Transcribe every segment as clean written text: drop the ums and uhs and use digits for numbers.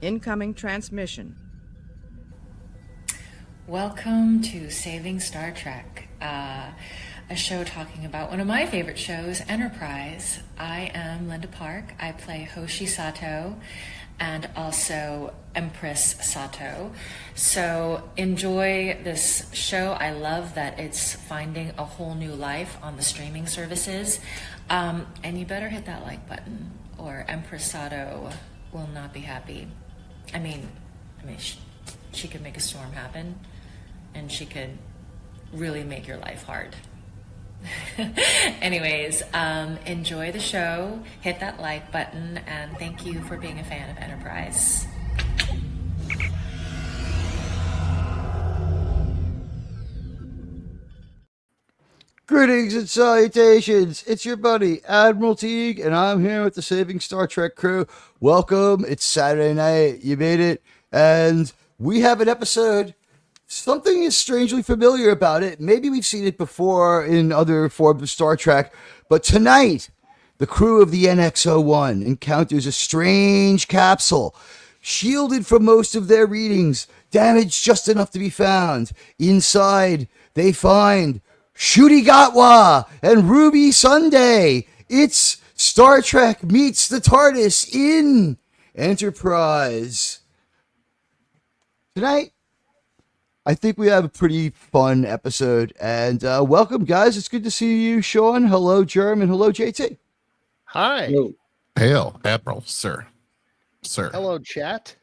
Incoming transmission. Welcome to Saving Star Trek, a show talking about one of my favorite shows, Enterprise. I am Linda Park. I play Hoshi Sato and also Empress Sato. So enjoy this show. I love that it's finding a whole new life on the streaming services. And you better hit that like button or Empress Sato will not be happy. I mean, she could make a storm happen. And she could really make your life hard. Anyways, enjoy the show, hit that like button, and thank you for being a fan of Enterprise. Greetings and salutations. It's your buddy, Admiral Teague, and I'm here with the Saving Star Trek crew. Welcome. It's Saturday night. You made it. And we have an episode. Something is strangely familiar about it. Maybe we've seen it before in other forms of Star Trek, but tonight, the crew of the NX-01 encounters a strange capsule, shielded from most of their readings, damaged just enough to be found. Inside, they find Shooty Gatwa and Ruby Sunday. It's Star Trek meets the TARDIS in Enterprise. Tonight, I think we have a pretty fun episode, and welcome, guys. It's good to see you, Sean. Hello, Jerm, and hello, JT. Hi. Hello. Hail, Admiral, sir. Hello, chat.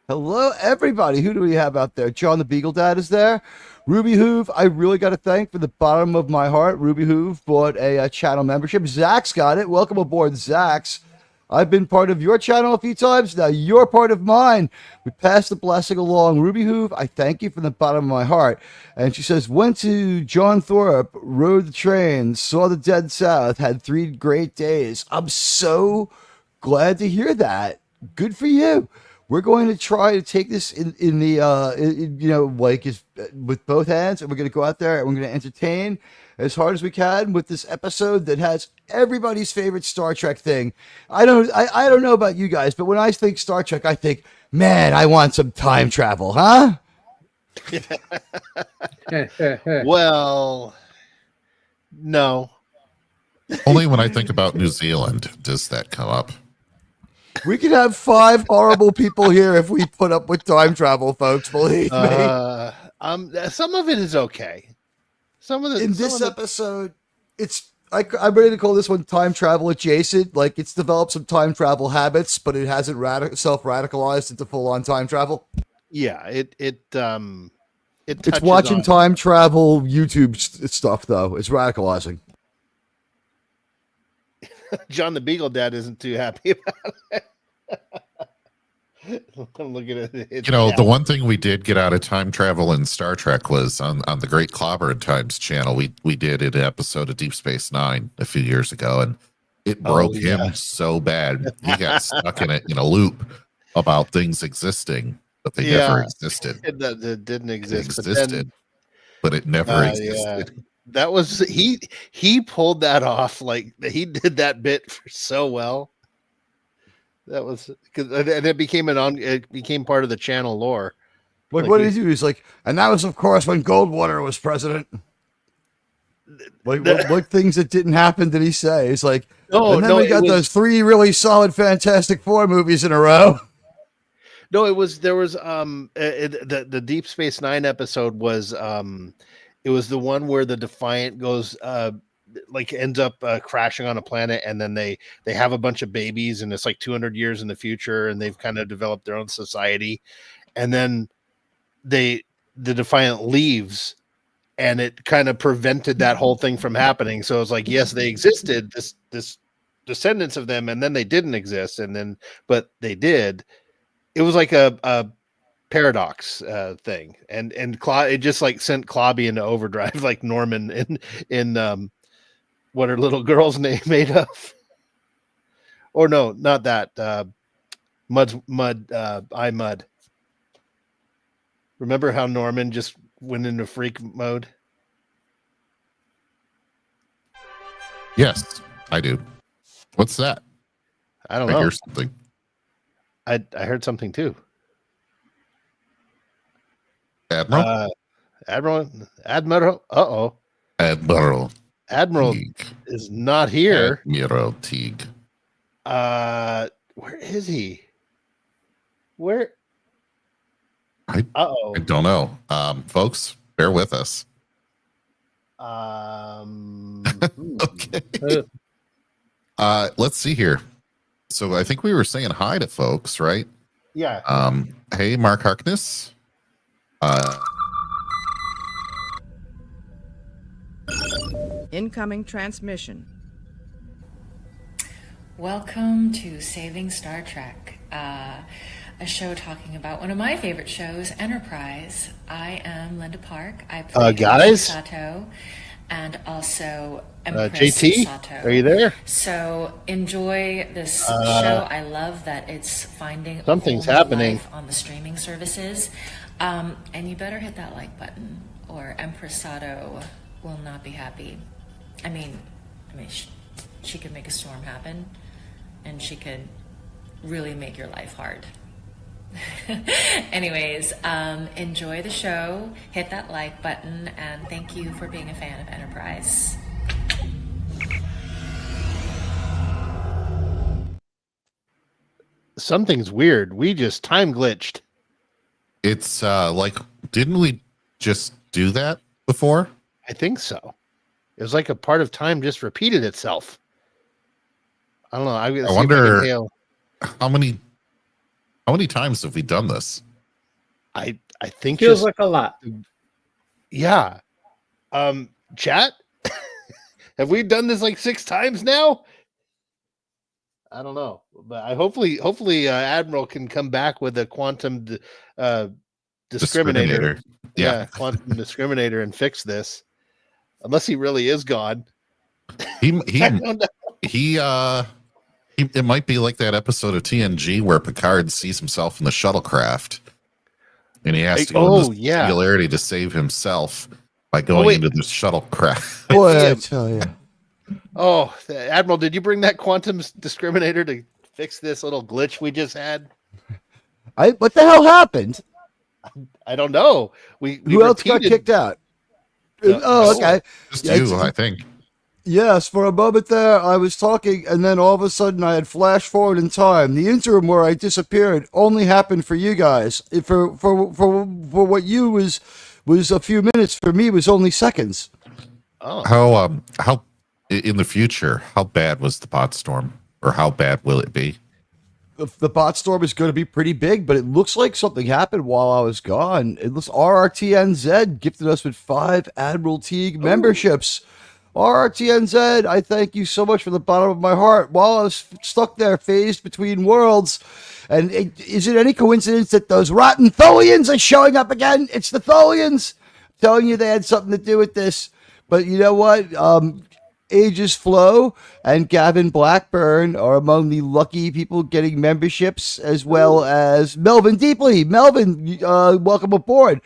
Hello, everybody. Who do we have out there? John the Beagle Dad is there. Ruby Hoove, I really got to thank from the bottom of my heart. Ruby Hoove bought a channel membership. Zach's got it. Welcome aboard, Zach's. I've been part of your channel a few times. Now you're part of mine. We passed the blessing along. Ruby Hoove, I thank you from the bottom of my heart. And she says, went to John Thorpe, rode the train, saw the dead south, had 3 great days. I'm so glad to hear that. Good for you. We're going to try to take this in the with both hands, and we're going to go out there and we're going to entertain as hard as we can with this episode that has everybody's favorite Star Trek thing. I don't know about you guys, but when I think Star Trek, I think, man, I want some time travel, huh? Well, no. Only when I think about New Zealand does that come up. We could have 5 horrible people here if we put up with time travel, folks. Believe me. Some of it is okay. In this episode, I'm ready to call this one time travel adjacent. Like, it's developed some time travel habits, but it hasn't self-radicalized into full-on time travel. Yeah, it's watching time travel YouTube stuff, though. It's radicalizing. John the Beagle Dad isn't too happy about it. I'm looking at it. The one thing we did get out of time travel in Star Trek was on the Great Clobberin' Times channel. We did an episode of Deep Space Nine a few years ago, and it broke him so bad. He got stuck in a loop about things existing, but they never existed. It didn't exist. It existed, but it never existed. Yeah. That was he pulled that off. Like, he did that bit so well. That was because it became part of the channel lore. Like what did he do? He's like, and that was, of course, when Goldwater was president. Like what things that didn't happen did he say? He's like, and then we got those 3 really solid Fantastic Four movies in a row. No, there was the Deep Space Nine episode was it was the one where the Defiant goes ends up crashing on a planet, and then they have a bunch of babies, and it's like 200 years in the future, and they've kind of developed their own society, and then the Defiant leaves, and it kind of prevented that whole thing from happening. So it's like, yes, they existed, this descendants of them, and then they didn't exist, but they did. It was like a paradox thing, and it just like sent Clobby into overdrive, like Norman in what her little girl's name made of, or no, not that Mud. Remember how Norman just went into freak mode? Yes, I do. What's that? I don't know. Hear something. I heard something too. Admiral? Admiral. Admiral Admiral Teague. is not here. Admiral Teague. Where is he? Where? I don't know. Folks, bear with us. Okay. Let's see here. So I think we were saying hi to folks, right? Yeah. Hey, Mark Harkness. Incoming transmission. Welcome to Saving Star Trek, a show talking about one of my favorite shows, Enterprise. I am Linda Park. I play guys? Sato, and also Empress JT, Sato. are you there? So enjoy this show. I love that it's finding Something's a whole new happening life on the streaming services. And you better hit that like button, or Empress Sato will not be happy. I mean, she could make a storm happen, and she could really make your life hard. Anyways, enjoy the show, hit that like button, and thank you for being a fan of Enterprise. Something's weird. We just time glitched. It's like, didn't we just do that before? I think so. It was like a part of time just repeated itself. I don't know. I wonder how many times have we done this? I think Feels like a lot. Yeah. Chat? Have we done this like 6 times now? I don't know, but hopefully Admiral can come back with a quantum discriminator. Yeah. Quantum discriminator and fix this. Unless he really is God. He I don't know. it might be like that episode of TNG where Picard sees himself in the shuttlecraft, and he has to go in the singularity to save himself by going into the shuttlecraft. Boy, I tell you. Oh, Admiral, did you bring that quantum discriminator to fix this little glitch we just had? What the hell happened? I don't know. Who else got kicked out? Okay. Just you, I think. Yes, for a moment there, I was talking, and then all of a sudden I had flashed forward in time. The interim where I disappeared only happened for you guys. For what you was a few minutes. For me, was only seconds. Oh. How in the future? How bad was the bot storm, or how bad will it be? The bot storm is going to be pretty big, but it looks like something happened while I was gone. It looks RRTNZ gifted us with 5 Admiral Teague memberships. RRTNZ, I thank you so much from the bottom of my heart. While I was stuck there, phased between worlds, and is it any coincidence that those rotten Tholians are showing up again? It's the Tholians. I'm telling you, they had something to do with this. But you know what? Ages Flow and Gavin Blackburn are among the lucky people getting memberships, as well as Melvin Deeply. Melvin, welcome aboard.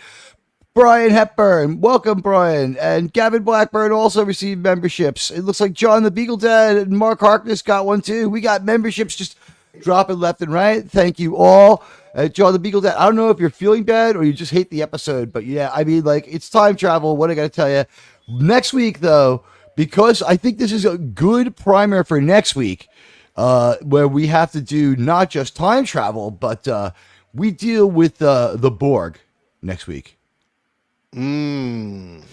Brian Hepburn, welcome, Brian. And Gavin Blackburn also received memberships. It looks like John the Beagle Dad and Mark Harkness got one too. We got memberships just dropping left and right. Thank you all. John the Beagle Dad, I don't know if you're feeling bad or you just hate the episode, but yeah, I mean, like, it's time travel. What I got to tell you. Next week, though, because I think this is a good primer for next week, where we have to do not just time travel, but we deal with the Borg next week. And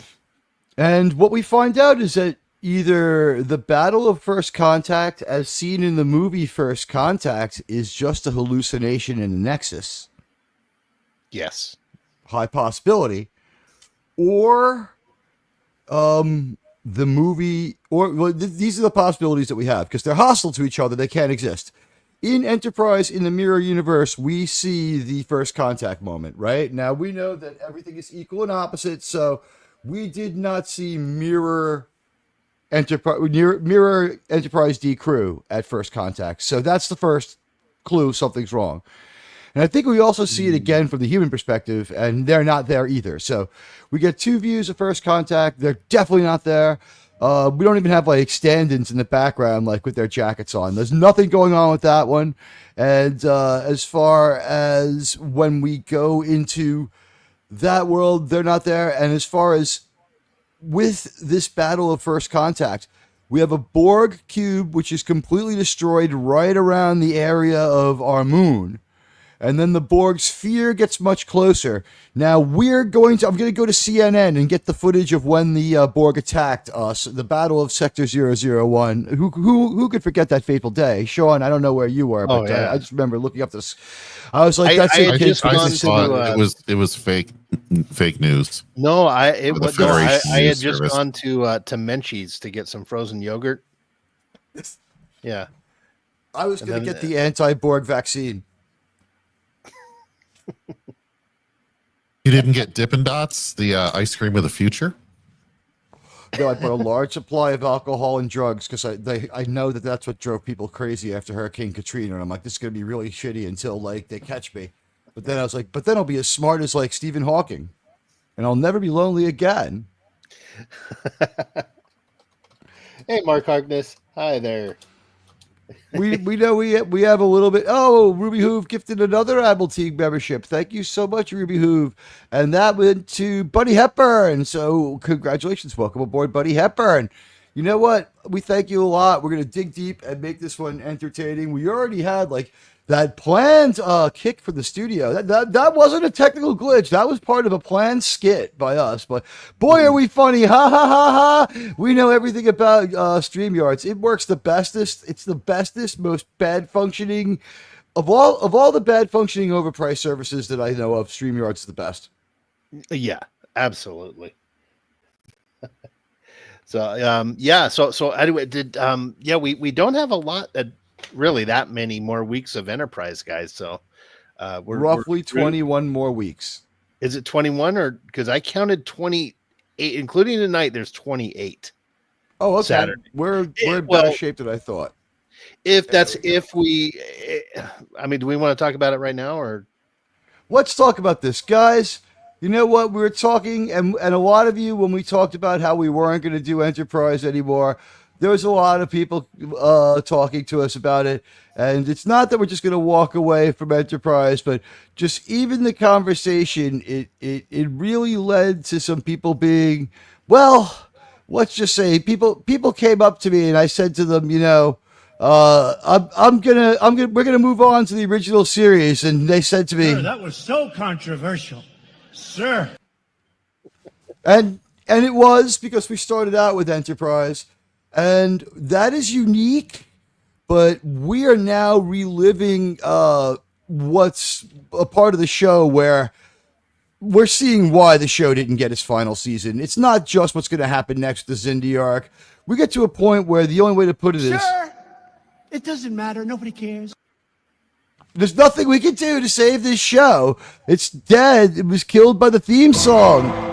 what we find out is that either the Battle of First Contact, as seen in the movie First Contact, is just a hallucination in the Nexus. Yes. High possibility. Or the movie, these are the possibilities that we have, because they're hostile to each other. They can't exist. In Enterprise, in the mirror universe, we see the First Contact moment, right? Now, we know that everything is equal and opposite, so we did not see mirror Enterprise D crew at First Contact. So that's the first clue something's wrong. And I think we also see it again from the human perspective, and they're not there either. So we get 2 views of First Contact. They're definitely not there. We don't even have like stand-ins in the background, like with their jackets on. There's nothing going on with that one. And as far as when we go into that world, they're not there. And as far as with this battle of first contact, we have a Borg cube which is completely destroyed right around the area of our moon. And then the Borg sphere gets much closer. Now I'm going to go to CNN and get the footage of when the Borg attacked us, the Battle of Sector 001. Who could forget that fateful day? Sean, I don't know where you were, but I just remember looking up this. I was like, "That's it, kids." I saw it was fake news. No, I had News just Service. gone to Menchie's to get some frozen yogurt. Yeah, I was going to get the anti-Borg vaccine. You didn't get Dippin' Dots, the ice cream of the future? No, I bought a large supply of alcohol and drugs because I know that's what drove people crazy after Hurricane Katrina, and I'm like, this is going to be really shitty until like they catch me. But then I was like, but then I'll be as smart as like Stephen Hawking, and I'll never be lonely again. Hey, Mark Harkness. Hi there. We know we have a little bit. Oh, Ruby Hoove gifted another Apple Teague membership. Thank you so much, Ruby Hoove. And that went to Buddy Hepburn. So congratulations. Welcome aboard, Buddy Hepburn. You know what? We thank you a lot. We're going to dig deep and make this one entertaining. We already had like that planned kick for the studio. That wasn't a technical glitch. That was part of a planned skit by us. But boy, are we funny. Ha, ha, ha, ha. We know everything about StreamYards. It works the bestest. It's the bestest, most bad functioning of all the bad functioning overpriced services that I know of. StreamYards is the best. Yeah, absolutely. So anyway, we don't have a lot really that many more weeks of Enterprise, guys. So we're roughly 21 more weeks. Is it 21 or because I counted 28, including tonight? There's 28. Oh, okay. Saturday. We're in better shape than I thought. Do we want to talk about it right now or? Let's talk about this, guys. You know what? We were talking, and a lot of you, when we talked about how we weren't going to do Enterprise anymore, there was a lot of people talking to us about it. And it's not that we're just going to walk away from Enterprise, but just even the conversation, it really led to some people being, well, let's just say people came up to me and I said to them, we're gonna move on to the original series, and they said to me, Sir, that was so controversial, sir. And it was because we started out with Enterprise, and that is unique. But we are now reliving what's a part of the show where we're seeing why the show didn't get its final season. It's not just what's going to happen next to the Xindi arc. We get to a point where the only way to put it is, It doesn't matter. Nobody cares. there's nothing we can do to save this show. It's dead. It was killed by the theme song.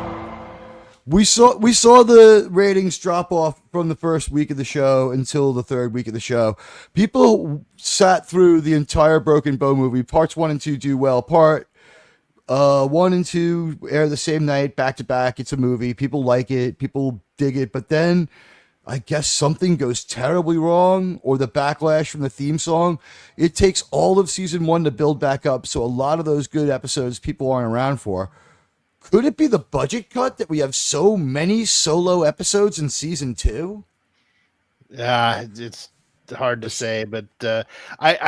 We saw the ratings drop off from the first week of the show until the third week of the show. People sat through the entire Broken Bow movie. Parts 1 and 2 do well. Part 1 and 2 air the same night, back to back. It's a movie. People like it. People dig it. But then I guess something goes terribly wrong, or the backlash from the theme song. It takes all of season 1 to build back up. So a lot of those good episodes people aren't around for. Could it be the budget cut that we have so many solo episodes in season 2? It's hard to say, but I've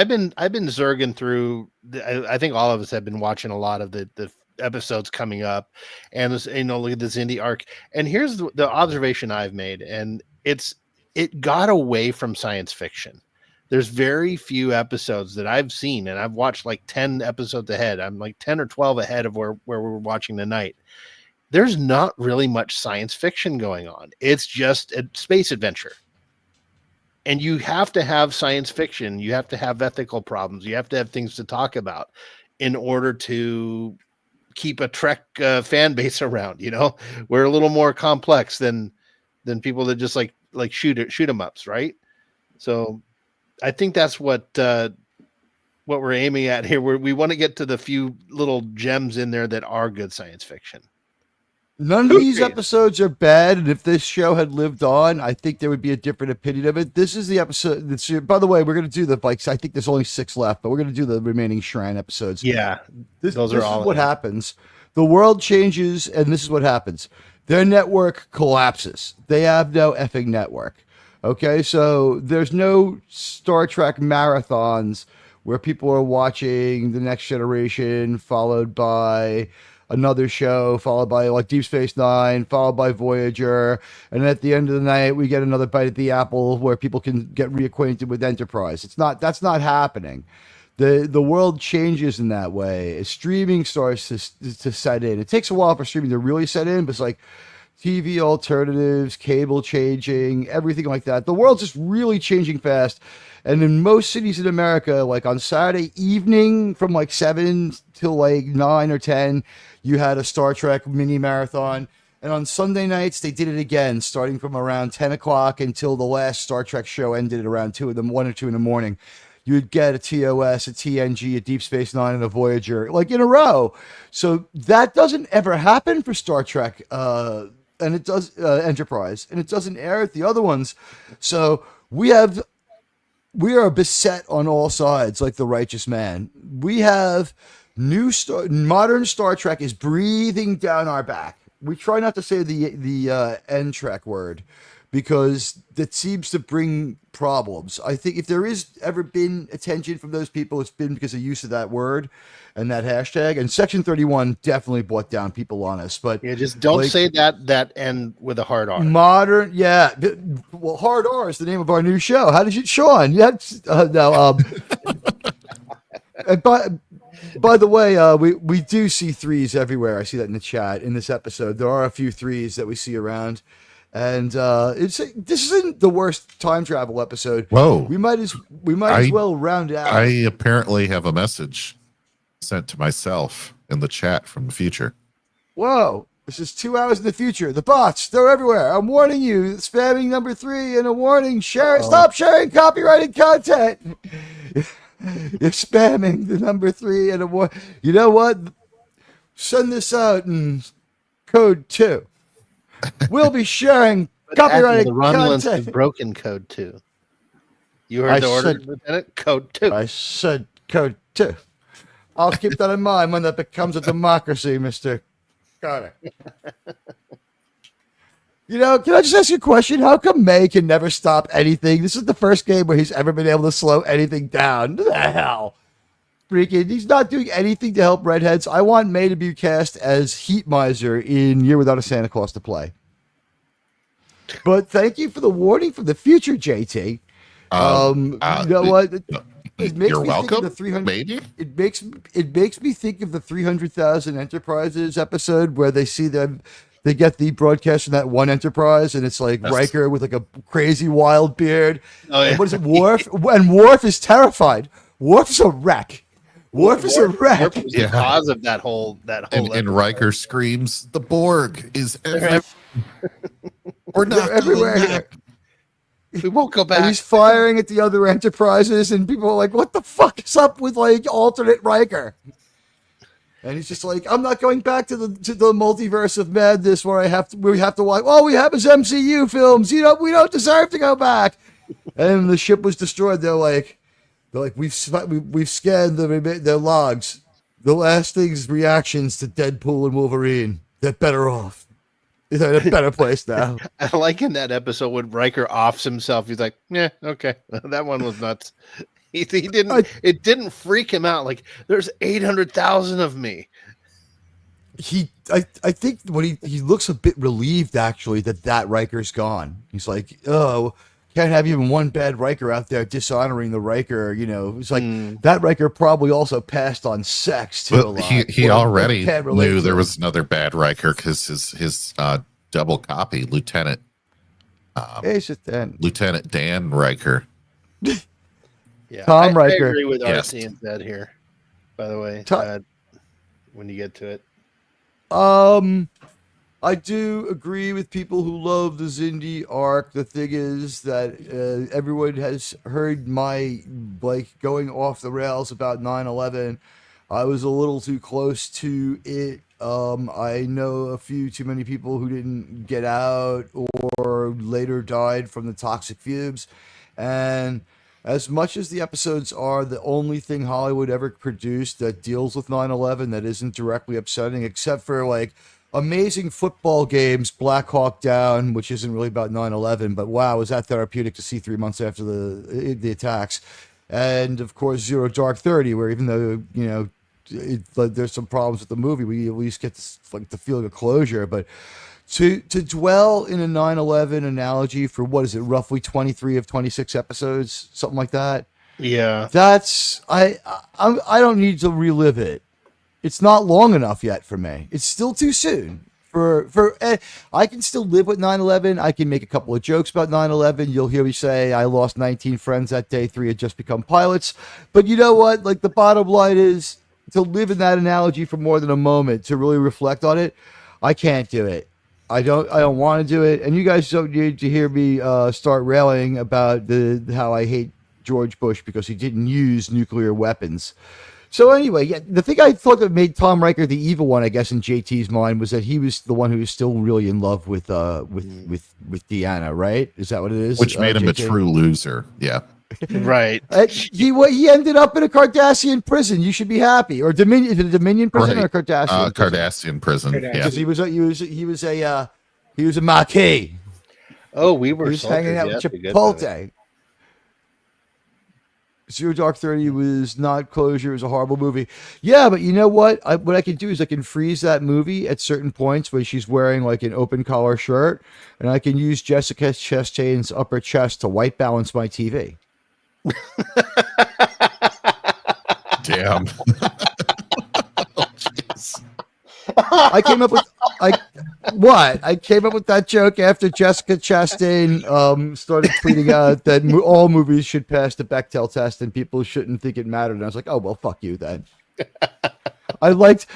been zerging through. I think all of us have been watching a lot of the episodes coming up, and this, look at the Xindi arc. And here's the observation I've made, and it got away from science fiction. There's very few episodes that I've seen, and I've watched like 10 episodes ahead. I'm like 10 or 12 ahead of where we're watching tonight. There's not really much science fiction going on. It's just a space adventure. And you have to have science fiction. You have to have ethical problems. You have to have things to talk about in order to keep a Trek fan base around. We're a little more complex than people that just like shoot 'em ups, right? So I think that's what we're aiming at here. We want to get to the few little gems in there that are good science fiction. None of these episodes are bad, and if this show had lived on, I think there would be a different opinion of it. This is the episode that's, by the way, we're going to do I think there's only 6 left, but we're going to do the remaining Shrine episodes. Yeah, this is what happens. The world changes, and this is what happens. Their network collapses. They have no effing network. Okay, so there's no Star Trek marathons where people are watching The Next Generation, followed by another show, followed by like Deep Space Nine, followed by Voyager, and at the end of the night we get another bite at the apple where people can get reacquainted with Enterprise. That's not happening. The world changes in that way. As streaming starts to set in. It takes a while for streaming to really set in, but it's like TV alternatives, cable changing, everything like that. The world's just really changing fast. And in most cities in America, like on Saturday evening from like 7 till like 9 or 10, you had a Star Trek mini marathon. And on Sunday nights, they did it again, starting from around 10 o'clock until the last Star Trek show ended at around 1 or 2 in the morning. You'd get a TOS, a TNG, a Deep Space Nine, and a Voyager, like in a row. So that doesn't ever happen for Star Trek, and it does Enterprise, and it doesn't air at the other ones. So we are beset on all sides, like the righteous man. We have modern Star Trek is breathing down our back. We try not to say the N Trek word because that seems to bring problems. I think if there is ever been attention from those people, it's been because of use of that word and that hashtag. And Section 31 definitely brought down people on us. But yeah, just don't say that end with a hard R. Modern, yeah. Well, hard R is the name of our new show. How did you, Sean? Yeah, no. By the way, we do see 3s everywhere. I see that in the chat. In this episode, there are a few 3s that we see around. And this isn't the worst time travel episode. Whoa. We might as well round it out. I apparently have a message sent to myself in the chat from the future. Whoa. This is 2 hours in the future. The bots, they're everywhere. I'm warning you. Spamming number 3 and a warning. Stop sharing copyrighted content. You're spamming the number 3 and a warning. You know what? Send this out in code 2. We'll be sharing copyrighted the Romulans content. have broken code 2. You heard the order, Lieutenant? Code 2. I said code 2. I'll keep that in mind when that becomes a democracy, Mr. Carter. You know, can I just ask you a question? How come May can never stop anything? This is the first game where he's ever been able to slow anything down. What the hell? Freaking, he's not doing anything to help redheads. I want May to be cast as Heat Miser in Year Without a Santa Claus to play. But thank you for the warning from the future, JT. You know what? It makes You're me welcome. think of the 300. Maybe It makes me think of the 300,000 Enterprises episode where they see them. They get the broadcast from that one Enterprise, and it's like Riker with like a crazy wild beard. Oh, yeah. And what is it, Worf? And Worf is terrified. Worf's a wreck. Worf is a wreck. Worf was the cause of that whole and Riker screams, "The Borg is everywhere. We're not everywhere. We won't go back." And he's firing at the other Enterprises, and people are like, "What the fuck is up with like alternate Riker?" And he's just like, "I'm not going back to the multiverse of madness where we have to watch. All we have is MCU films. You know, we don't deserve to go back." And the ship was destroyed. They're like, we've scanned their logs. The last thing's reactions to Deadpool and Wolverine. They're better off. They're in a better place now. I like in that episode when Riker offs himself. He's like, "Yeah, okay, that one was nuts." He didn't. It didn't freak him out. Like, there's 800,000 of me. I think when he looks a bit relieved actually that Riker's gone. He's like, "Oh, can't have even one bad Riker out there dishonoring the Riker." You know, it's like that Riker probably also passed on sex too. Well, he already knew there was another bad Riker because his double copy, Lieutenant Dan Riker. Yeah, Tom Riker. I agree with Yes. RC and Zed here. By the way, when you get to it, I do agree with people who love the Zindi arc. The thing is that everyone has heard my going off the rails about 9/11. I was a little too close to it I know a few too many people who didn't get out or later died from the toxic fumes. And as much as the episodes are the only thing Hollywood ever produced that deals with 9/11 that isn't directly upsetting, except for like amazing football games, Black Hawk Down, which isn't really about 9/11, but wow, was that therapeutic to see 3 months after the attacks. And of course, Zero Dark 30, where even though, there's some problems with the movie, we at least get this, like, the feeling of closure. But to dwell in a 9/11 analogy for, what is it, roughly 23 of 26 episodes, something like that. Yeah. That's, I don't need to relive it. It's not long enough yet for me. It's still too soon. I can still live with 9/11. I can make a couple of jokes about 9/11. You'll hear me say I lost 19 friends that day. 3 had just become pilots. But you know what? Like, the bottom line is, to live in that analogy for more than a moment, to really reflect on it, I can't do it. I don't want to do it. And you guys don't need to hear me start railing about how I hate George Bush because he didn't use nuclear weapons. So anyway, yeah, the thing I thought that made Tom Riker the evil one, I guess, in JT's mind, was that he was the one who was still really in love with Deanna, right? Is that what it is? Which made him JT? a true loser. Yeah. Right. He ended up in a Cardassian prison. You should be happy. Or Dominion? Is it a Dominion prison or a Cardassian? Cardassian prison. Yeah. Because he was a Maquis. Oh, we were He was hanging out with Chipotle. Zero Dark 30 was not closure. It was a horrible movie. Yeah, but you know what? What I can do is I can freeze that movie at certain points where she's wearing like an open collar shirt, and I can use Jessica Chastain's upper chest to white balance my TV. Damn. I came up with that joke after Jessica Chastain started tweeting out that all movies should pass the Bechdel test and people shouldn't think it mattered. And I was like, oh well, fuck you then. I liked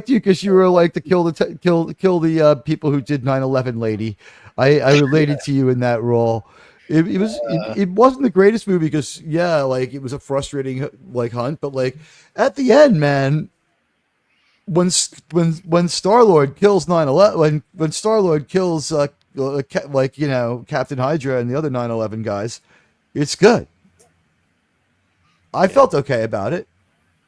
you because you were like the kill the people who did 9/11 lady. I related to you in that role. It wasn't the greatest movie because it was a frustrating like hunt, but like at the end, man. When Star-Lord kills 9/11, when Star-Lord kills Captain Hydra and the other 9/11 guys, it's good. I felt okay about it.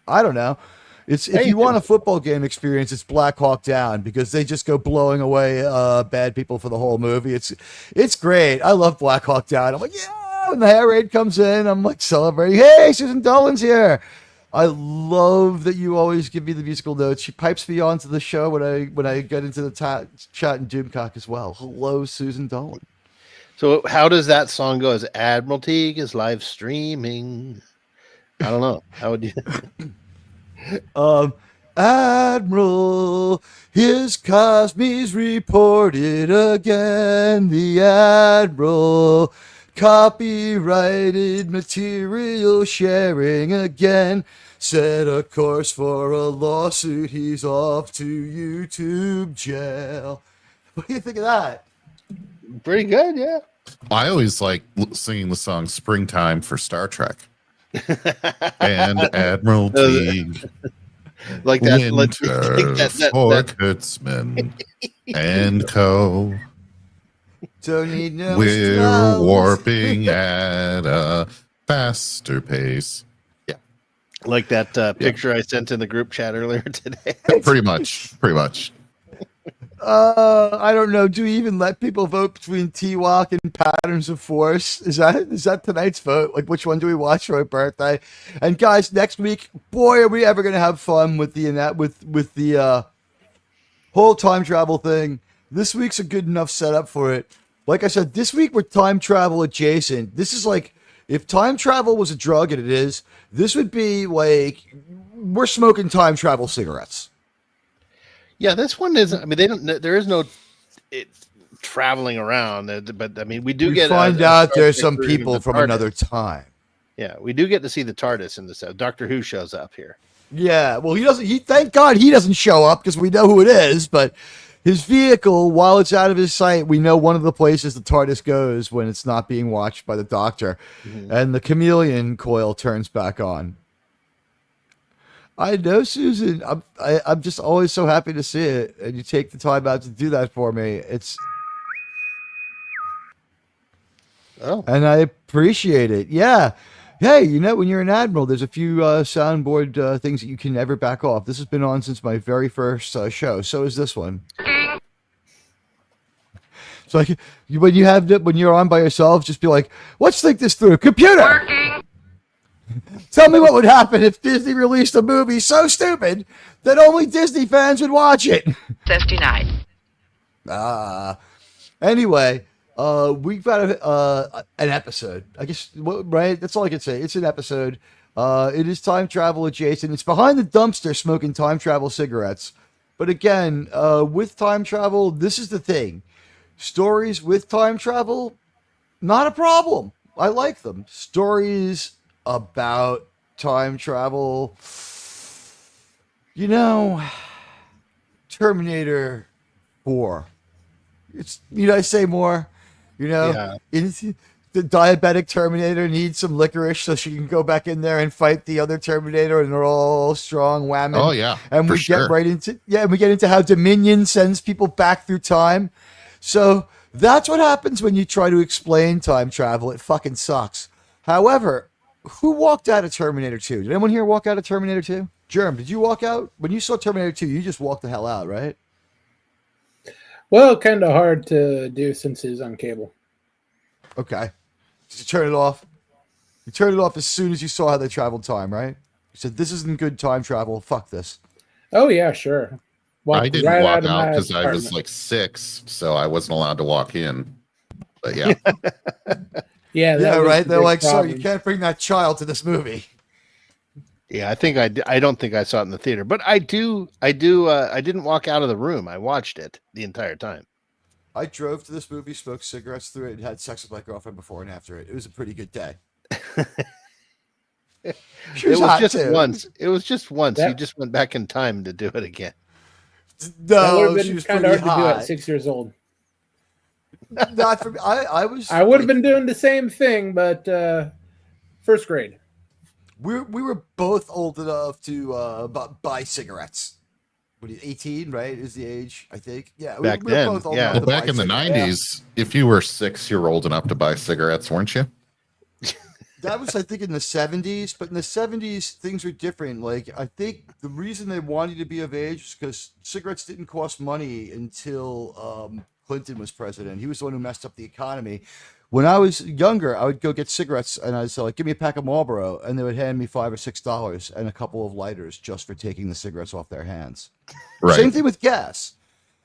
I don't know. If you want a football game experience, it's Black Hawk Down because they just go blowing away bad people for the whole movie. It's great. I love Black Hawk Down. I'm like, yeah. When the air raid comes in, I'm like celebrating. Hey, Susan Dolan's here. I love that you always give me the musical notes. She pipes me onto the show when I get into the chat in Doomcock as well. Hello, Susan Dolan. So how does that song go? Is Admiral Teague is live streaming? I don't know. How would you? Admiral, his Cosme's reported again. The Admiral, copyrighted material sharing again. Set a course for a lawsuit. He's off to YouTube jail. What do you think of that? Pretty good, yeah. I always like singing the song "Springtime" for Star Trek. And Admiral Teague, like that. Winter for Kurtzman and Co. Don't need no We're spells. warping at a faster pace. Yeah, Like that picture I sent in the group chat earlier today. pretty much. I don't know. Do we even let people vote between T-Walk and Patterns of Force? Is that tonight's vote? Like, which one do we watch for my birthday? And guys, next week, boy, are we ever gonna have fun with the whole time travel thing. This week's a good enough setup for it. Like I said, this week we're time travel adjacent. This is like, if time travel was a drug, and it is, this would be like, we're smoking time travel cigarettes. Yeah, this one is. I mean, they don't. There is no traveling around, but I mean, we find out there's some people from another time. Yeah, we do get to see the TARDIS in this. Doctor Who shows up here. Yeah, well, he doesn't. Thank God he doesn't show up because we know who it is. But his vehicle, while it's out of his sight, we know one of the places the TARDIS goes when it's not being watched by the Doctor, and the chameleon coil turns back on. I know, Susan. I'm just always so happy to see it, and you take the time out to do that for me. Oh, And I appreciate it. Yeah. Hey, when you're an admiral, there's a few soundboard things that you can never back off. This has been on since my very first show. So is this one. So like when you're on by yourself, just be like, "Let's think this through." Computer, tell me what would happen if Disney released a movie so stupid that only Disney fans would watch it. 59. Anyway, we've got an episode. I guess, right? That's all I can say. It's an episode. It is time travel adjacent. It's behind the dumpster smoking time travel cigarettes. But again, with time travel, this is the thing. Stories with time travel, not a problem. I like them. Stories about time travel, Terminator 4. I say more, Yeah. The diabetic Terminator needs some licorice so she can go back in there and fight the other Terminator, and they're all strong whammon. Oh, yeah, And for we sure. get right into we get into how Dominion sends people back through time. So that's what happens when you try to explain time travel. It fucking sucks. However, who walked out of Terminator 2? Did anyone here walk out of Terminator 2? Germ, did you walk out? When you saw Terminator 2, you just walked the hell out, right? Well, kind of hard to do since it's on cable. Okay. Did you turn it off? You turned it off as soon as you saw how they traveled time, right? You said, this isn't good time travel. Fuck this. Oh, yeah, sure. I Walked didn't right walk of out my because I was apartment. like 6, so I wasn't allowed to walk in. But yeah, Yeah, that Yeah, was right? the They're big like, sir, problem. you can't bring that child to this movie. Yeah, I don't think I saw it in the theater, but I didn't walk out of the room. I watched it the entire time. I drove to this movie, smoked cigarettes through it, and had sex with my girlfriend before and after it. It was a pretty good day. She It was hot, just too. once. It was just once. Yeah. You just went back in time to do it again. That would No, have she been was kind pretty of hard to do hot. at 6 years old. Not for me. I was. I would have like, been doing the same thing, but first grade. We were both old enough to buy cigarettes. What are you, 18, right? Is the age, I think. Yeah, Back we were then, both old yeah. enough well, to back buy in the cigarettes. 90s, if you were 6, you were old enough to buy cigarettes, weren't you? That was, I think, in the 70s. But in the 70s, things were different. Like, I think the reason they wanted you to be of age was because cigarettes didn't cost money until Clinton was president. He was the one who messed up the economy. When I was younger, I would go get cigarettes, and I'd say, like, give me a pack of Marlboro, and they would hand me $5 or $6 and a couple of lighters just for taking the cigarettes off their hands. Right. Same thing with gas.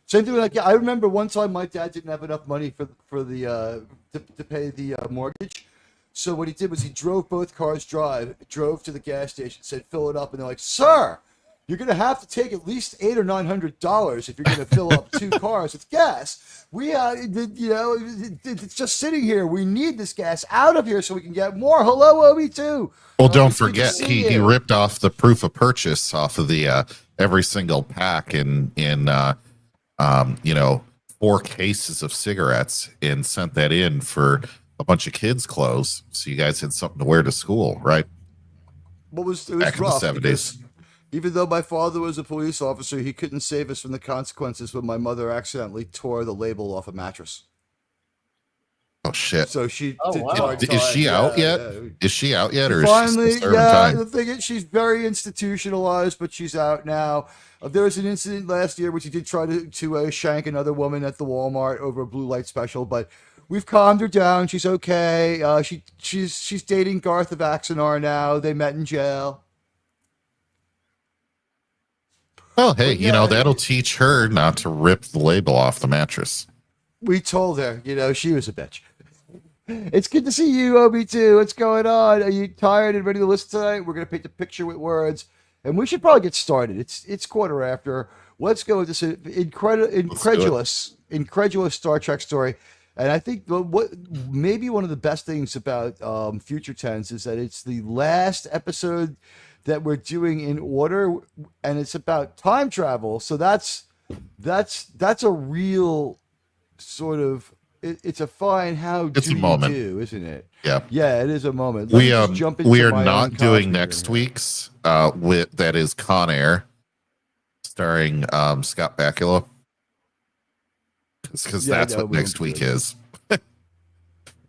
Same thing with, like, I remember one time my dad didn't have enough money for the to pay the mortgage. So what he did was he drove both cars drove to the gas station, said fill it up, and they're like, sir, you're gonna have to take at least $800 or $900 if you're gonna fill up 2 cars with gas. It's just sitting here. We need this gas out of here so we can get more. Hello, OB2. Well, don't It's good to forget, see he you. ripped off the proof of purchase off of the every single pack in 4 cases of cigarettes and sent that in for a bunch of kids' clothes, so you guys had something to wear to school, right? It was Back in the rough 70s. because even though my father was a police officer, he couldn't save us from the consequences when my mother accidentally tore the label off a mattress. Oh shit! So she Oh, did wow. hard Is she time. out Yeah, yet? yeah. Is she out yet, or is Finally, she still serving yeah. time? The thing is, she's very institutionalized, but she's out now. There was an incident last year which he did try to shank another woman at the Walmart over a blue light special, but we've calmed her down. She's okay. She's dating Garth of Axonar now. They met in jail. Well, hey, But yeah, that'll teach her not to rip the label off the mattress. We told her, she was a bitch. It's good to see you, OB2. What's going on? Are you tired and ready to listen tonight? We're going to paint the picture with words, and we should probably get started. It's quarter after. Let's go with this incredulous Star Trek story. And I think what maybe one of the best things about Future Tense is that it's the last episode that we're doing in order, and it's about time travel. So that's a real sort of it's a fine how It's do a moment. you do, isn't it? Yeah. Yeah, it is a moment. Let me just jump into We are my not own doing Cosby next here. week's with that is Con Air, starring Scott Bakula. Because Yeah, that's no, what we next won't do week it. is.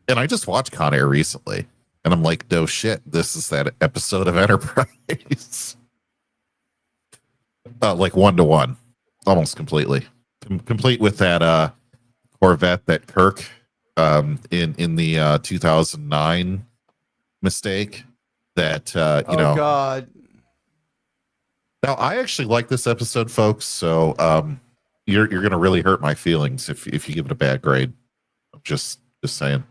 And I just watched Con Air recently, and I'm like, no shit, this is that episode of Enterprise. Like 1-to-1, almost completely. Complete with that Corvette that Kirk in the 2009 mistake that you know. God. Now I actually like this episode, folks, so you're gonna really hurt my feelings if you give it a bad grade. I'm just saying.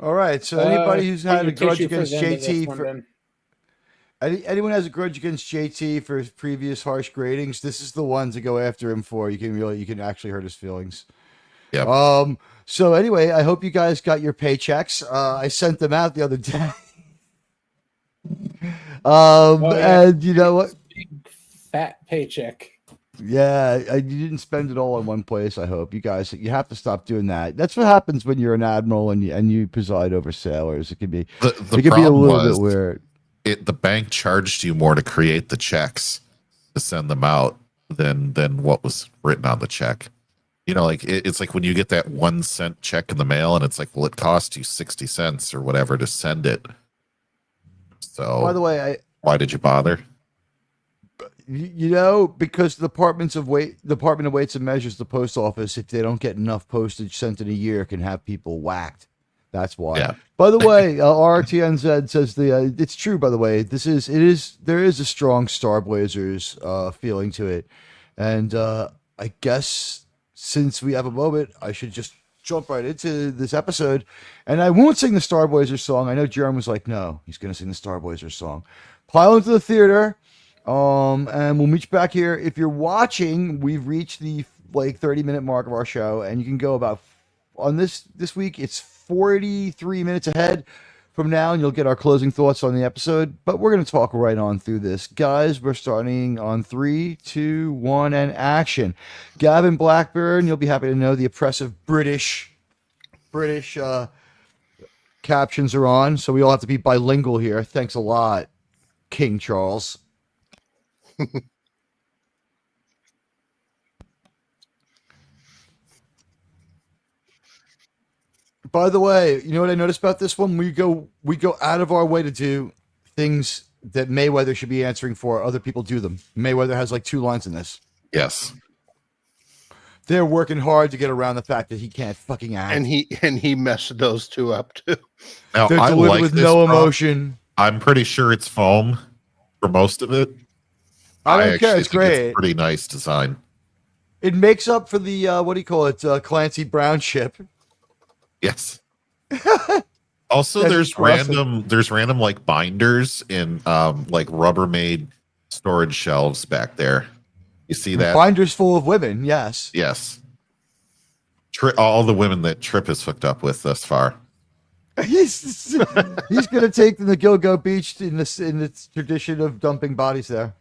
All right. So anybody who's had a Get your grudge tissue for against the end of this JT one, for then. anyone has a grudge against JT for his previous harsh gradings, this is the one to go after him for. You can actually hurt his feelings. Yeah. So anyway, I hope you guys got your paychecks. I sent them out the other day. Yeah. And you know what? Big fat paycheck. Yeah, you didn't spend it all in one place. I hope you guys. You have to stop doing that. That's what happens when you're an admiral and you preside over sailors. It can be The it can be a problem little was bit weird. the bank charged you more to create the checks to send them out than what was written on the check. You know, like it's like when you get that 1 cent check in the mail, and it's like, well, it cost you 60 cents or whatever to send it. So, By the way, why did you bother? you know, because the Department of Weights and Measures, the post office, if they don't get enough postage sent in a year, can have people whacked. That's why. Yeah. By the way, RTNZ says it's true. By the way, there is a strong Star Blazers feeling to it, and I guess since we have a moment, I should just jump right into this episode, and I won't sing the Star Blazers song. I know Jerome was like, no, he's going to sing the Star Blazers song. Pile into the theater. And we'll meet you back here. If you're watching, we've reached the 30-minute mark of our show, and you can go about on this week. It's 43 minutes ahead from now, and you'll get our closing thoughts on the episode. But we're going to talk right on through this, guys. We're starting on 3, 2, 1, and action. Gavin Blackburn, you'll be happy to know the oppressive British captions are on, so we all have to be bilingual here. Thanks a lot, King Charles. By the way, you know what I noticed about this one? We go out of our way to do things that Mayweather should be answering for. Other people do them. Mayweather has like 2 lines in this. Yes. They're working hard to get around the fact that he can't fucking act. And he messed those 2 up too. Now, They're I delivered like with this no prop. emotion. I'm pretty sure it's foam for most of it. I don't care. actually It's think great. It's a pretty nice design. It makes up for the what do you call it? Clancy Brown ship. Yes. Also, That's there's impressive. random like binders in like Rubbermaid storage shelves back there. You see that? Binders full of women. Yes. Yes. All the women that Trip has hooked up with thus far. he's going to take them to Gilgo Beach in its tradition of dumping bodies there.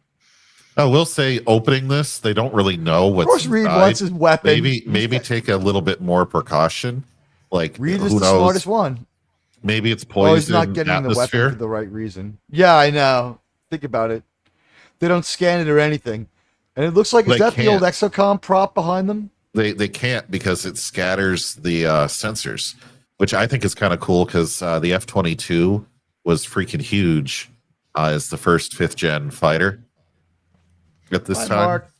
I will say, opening this, they don't really know what's Of course, Reed inside. wants his weapon. Maybe take a little bit more precaution. Like, Reed who is the knows? smartest one. Maybe it's Oh, poison he's not getting the weapon atmosphere. for the right reason. Yeah, I know. Think about it. They don't scan it or anything. And it looks like, is They that the old can't. Exocom prop behind them? They can't because it scatters the sensors, which I think is kind of cool because the F-22 was freaking huge as the first 5th gen fighter at this Hi, time. Mark.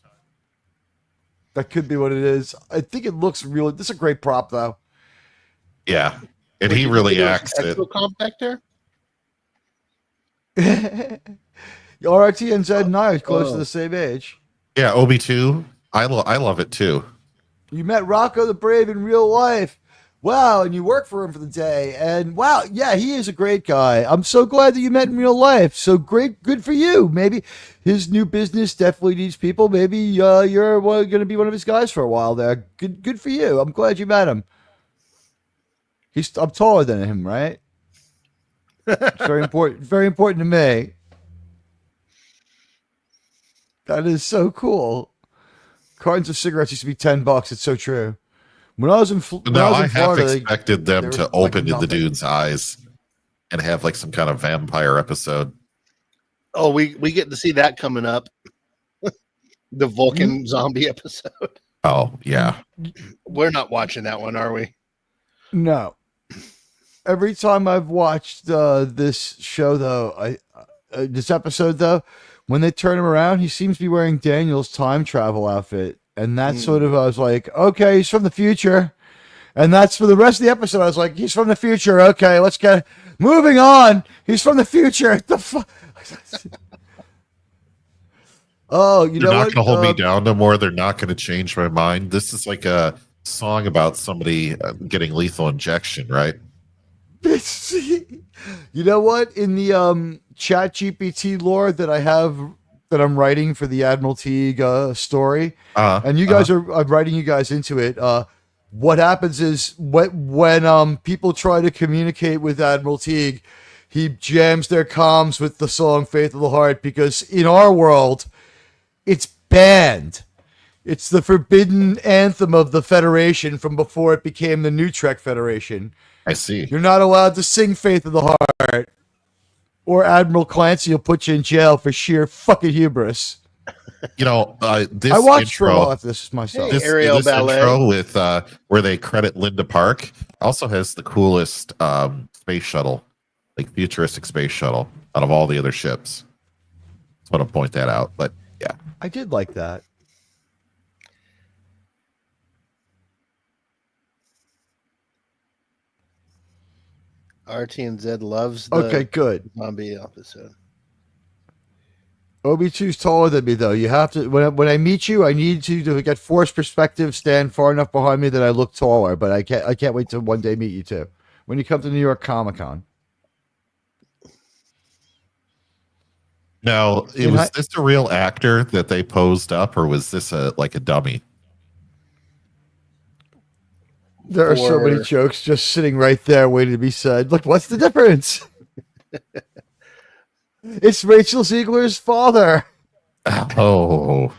That could be what it is. I think it looks really. This is a great prop, though. Yeah, and he really acts it. Compact there. RT and Zed and I are close to the same age. Yeah, OB2. I love it too. You met Rocco the Brave in real life. Wow, and you work for him for the day. And wow, yeah, he is a great guy. I'm so glad that you met in real life. So great, good for you. Maybe his new business definitely needs people. Maybe you're going to be one of his guys for a while there. Good for you. I'm glad you met him. I'm taller than him, right? It's very important. Very important to me. That is so cool. Cartons of cigarettes used to be $10. It's so true. When I was in, when No, I was I in half Florida, expected there them was, to like, open in the nothing. dude's eyes and have like some kind of vampire episode. Oh, we get to see that coming up. The Vulcan zombie episode. Oh, yeah. We're not watching that one, are we? No. Every time I've watched this show, though, this episode, though, when they turn him around, he seems to be wearing Daniel's time travel outfit. And that's sort of, I was like, okay, he's from the future. And that's for the rest of the episode. I was like, he's from the future. Okay, let's get moving on. He's from the future. The fuck? Oh, you They're know not what? going to hold me down no more. They're not going to change my mind. This is like a song about somebody getting lethal injection, right? You know what? In the Chat GPT lore that I have, that I'm writing for the Admiral Teague story, and you guys I'm writing you guys into it. What happens is when people try to communicate with Admiral Teague, he jams their comms with the song "Faith of the Heart" because in our world, it's banned. It's the forbidden anthem of the Federation from before it became the New Trek Federation. I see. You're not allowed to sing "Faith of the Heart," or Admiral Clancy will put you in jail for sheer fucking hubris. You know, this I watched for a intro, while after this myself. Hey, Ariel this Ballet. intro with where they credit Linda Park also has the coolest space shuttle, like futuristic space shuttle, out of all the other ships. Just want to point that out. But yeah, I did like that. RT and Z loves the Okay, good. zombie episode. Obi-2's taller than me, though. You have to when I meet you, I need you to get forced perspective, stand far enough behind me that I look taller. But I can't wait to one day meet you too. When you come to New York Comic Con. now was this a real actor that they posed up, or was this like a dummy? There are so many jokes just sitting right there waiting to be said. Look, what's the difference? It's Rachel Ziegler's father. Oh,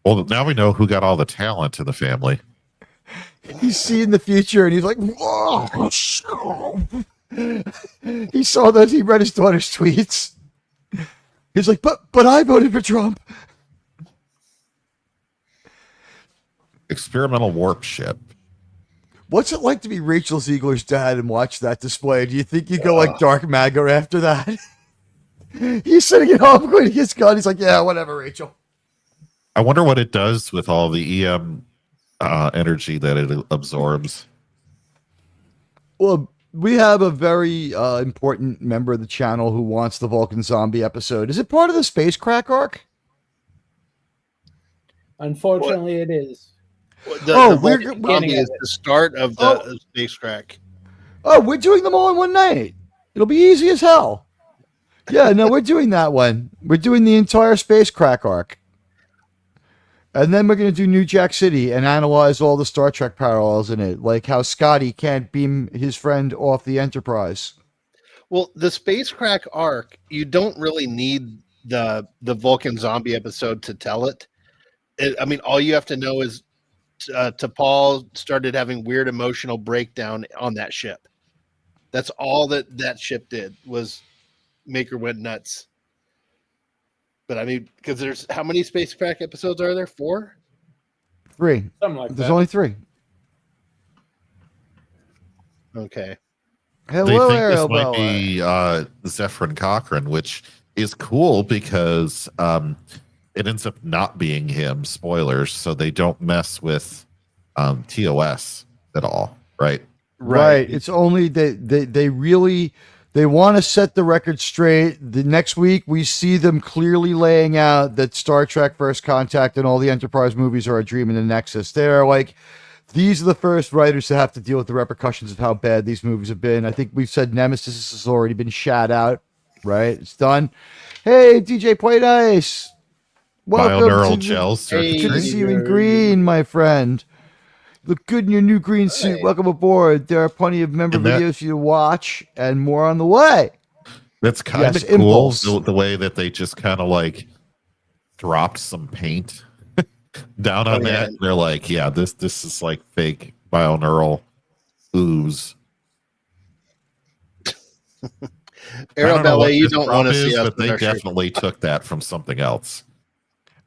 well, now we know who got all the talent in the family. He's seeing the future and he's like, whoa. He saw that, he read his daughter's tweets. He's like, but I voted for Trump. Experimental warp ship. What's it like to be Rachel Ziegler's dad and watch that display? Do you think you go like Dark MAGA after that? He's sitting at home going to his gun. He's like, yeah, whatever, Rachel. I wonder what it does with all the EM energy that it absorbs. Well, we have a very important member of the channel who wants the Vulcan zombie episode. Is it part of the Space Crack arc? Unfortunately, it is. The Vulcan zombie is the start of the space crack. Oh, we're doing them all in one night. It'll be easy as hell. Yeah, no, we're doing that one. We're doing the entire Space Crack arc. And then we're going to do New Jack City and analyze all the Star Trek parallels in it, like how Scotty can't beam his friend off the Enterprise. Well, the space crack arc, you don't really need the Vulcan zombie episode to tell it. I mean, all you have to know is T'Pol started having weird emotional breakdown on that ship. That's all that ship did, was make her went nuts. But I mean, because there's how many space crack episodes are there? 4? 3. Something like There's that. only 3. Okay. Hello, They think Ariel this might Bella. be Zephyrin Cochrane, which is cool because it ends up not being him. Spoilers, so they don't mess with TOS at all, right? Right. It's only they really they want to set the record straight. The next week we see them clearly laying out that Star Trek First Contact and all the Enterprise movies are a dream in the Nexus. They're like, these are the first writers to have to deal with the repercussions of how bad these movies have been. I think we've said Nemesis has already been shot out, right? It's done. Hey, DJ Play Nice. Bioneural gels. Good to circuitry. see you in green, my friend. Look good in your new green suit. Welcome aboard. There are plenty of member And that- videos for you to watch and more on the way. That's kind of Yes, cool. Impulse. The way that they just kind of like dropped some paint down on Oh, yeah. that. They're like, yeah, this is like fake bioneural ooze. I Aero don't know what ballet, you this don't prop want to see is, us but with they our shirt. definitely took that from something else.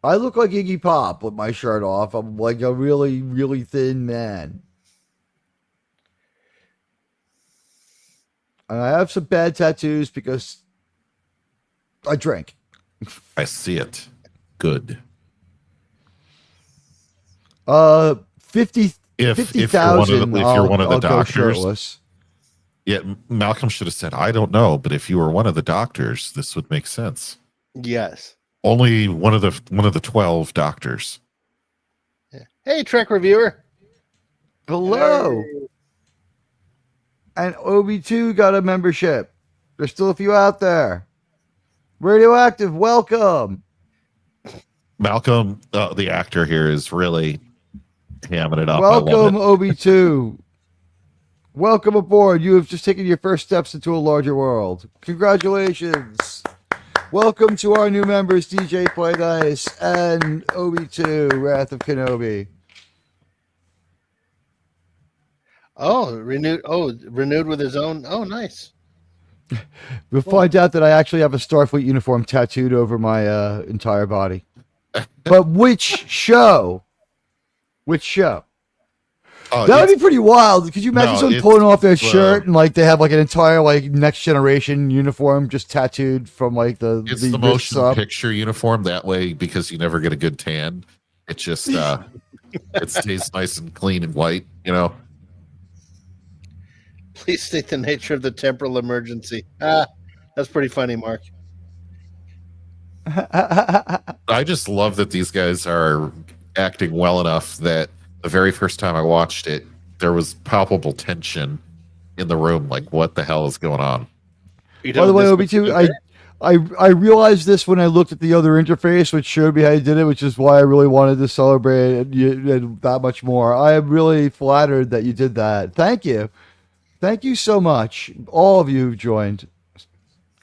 I look like Iggy Pop with my shirt off. I'm like a really, really thin man. And I have some bad tattoos because I drink. I see it. Good. 50 If 50,000. if you're one of the I'll go doctors, shirtless. yeah, Malcolm should have said, I don't know, but if you were one of the doctors, this would make sense. Yes. Only one of the 12 doctors. Yeah. Hey, Trek reviewer. Hello. And OB2 got a membership. There's still a few out there. Radioactive, welcome. Malcolm, the actor here, is really hamming it up. I Welcome, love it. OB2. Welcome aboard. You have just taken your first steps into a larger world. Congratulations. Welcome to our new members, DJ Play Nice and OB2, Wrath of Kenobi. Renewed with his own. Oh, nice. We'll find out that I actually have a Starfleet uniform tattooed over my entire body. But which show? Which show? That would be pretty wild. Could you imagine someone pulling off their shirt and like they have like an entire like Next Generation uniform just tattooed from like it's the motion picture uniform that way, because you never get a good tan. It just it stays nice and clean and white, you know. Please state the nature of the temporal emergency. That's pretty funny, Mark. I just love that these guys are acting well enough that the very first time I watched it, there was palpable tension in the room. Like, what the hell is going on? By the way, OB2, I realized this when I looked at the other interface, which showed me how you did it, which is why I really wanted to celebrate you that much more. I am really flattered that you did that. Thank you. Thank you so much. All of you who've joined.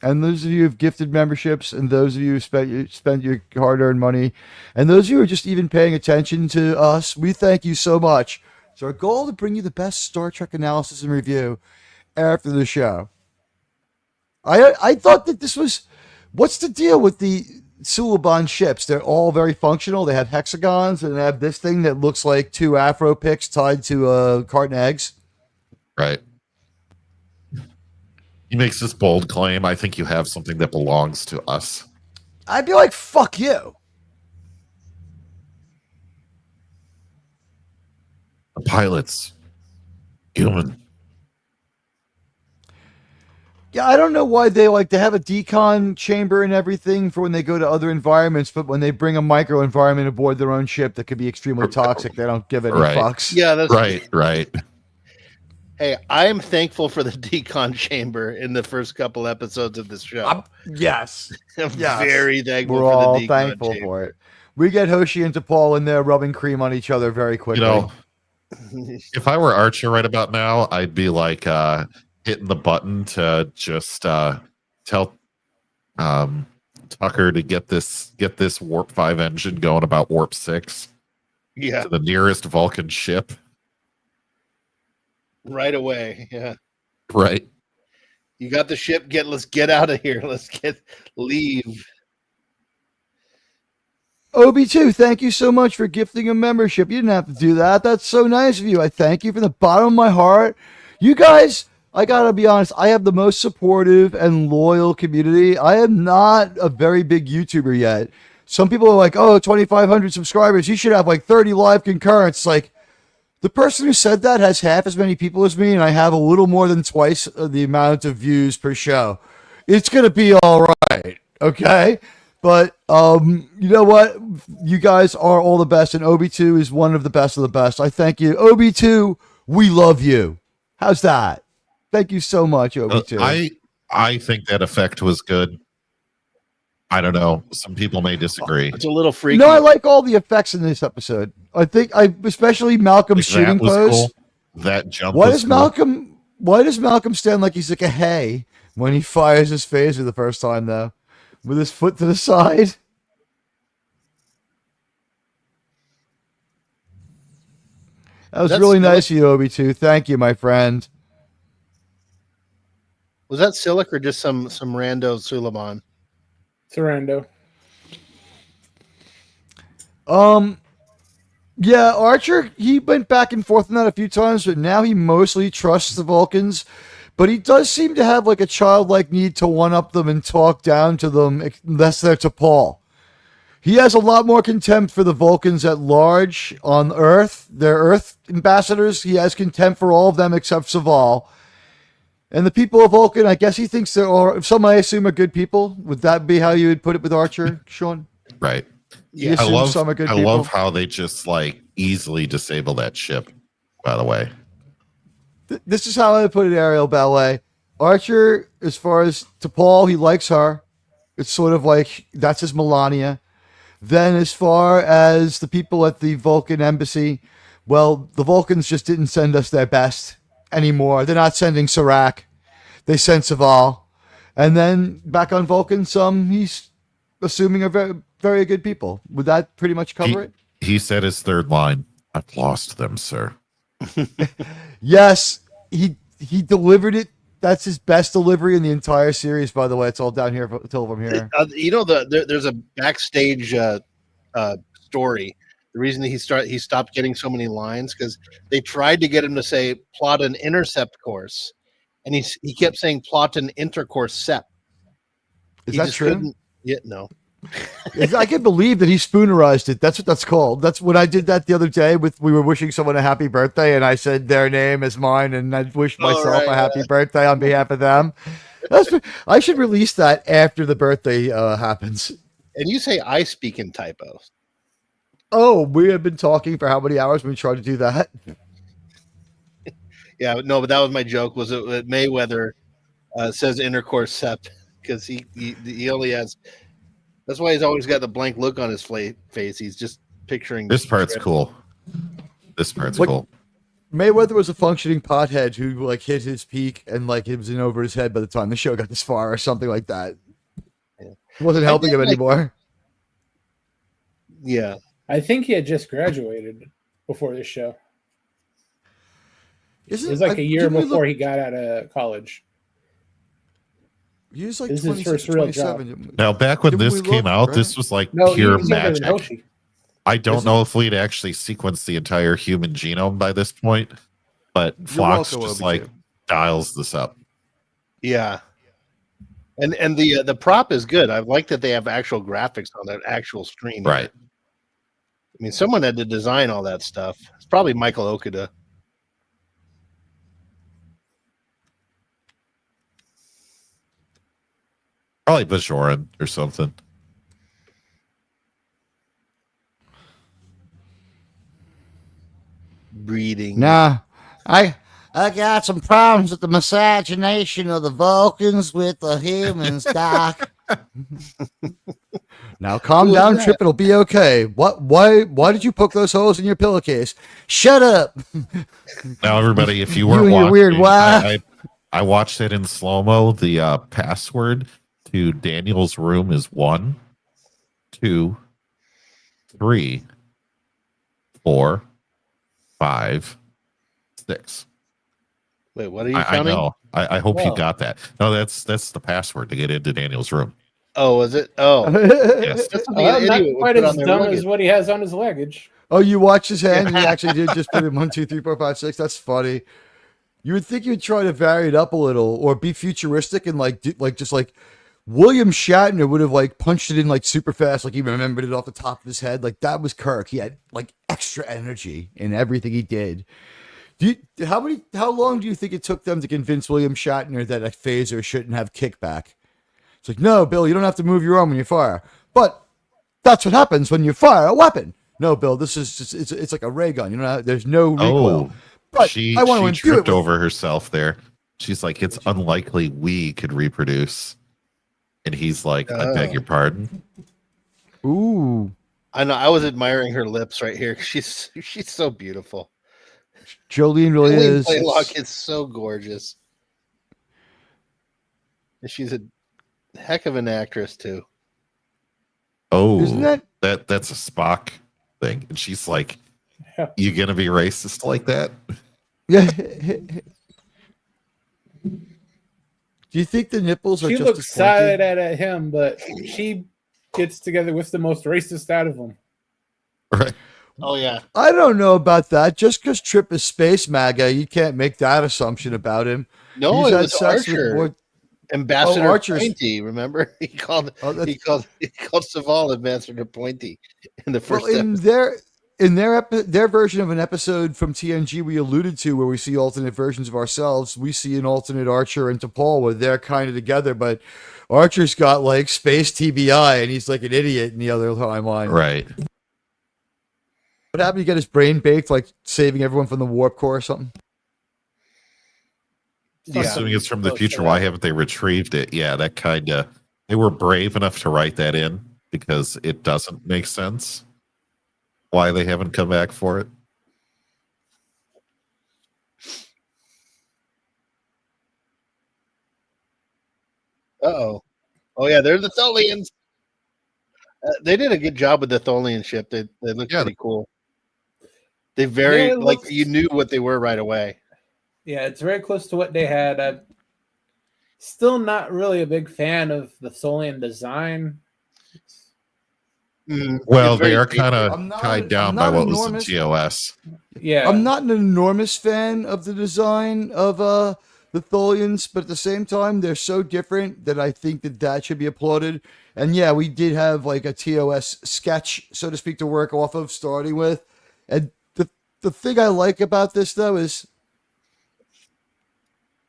And those of you who've gifted memberships, and those of you who spent your hard-earned money, and those of you who are just even paying attention to us, we thank you so much. It's our goal to bring you the best Star Trek analysis and review after the show. I thought that this was... What's the deal with the Suliban ships? They're all very functional. They have hexagons, and they have this thing that looks like two Afro picks tied to a carton of eggs. Right. He makes this bold claim. I think you have something that belongs to us. I'd be like, fuck you. The pilots. Human. Yeah, I don't know why they have a decon chamber and everything for when they go to other environments, but when they bring a micro environment aboard their own ship that could be extremely toxic, they don't give any fucks. Yeah, that's right. Hey, I'm thankful for the decon chamber in the first couple episodes of this show. Yes. I'm very thankful We're for all the decon thankful chamber. for it. We get Hoshi and DePaul in there rubbing cream on each other very quickly. You know, if I were Archer right about now, I'd be like hitting the button to just tell Tucker to get this warp 5 engine going about warp 6. Yeah. To the nearest Vulcan ship. Right away. Yeah. Right. You got the ship. Let's get out of here. Leave. OB2, thank you so much for gifting a membership. You didn't have to do that. That's so nice of you. I thank you from the bottom of my heart. You guys, I gotta be honest, I have the most supportive and loyal community. I am not a very big YouTuber yet. Some people are like, oh, 2,500 subscribers. You should have like 30 live concurrents. It's like, the person who said that has half as many people as me, and I have a little more than twice the amount of views per show. It's going to be all right, okay? But you know what? You guys are all the best, and OB2 is one of the best of the best. I thank you. OB2, we love you. How's that? Thank you so much, OB2. I think that effect was good. I don't know. Some people may disagree. It's a little freaky. No, I like all the effects in this episode. I think especially Malcolm's shooting pose. Cool. That jump. Why does Malcolm stand like he's like a hay when he fires his phaser the first time though, with his foot to the side? That was That's really Silic? nice of you, Obi-2. Thank you, my friend. Was that Silic or just some rando Suliban? Sarando. Yeah, Archer, he went back and forth on that a few times, but now he mostly trusts the Vulcans. But he does seem to have like a childlike need to one-up them and talk down to them, unless they're to Paul. He has a lot more contempt for the Vulcans at large on Earth. Their Earth ambassadors, he has contempt for all of them except Saval. And the people of Vulcan, I guess he thinks there are, some I assume are good people. Would that be how you would put it with Archer, Sean? Right. He Yeah. assumes some are good I people. love how they just like easily disable that ship, by the way. This is how I put it, Ariel Ballet. Archer, as far as to Paul, he likes her. It's sort of like that's his Melania. Then, as far as the people at the Vulcan embassy, well, the Vulcans just didn't send us their best anymore. They're not sending Serac. They sent Saval. And then back on Vulcan, some he's assuming are very, very good people. Would that pretty much cover it? He said his third line. I've lost them, sir. Yes, he delivered it. That's his best delivery in the entire series, by the way. It's all down here until from here. There's a backstage story. The reason he stopped getting so many lines because they tried to get him to say plot an intercept course, and he kept saying plot an intercourse sep. Is that true? Yeah, no. I can believe that he spoonerized it. That's what that's called. That's when I did that the other day we were wishing someone a happy birthday and I said their name is mine and I wished myself a happy birthday on behalf of them. I should release that after the birthday happens. And you say I speak in typos. Oh, we have been talking for how many hours when we tried to do that? Yeah, no, but that was my joke. Was it Mayweather says intercourse sep because he only has. That's why he's always got the blank look on his face. He's just picturing. This part's cool. This part's cool. Mayweather was a functioning pothead who like hit his peak and like it was in over his head by the time the show got this far or something like that. Yeah. It wasn't helping him anymore. Yeah. I think he had just graduated before this show. It was like a year before he got out of college. He was like this is his first real job. Now, back when this came out, right? This was like pure magic. I don't know if we'd actually sequenced the entire human genome by this point, but Fox just like dials this up. Yeah. And the prop is good. I like that they have actual graphics on that actual screen. Right. I mean, someone had to design all that stuff. It's probably Michael Okuda. Probably Bajoran or something. Breeding. Nah, I got some problems with the miscegenation of the Vulcans with the humans, Doc. Now calm down, Trip. It'll be okay. Why did you poke those holes in your pillowcase? Shut up. Now, everybody, if you weren't watching, weird wife. I watched it in slow-mo. The password to Daniel's room is 1, 2, 3, 4, 5, 6. Wait, what are you counting? I know. I hope you got that. No, that's the password to get into Daniel's room. Oh, is it? Oh, yes. Not quite as dumb as what he has on his luggage. Oh, you watched his hand? He actually did just put in 1, 2, 3, 4, 5, 6. That's funny. You would think you would try to vary it up a little, or be futuristic and like William Shatner would have like punched it in like super fast, like he remembered it off the top of his head. Like that was Kirk. He had like extra energy in everything he did. How long do you think it took them to convince William Shatner that a phaser shouldn't have kickback? It's like, no, Bill, you don't have to move your arm when you fire. But that's what happens when you fire a weapon. No, Bill, this is just, it's like a ray gun. You know, there's no recoil. But she want to tripped over herself there. She's like, it's unlikely we could reproduce. And he's like, I beg your pardon. Ooh. I know. I was admiring her lips right here. She's so beautiful. Jolene really is. Blaylock is so gorgeous. And she's a heck of an actress too. Oh, isn't that's a Spock thing? And she's like You gonna be racist like that? Yeah. Do you think the nipples are She just looks as pointy? sad at him, but she gets together with the most racist out of them. Right. Oh yeah. I don't know about that. Just because Trip is space MAGA, you can't make that assumption about him. No, He's it had was sex with Archer. more. Ambassador Archer's- Pointy, remember? He called Oh, that's- he called Saval Ambassador Pointy in the first Well, episode. in their version of an episode from TNG we alluded to, where we see alternate versions of ourselves, we see an alternate Archer and T'Pol where they're kind of together, but Archer's got like space TBI and he's like an idiot in the other timeline. Right. What happened? You get his brain baked, like saving everyone from the warp core or something? Assuming it's from the future, why haven't they retrieved it? Yeah, that kind of. They were brave enough to write that in because it doesn't make sense why they haven't come back for it. Uh-oh. Oh yeah, they're the Tholians. They did a good job with the Tholian ship. They look pretty cool. They very Yeah, like you knew what they were right away. Yeah, it's very close to what they had. I'm still not really a big fan of the Tholian design. Well, It's they very are kind I'm of not- tied down I'm by not what was in enormous. TOS. Yeah, I'm not an enormous fan of the design of the Tholians, but at the same time, they're so different that I think that should be applauded. And yeah, we did have like a TOS sketch, so to speak, to work off of, starting with. And the thing I like about this though is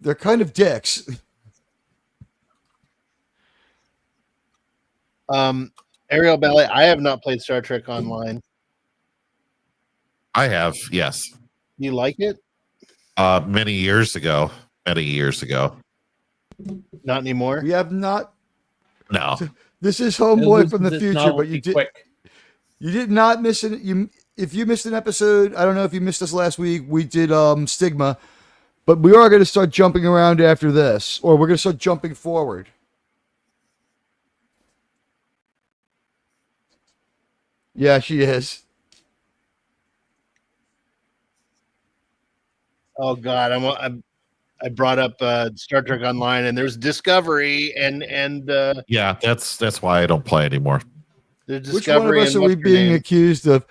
they're kind of dicks. Ariel Ballet, I have not played Star Trek Online. I have, yes. You like it? Many years ago. Not anymore. We have not. No. This is it Homeboy loses from the its future, but novelty quick. You did not miss it. If you missed an episode, I don't know if you missed us last week. We did Stigma, but we are going to start jumping around after this, or we're going to start jumping forward. Yeah, she is. Oh God, I brought up Star Trek Online, and there's Discovery and Yeah, that's why I don't play anymore. the Which one of Discovery us and are we what's her being name? accused of?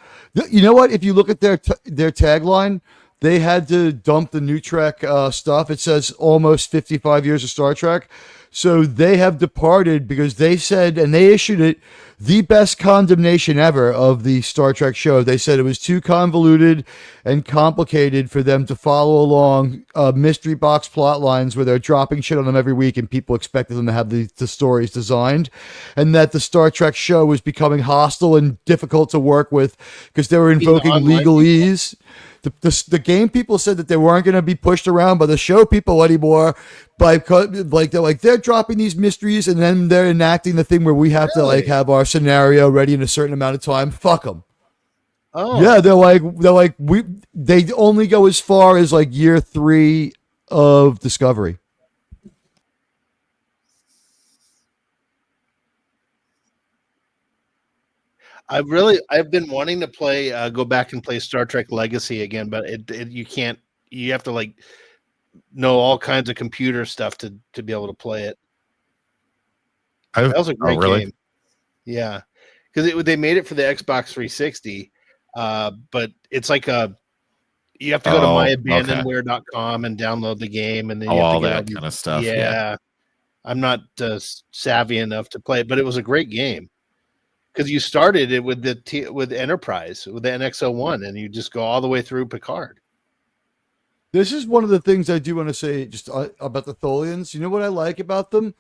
You know what? If you look at their tagline, they had to dump the new Trek stuff. It says almost 55 years of Star Trek. So they have departed because they said, and they issued it, the best condemnation ever of the Star Trek show. They said it was too convoluted and complicated for them to follow along mystery box plot lines where they're dropping shit on them every week and people expected them to have the stories designed. And that the Star Trek show was becoming hostile and difficult to work with because they were invoking online legalese. The game people said that they weren't going to be pushed around by the show people anymore, by they're dropping these mysteries and then they're enacting the thing where we have to like have our scenario ready in a certain amount of time. Fuck them. Oh Yeah, they only go as far as like year 3 of Discovery. I've been wanting to play go back and play Star Trek Legacy again, but you can't. You have to like know all kinds of computer stuff to be able to play it. That was a great game. Yeah, because they made it for the Xbox 360, but it's like you have to go to myabandonware.com and download the game, and then you have all to get that kind of stuff. Yeah, I'm not savvy enough to play it, but it was a great game. Because you started it with with Enterprise, with the NX-01, and you just go all the way through Picard. This is one of the things I do want to say just about the Tholians. You know what I like about them?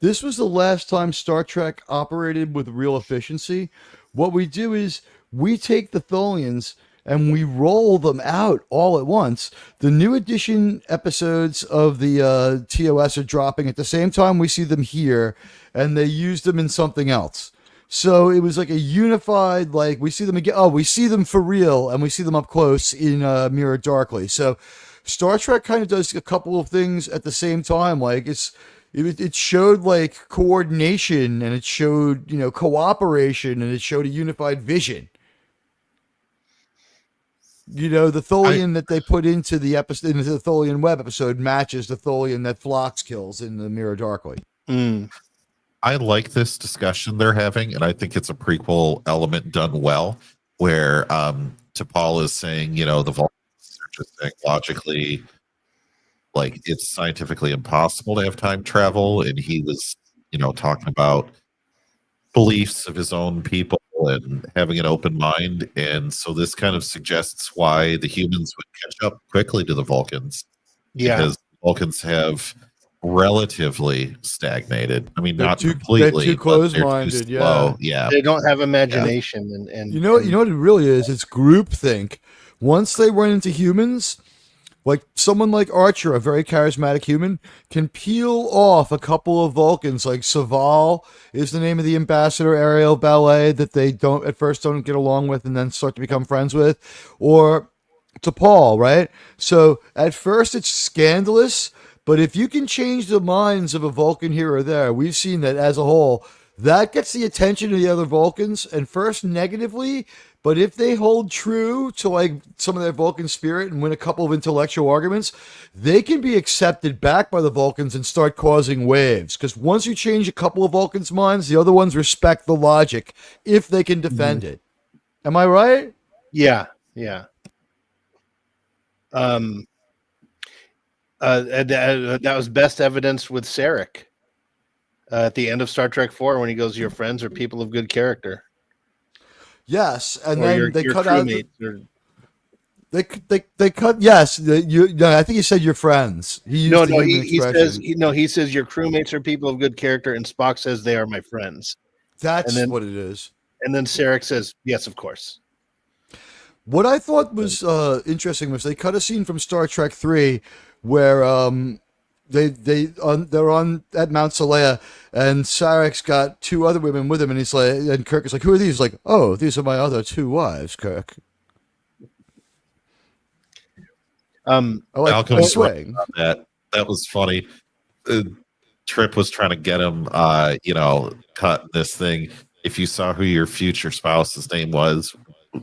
This was the last time Star Trek operated with real efficiency. What we do is we take the Tholians and we roll them out all at once. The new edition episodes of the TOS are dropping at the same time we see them here, and they use them in something else. So it was like a unified, like we see them again. Oh, we see them for real, and we see them up close in Mirror Darkly. So Star Trek kind of does a couple of things at the same time. Like it showed like coordination, and it showed cooperation, and it showed a unified vision. The Tholian that they put into the episode, into the Tholian web episode, matches the Tholian that Phlox kills in the Mirror Darkly. I like this discussion they're having, and I think it's a prequel element done well, where T'Pol is saying, the Vulcans are just saying logically, like, it's scientifically impossible to have time travel, and he was, talking about beliefs of his own people and having an open mind, and so this kind of suggests why the humans would catch up quickly to the Vulcans, because Vulcans have relatively stagnated. I mean, They're not too- completely, they're too but they're too closed-minded, slow. Yeah. They don't have imagination, and You know what it really is? It's groupthink. Once they run into humans, like someone like Archer, a very charismatic human, can peel off a couple of Vulcans. Like Saval is the name of the ambassador Ariel Ballet that they at first don't get along with and then start to become friends with, or T'Pol, right? So at first it's scandalous, but if you can change the minds of a Vulcan here or there, we've seen that as a whole, that gets the attention of the other Vulcans, and first negatively, but if they hold true to like some of their Vulcan spirit and win a couple of intellectual arguments, they can be accepted back by the Vulcans and start causing waves. Because once you change a couple of Vulcans' minds, the other ones respect the logic if they can defend it. Am I right? yeah. That was best evidenced with Sarek at the end of Star Trek 4 when he goes, "Your friends are people of good character." Yes, and Or then they your cut out. crewmates are- They cut. Yes, I think he said your friends. He used No, the no, human he expression. says he says your crewmates are people of good character, and Spock says they are my friends. That's and then- what it is. And then Sarek says, "Yes, of course." What I thought was interesting was they cut a scene from Star Trek 3 where they're on at Mount Salea, and Sarek's got two other women with him, and he's like, and Kirk is like, "Who are these?" Like, "Oh, these are my other two wives, Kirk." I like Malcolm the was right swing. about that was funny. Trip was trying to get him, cut this thing. If you saw who your future spouse's name was,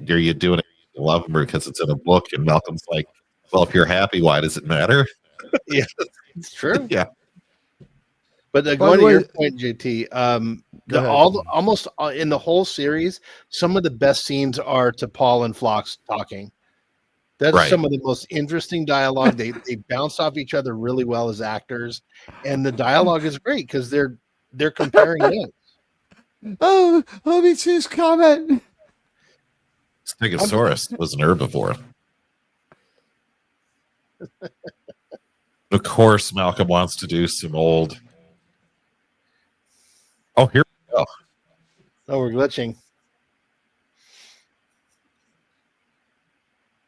are you doing it? You love him because it's in a book? And Malcolm's like, "Well, if you're happy, why does it matter?" Yeah, it's true. Yeah. But By going the to way- your point, JT, Go ahead. almost in the whole series, some of the best scenes are to Paul and Phlox talking. That's Right. some of the most interesting dialogue. They bounce off each other really well as actors, and the dialogue is great because they're comparing notes. Oh, Obi-Two's comment. Stegosaurus was an herbivore. Of course, Malcolm wants to do some old. Oh, here we go. Oh, we're glitching.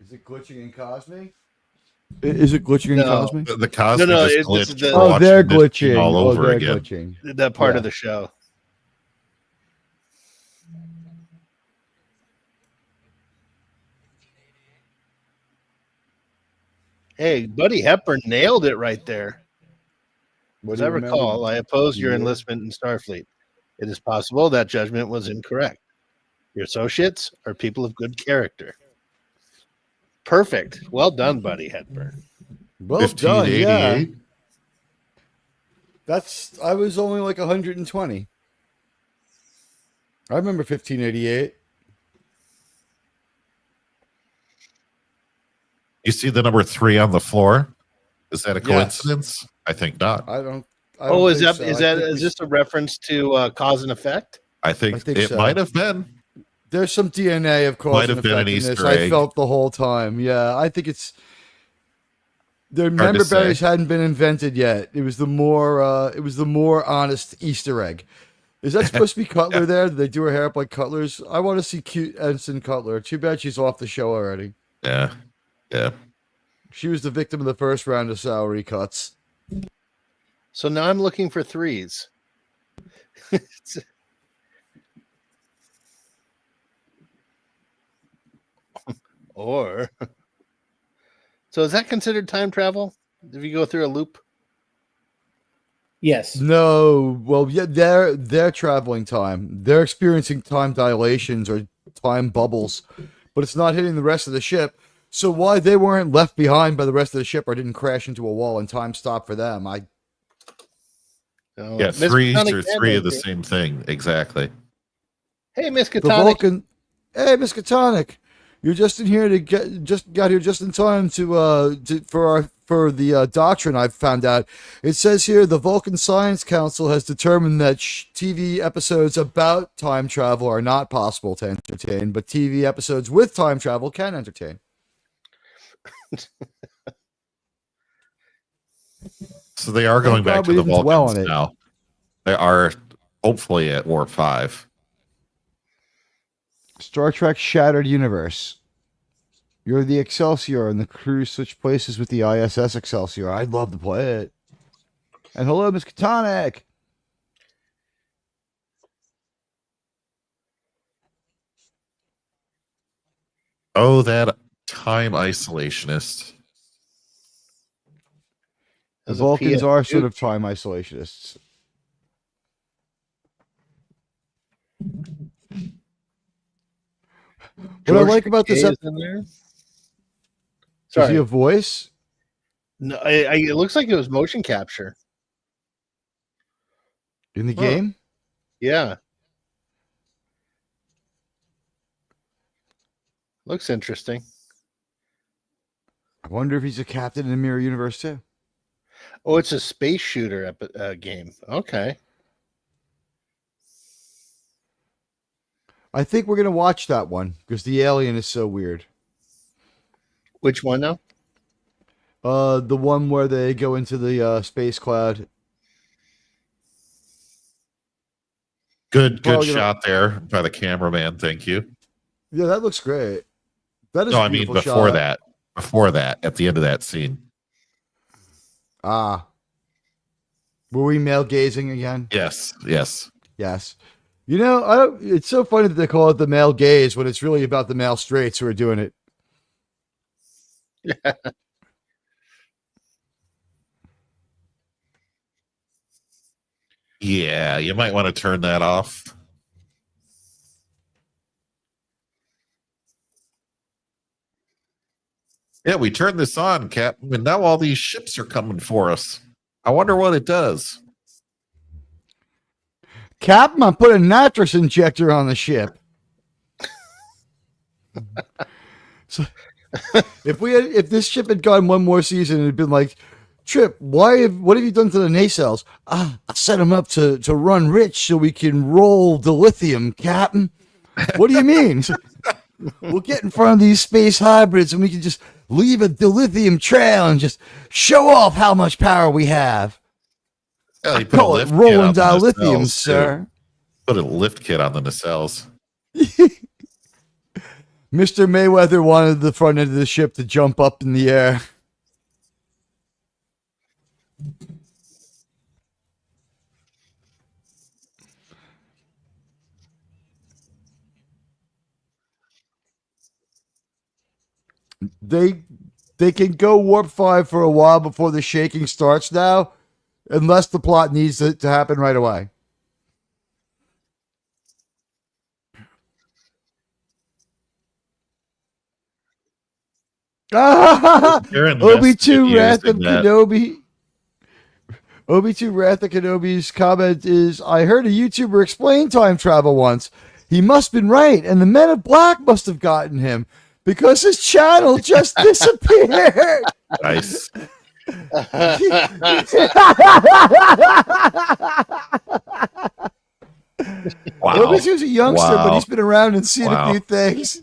Is it glitching in Cosme? Is it glitching in No. Cosme? The Cosby No, just this is glitched. the- We're Oh, watching they're this glitching. all over they're again. glitching. That part Yeah. of the show. Hey, Buddy Hepburn nailed it right there. As I recall, I opposed your Yeah. enlistment in Starfleet. It is possible that judgment was incorrect. Your associates are people of good character. Perfect. Well done, Buddy Hepburn. Well done, yeah. 1588. I was only like 120. I remember 1588. You see the number 3 on the floor? Is that a Yes. coincidence? I think not. I don't Oh, is think that so. is I that think is we- this a reference to cause and effect? I think it so. might have been. There's some DNA of cause Might and have been an effect in this. Easter I egg. felt the whole time. Yeah, I think it's the to member say. berries hadn't been invented yet. It was the more honest Easter egg. Is that supposed to be Cutler there? Did they do her hair up like Cutler's? I want to see cute Ensign Cutler. Too bad she's off the show already. Yeah. Yeah. She was the victim of the first round of salary cuts. So now I'm looking for threes. Or so is that considered time travel? If you go through a loop? Yes. No, well, yeah, they're traveling time. They're experiencing time dilations or time bubbles, but it's not hitting the rest of the ship. So why they weren't left behind by the rest of the ship or didn't crash into a wall and time stopped for them? Yeah, three are three of the same thing. Exactly. Hey, Miss The Katonic. Vulcan. Hey, Miss Katonic, you're just in here to got here just in time for the doctrine. I've found out. It says here the Vulcan Science Council has determined that TV episodes about time travel are not possible to entertain, but TV episodes with time travel can entertain. So they are going back to the didn't dwell Vulcans on it. now. They are hopefully at Warp 5. Star Trek Shattered Universe. You're the Excelsior, and the crew switch places with the ISS Excelsior. I'd love to play it. And hello, Miss Katonic. Oh, that time isolationist. The Vulcans are sort of time isolationists. What I like about this episode, is he a voice? No, it looks like it was motion capture In the game? Yeah, looks interesting. I wonder if he's a captain in the Mirror Universe too. Oh, it's a space shooter game. Okay. I think we're gonna watch that one because the alien is so weird. Which one now? The one where they go into the space cloud. Good Well, shot there by the cameraman. Thank you. Yeah, that looks great. That is. No, a I mean beautiful before shot. that. Before that, at the end of that scene. Ah. Were we male gazing again? Yes. Yes. You know, it's so funny that they call it the male gaze when it's really about the male straights who are doing it. Yeah, you might want to turn that off. Yeah, we turned this on, Captain, and now all these ships are coming for us. I wonder what it does. Captain, I put a nitrous injector on the ship. So, if this ship had gone one more season, it'd been like, Trip, what have you done to the nacelles? I set them up to run rich so we can roll the lithium, Captain. What do you mean? We'll get in front of these space hybrids and we can just leave a dilithium trail and just show off how much power we have. Yeah, I call it rolling dilithium, sir. Put a lift kit on the nacelles. Mr. Mayweather wanted the front end of the ship to jump up in the air. They can go warp 5 for a while before the shaking starts now, unless the plot needs it to happen right away. Obi-2 Wrath of Kenobi. Obi-2 Wrath of Kenobi's comment is, I heard a YouTuber explain time travel once. He must have been right, and the Men of Black must have gotten him because his channel just disappeared. Nice. Wow. Obi-2's a youngster, but he's been around and seen a few things.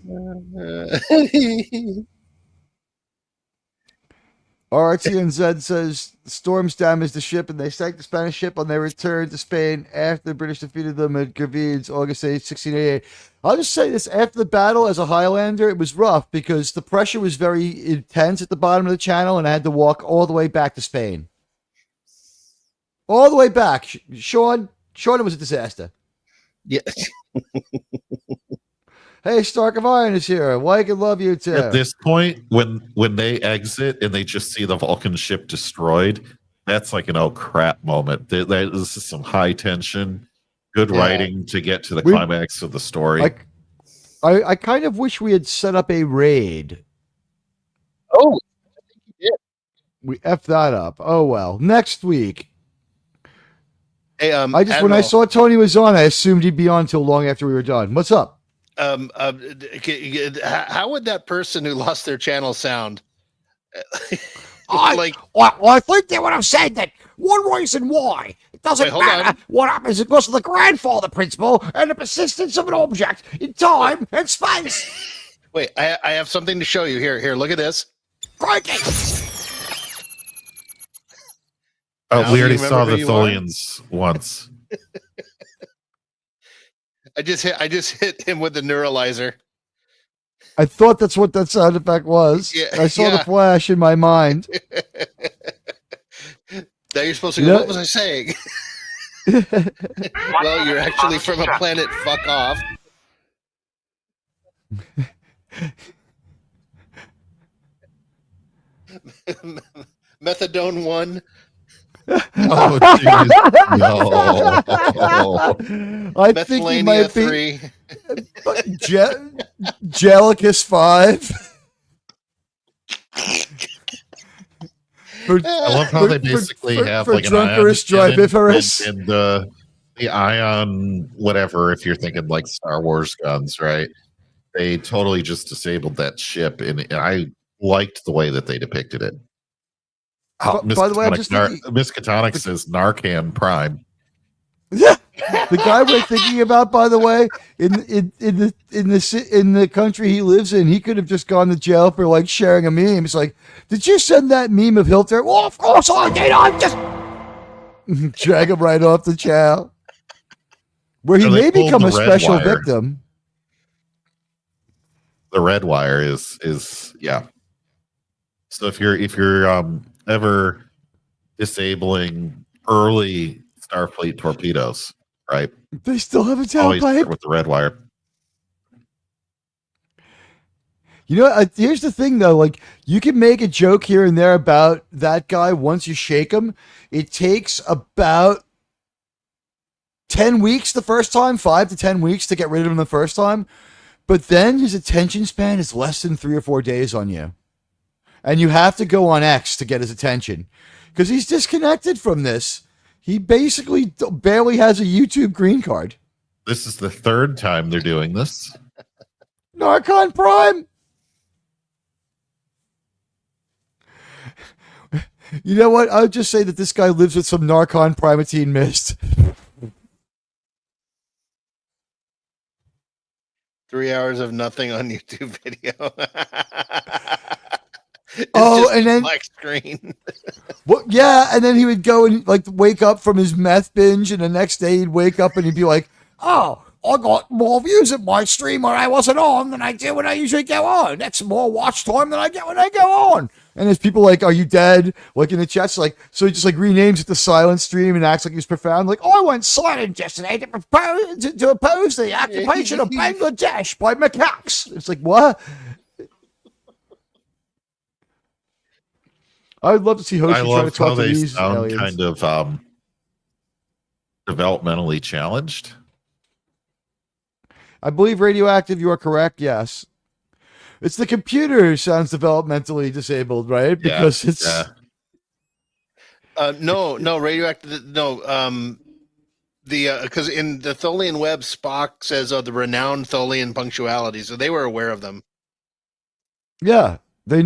RTNZ says storms damaged the ship and they sank the Spanish ship on their return to Spain after the British defeated them at Gravines, August 8, 1688. I'll just say this, after the battle as a Highlander, it was rough because the pressure was very intense at the bottom of the channel and I had to walk all the way back to Spain. All the way back. Sean, it was a disaster. Yeah. Hey, Stark of Iron is here. Like and love you too. At this point, when they exit and they just see the Vulcan ship destroyed, that's like an oh crap moment. This is some high tension, good writing to get to the climax of the story. I kind of wish we had set up a raid Oh, yeah. We effed that up. Oh well. Next week. Hey, When I saw Tony was on, I assumed he'd be on until long after we were done. What's up? how would that person who lost their channel sound? I think they would have said that one reason why it doesn't hold matter on. what happens because of the grandfather principle and the persistence of an object in time and space. Wait, I have something to show you. Here, look at this. Crikey! Oh, Now we do you already saw remember the who you are? Tholians once. I just hit him with the neuralizer. I thought that's what that sound effect was. Yeah, I saw yeah. the flash in my mind. Now you're supposed to go, what was I saying? Well, you're actually from a planet fuck off. Methadone 1. Oh, jeez. No. I think he Methylania might 3. be Jalicus 5. I love how they basically have like an drunkerous ion drivivorous. and the ion whatever. If you're thinking like Star Wars guns, right? They totally just disabled that ship, and I liked the way that they depicted it. By the way, I'm just thinking, Miskatonic says Narcan Prime. the guy we're thinking about, by the way, in the country he lives in, he could have just gone to jail for like sharing a meme. It's like, did you send that meme of Hilter? Well, of course I did. I'm just drag him right off the jail, where he So they may pulled become the a red special wire. victim. The red wire is yeah. So if you're ever disabling early Starfleet torpedoes, right? They still have a Always start tailpipe. with the red wire. You know, here's the thing though, like you can make a joke here and there about that guy once you shake him. It takes about 10 weeks the first time, 5 to 10 weeks to get rid of him the first time. But then his attention span is less than 3 or 4 days on you. And you have to go on X to get his attention because he's disconnected from this. He basically barely has a YouTube green card. This is the third time they're doing this. Narcon Prime. You know what? I would just say that this guy lives with some Narcon Primatine mist. 3 hours of nothing on YouTube video. It's Oh, just and a then- black screen. Well, yeah, and then he would go and like wake up from his meth binge, and the next day he'd wake up and he'd be like, "Oh, I got more views at my stream when I wasn't on than I do when I usually go on. That's more watch time than I get when I go on." And there's people like, "Are you dead?" Like in the chats, like so he just like renames it to silent stream and acts like he's profound. Like, "I went silent yesterday to oppose the occupation of Bangladesh by macaques." It's like what? I would love to see Hoshi I try to love how talk to they these sound aliens. kind of developmentally challenged. I believe radioactive. You are correct. Yes, it's the computer who sounds developmentally disabled, right? Because it's No, radioactive. No, because in the Tholian web, Spock says the renowned Tholian punctuality, so they were aware of them. yeah. They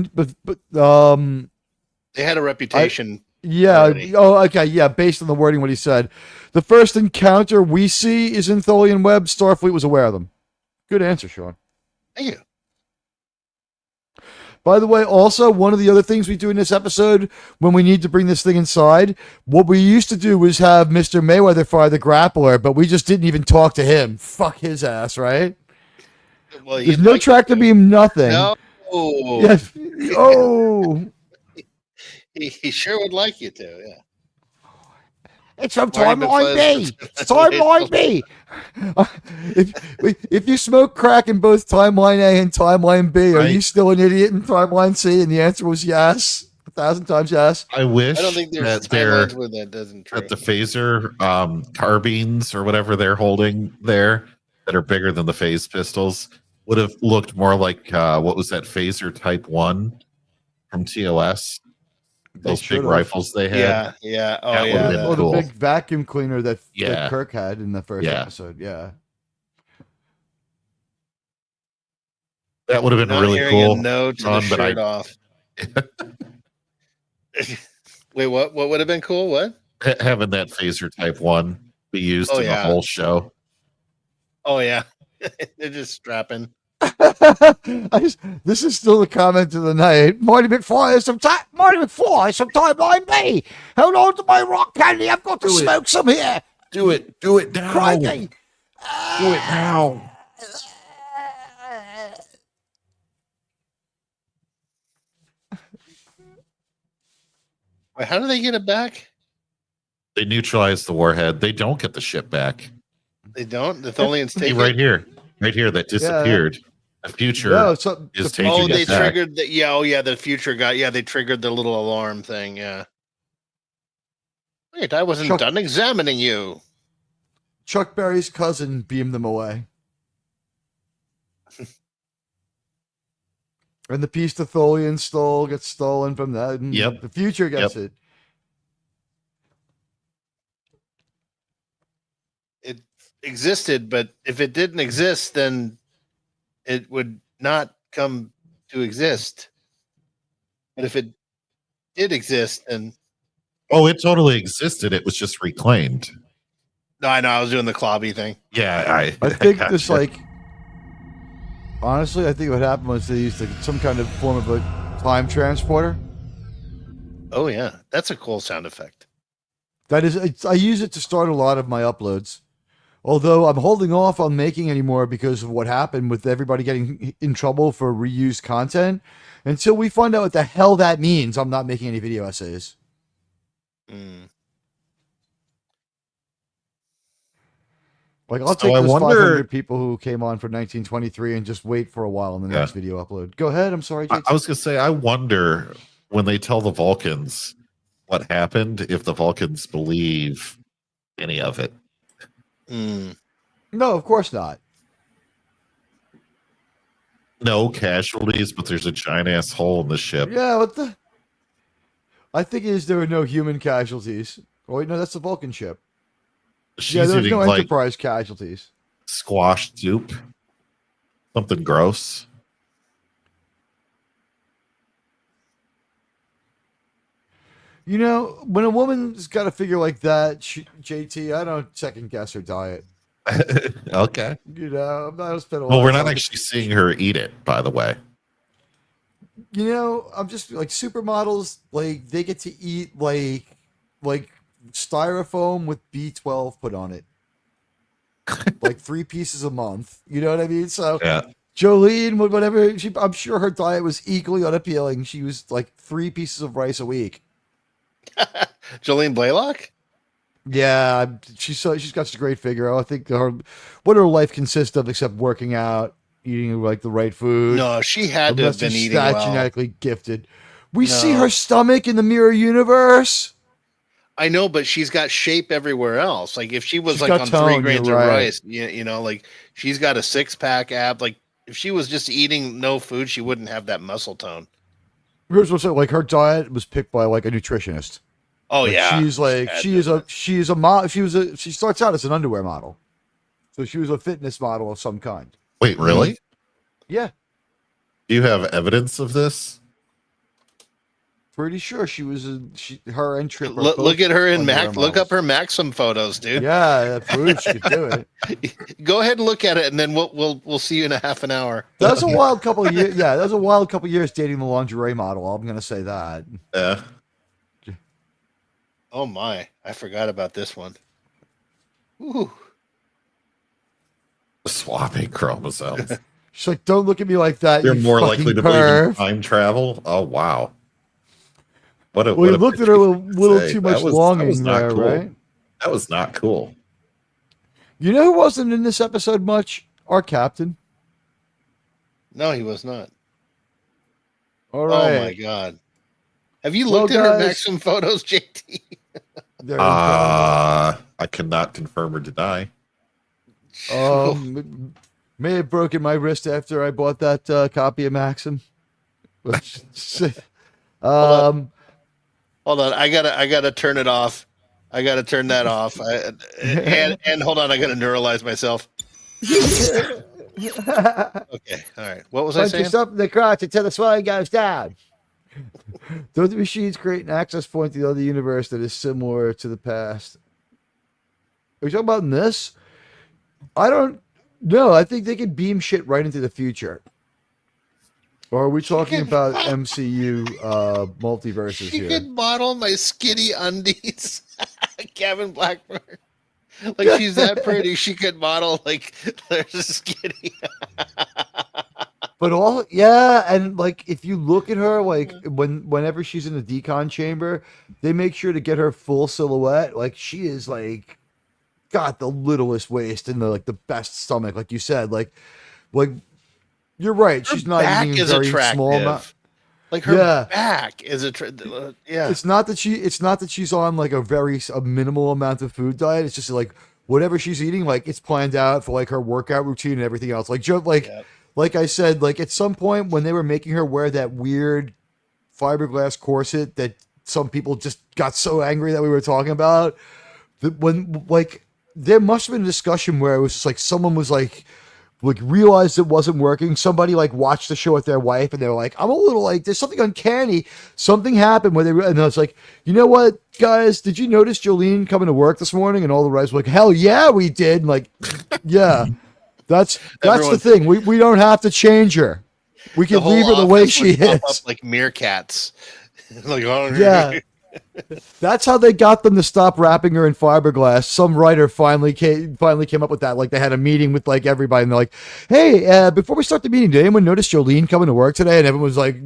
They had a reputation. yeah. already. Oh, okay. Yeah. Based on the wording, what he said, the first encounter we see is in Tholian web. Starfleet was aware of them. Good answer, Sean. Thank you. By the way, also, one of the other things we do in this episode when we need to bring this thing inside, what we used to do was have Mr. Mayweather fire the grappler, but we just didn't even talk to him. Fuck his ass, right? Well, There's you'd no like tractor to. beam, nothing. No. Yes. Oh. He sure would like you to. Yeah. It's from Marty timeline McFly's- B. It's timeline B. If you smoke crack in both timeline A and timeline B, are Right. you still an idiot in timeline C? And the answer was yes, 1,000 times yes. I wish I don't think there's that they're timelines where that doesn't true. that the phaser carbines or whatever they're holding there that are bigger than the phase pistols would have looked more like what was that phaser type 1 from TOS. Those big should've. rifles they had. Yeah. Oh, That yeah. would've been Or the cool. big vacuum cleaner that Yeah. Kirk had in the first Yeah. episode. Yeah. That would have been Not really hearing cool. a no to the Ron, but shirt off. Wait, what? What would have been cool? What? having that phaser type 1 be used Oh, in yeah. the whole show. Oh yeah, they're just strapping. This is still the comment of the night. Marty McFly, sometime like me. Hold on to my rock candy. I've got to smoke some here. Do it now. Crikey. Do it now. Wait, how do they get it back? They neutralize the warhead. They don't get the ship back. They don't. The Tholians See, take right it. here, that disappeared. The future No, is the- taking Oh, it they back. triggered the. Yeah. Oh, yeah. The future guy. Yeah, they triggered the little alarm thing. Yeah. Wait, I wasn't Chuck- done examining you. Chuck Berry's cousin beamed them away. And the piece the Tholians stole gets stolen from that. And Yep. the future gets it. It existed, but if it didn't exist, then it would not come to exist. But if it did exist, then Oh, it totally existed. It was just reclaimed. no, I know I was doing the Clobby thing. Yeah, I think gotcha. this, like, honestly, I think what happened was they used some kind of form of a time transporter. Oh yeah, that's a cool sound effect. That is, I use it to start a lot of my uploads. Although I'm holding off on making any more because of what happened with everybody getting in trouble for reused content. Until we find out what the hell that means, I'm not making any video essays. Like, I'll So take I those wonder- 500 people who came on for 1923 and just wait for a while on the next video upload. Go ahead. I'm sorry, JT. I was gonna say, I wonder when they tell the Vulcans what happened, if the Vulcans believe any of it. No, of course not. No casualties, but there's a giant ass hole in the ship. Yeah, what the? I think it is there were no human casualties. Oh, wait, no, that's the Vulcan ship. She's Yeah, there's eating no like Enterprise casualties. squash soup, something gross. You know, when a woman's got a figure like that, JT, I don't second guess her diet. Okay. You know, I'm not gonna spend a lot Well, we're of not time- actually seeing her eat it, by the way. You know, I'm just like supermodels, like they get to eat like styrofoam with B12 put on it. Like 3 pieces a month. You know what I mean? So Yeah. Jolene, whatever, I'm sure her diet was equally unappealing. She was like 3 pieces of rice a week. Jolene Blaylock? Yeah, she's got such a great figure. I think what her life consists of, except working out, eating like the right food. No, she had to have Unless been she's eating that well. genetically gifted. We see No. her stomach in the mirror universe. I know, but she's got shape everywhere else. Like if she was She's like got on tone, 3 grains you're of right. rice, you know, like she's got a 6-pack ab. Like if she was just eating no food, she wouldn't have that muscle tone. Here's what's like her diet was picked by like a nutritionist. Oh Like, yeah, she's like she starts out as an underwear model, so she was a fitness model of some kind. Wait, really? Yeah, Do you have evidence of this? pretty sure she was. Her and Trip. are look both at her in underwear Mac. Look models. up her Maxim photos, dude. Yeah, that proves she could do it. Go ahead and look at it, and then we'll see you in a half an hour. That was a wild couple of years. Yeah, that was a wild couple of years dating the lingerie model. I'm gonna say that. Yeah. Oh my, I forgot about this one. Ooh. Swapping chromosomes. She's like, "Don't look at me like that." You're you more fucking likely to believe in perv." time travel. Oh wow. What a Well, what you a looked at her a picture little say. too That much was longing not there, cool. right? That was not cool. You know who wasn't in this episode much? Our captain. No, he was not. All right. Oh my god. Have you Well, looked at her guys- Maxim photos, JT? There you I cannot confirm or deny. go. May have broken my wrist after I bought that copy of Maxim. Which, Hold on. I gotta turn it off. I gotta turn that off. And hold on, I gotta neuralize myself. Okay, all right. What was I Punch saying? yourself in the crotch until the swelling goes down. Don't the machines create an access point to the other universe that is similar to the past? Are you talking about in this? I don't know. I think they could beam shit right into the future. Or are we talking about MCU multiverses She here? could model my skinny undies. Kevin Blackburn. Like she's that pretty. She could model like there's skinny. But and like if you look at her, like whenever she's in the decon chamber, they make sure to get her full silhouette. Like she is like got the littlest waist and the best stomach, like you said. Like you're right. She's not back eating is very attractive. small amount. Like her back is yeah. It's not that she's on like a minimal amount of food diet. It's just like whatever she's eating, like it's planned out for like her workout routine and everything else. Like I said, like at some point when they were making her wear that weird fiberglass corset that some people just got so angry that we were talking about, when like there must have been a discussion where it was just like someone was like realized it wasn't working. Somebody like watched the show with their wife and they were like, I'm a little like, there's something uncanny. Something happened where and I was like, you know what, guys, did you notice Jolene coming to work this morning? And all the guys were like, hell yeah, we did. And like, yeah, that's the thing. We don't have to change her. We can leave her the way she is. Up like meerkats. Like, oh, yeah. That's how they got them to stop wrapping her in fiberglass. Some writer finally came up with that. Like they had a meeting with like everybody, and they're like, "Hey, before we start the meeting, did anyone notice Jolene coming to work today?" And everyone was like,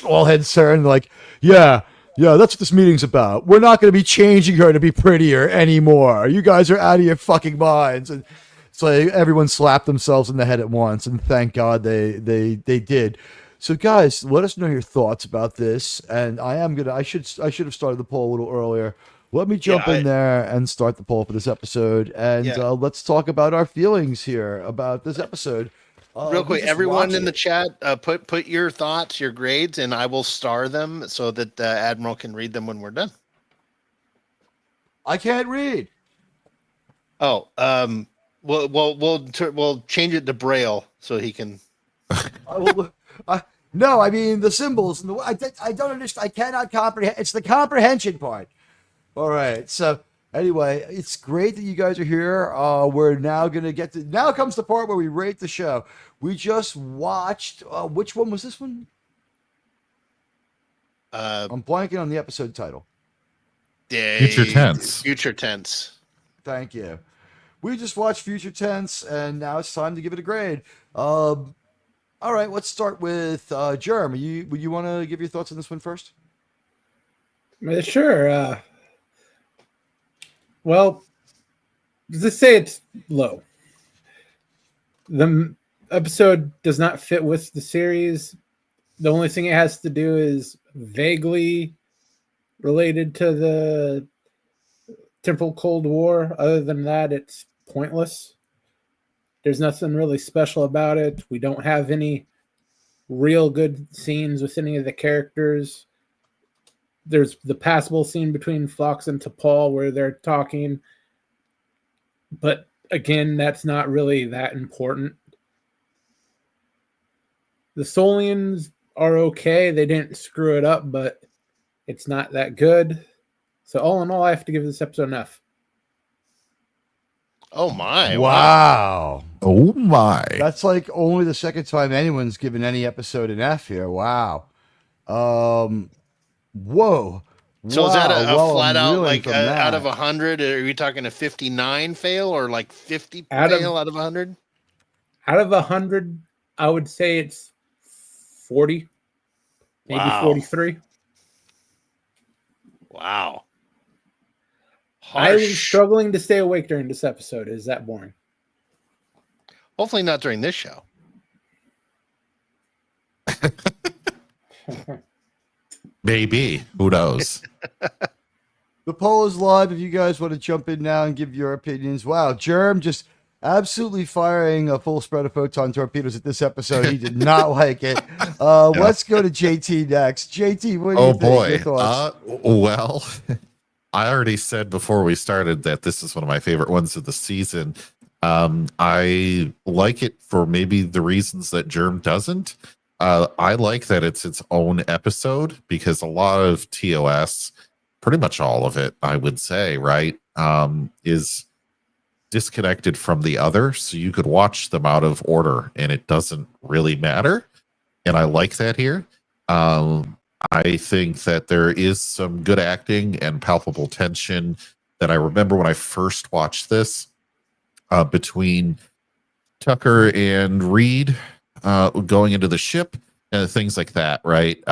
all heads turned, like, "Yeah, that's what this meeting's about. We're not going to be changing her to be prettier anymore. You guys are out of your fucking minds." And it's like everyone slapped themselves in the head at once, and thank God they did. So guys, let us know your thoughts about this. And I should have started the poll a little earlier. Let me jump in there and start the poll for this episode. And let's talk about our feelings here about this episode. Real quick, everyone in the chat, put your thoughts, your grades, and I will star them so that Admiral can read them when we're done. I can't read. Oh, we'll change it to Braille so he can. No, I mean the symbols and I don't understand. I cannot comprehend. It's the comprehension part. All right. So anyway, it's great that you guys are here. We're now gonna get to. Now comes the part where we rate the show. We just watched. Which one was this one? I'm blanking on the episode title. Future Tense. Future Tense. Thank you. We just watched Future Tense, and now it's time to give it a grade. All right, let's start with Jerem. Would you want to give your thoughts on this one first? Sure. Well, let's say it's low. The episode does not fit with the series. The only thing it has to do is vaguely related to the Temporal Cold War. Other than that, it's pointless. There's nothing really special about it. We don't have any real good scenes with any of the characters. There's the passable scene between Phlox and T'Pol where they're talking. But again, that's not really that important. The Tholians are okay. They didn't screw it up, but it's not that good. So all in all, I have to give this episode an F. Oh my! Wow. Oh my! That's like only the second time anyone's given any episode an F here. Wow. Whoa. So is that a Well, flat out reeling like from out that. of 100? Are we talking a 59 fail or like 50 Out of- fail out of 100? Out of 100, I would say it's 40, maybe Wow. 43. Wow. I was Harsh. struggling to stay awake during this episode. Is that boring? Hopefully not during this show. Maybe. Who knows? The poll is live if you guys want to jump in now and give your opinions. Wow, Jerem just absolutely firing a full spread of photon torpedoes at this episode. He did not like it. Let's go to JT next. JT, what do you Oh think? boy. Your thoughts? Well, I already said before we started that this is one of my favorite ones of the season. I like it for maybe the reasons that Germ doesn't. I like that it's its own episode because a lot of TOS, pretty much all of it, I would say, right, is disconnected from the other. So you could watch them out of order and it doesn't really matter. And I like that here. I think that there is some good acting and palpable tension that I remember when I first watched this between Tucker and Reed going into the ship and things like that, right?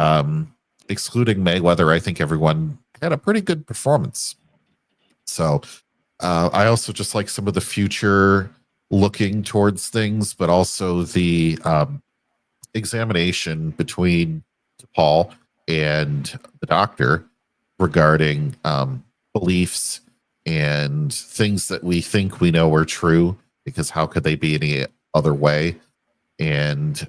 Excluding Mayweather, I think everyone had a pretty good performance. So I also just like some of the future looking towards things, but also the examination between Paul and the doctor regarding beliefs and things that we think we know are true, because how could they be any other way? And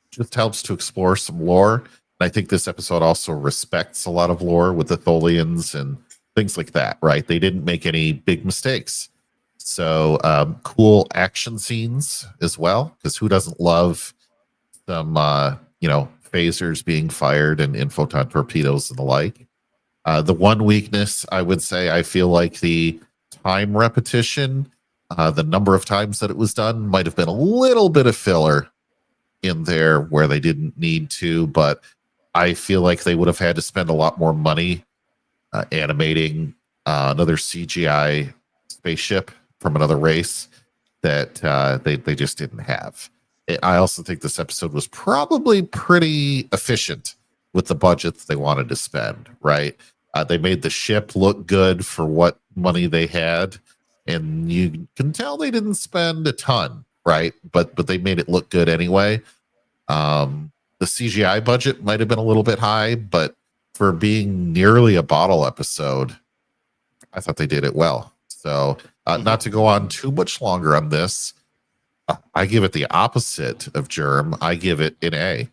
just helps to explore some lore. I think this episode also respects a lot of lore with the Tholians and things like that, right? They didn't make any big mistakes. So cool action scenes as well, because who doesn't love some, phasers being fired and photon torpedoes and the like. The one weakness, I would say, I feel like the time repetition, the number of times that it was done might have been a little bit of filler in there where they didn't need to, but I feel like they would have had to spend a lot more money animating another CGI spaceship from another race that they just didn't have. I also think this episode was probably pretty efficient with the budget that they wanted to spend, right? They made the ship look good for what money they had, and you can tell they didn't spend a ton, right? But they made it look good anyway. The CGI budget might have been a little bit high, but for being nearly a bottle episode, I thought they did it well. So not to go on too much longer on this, I give it the opposite of Germ. I give it an A.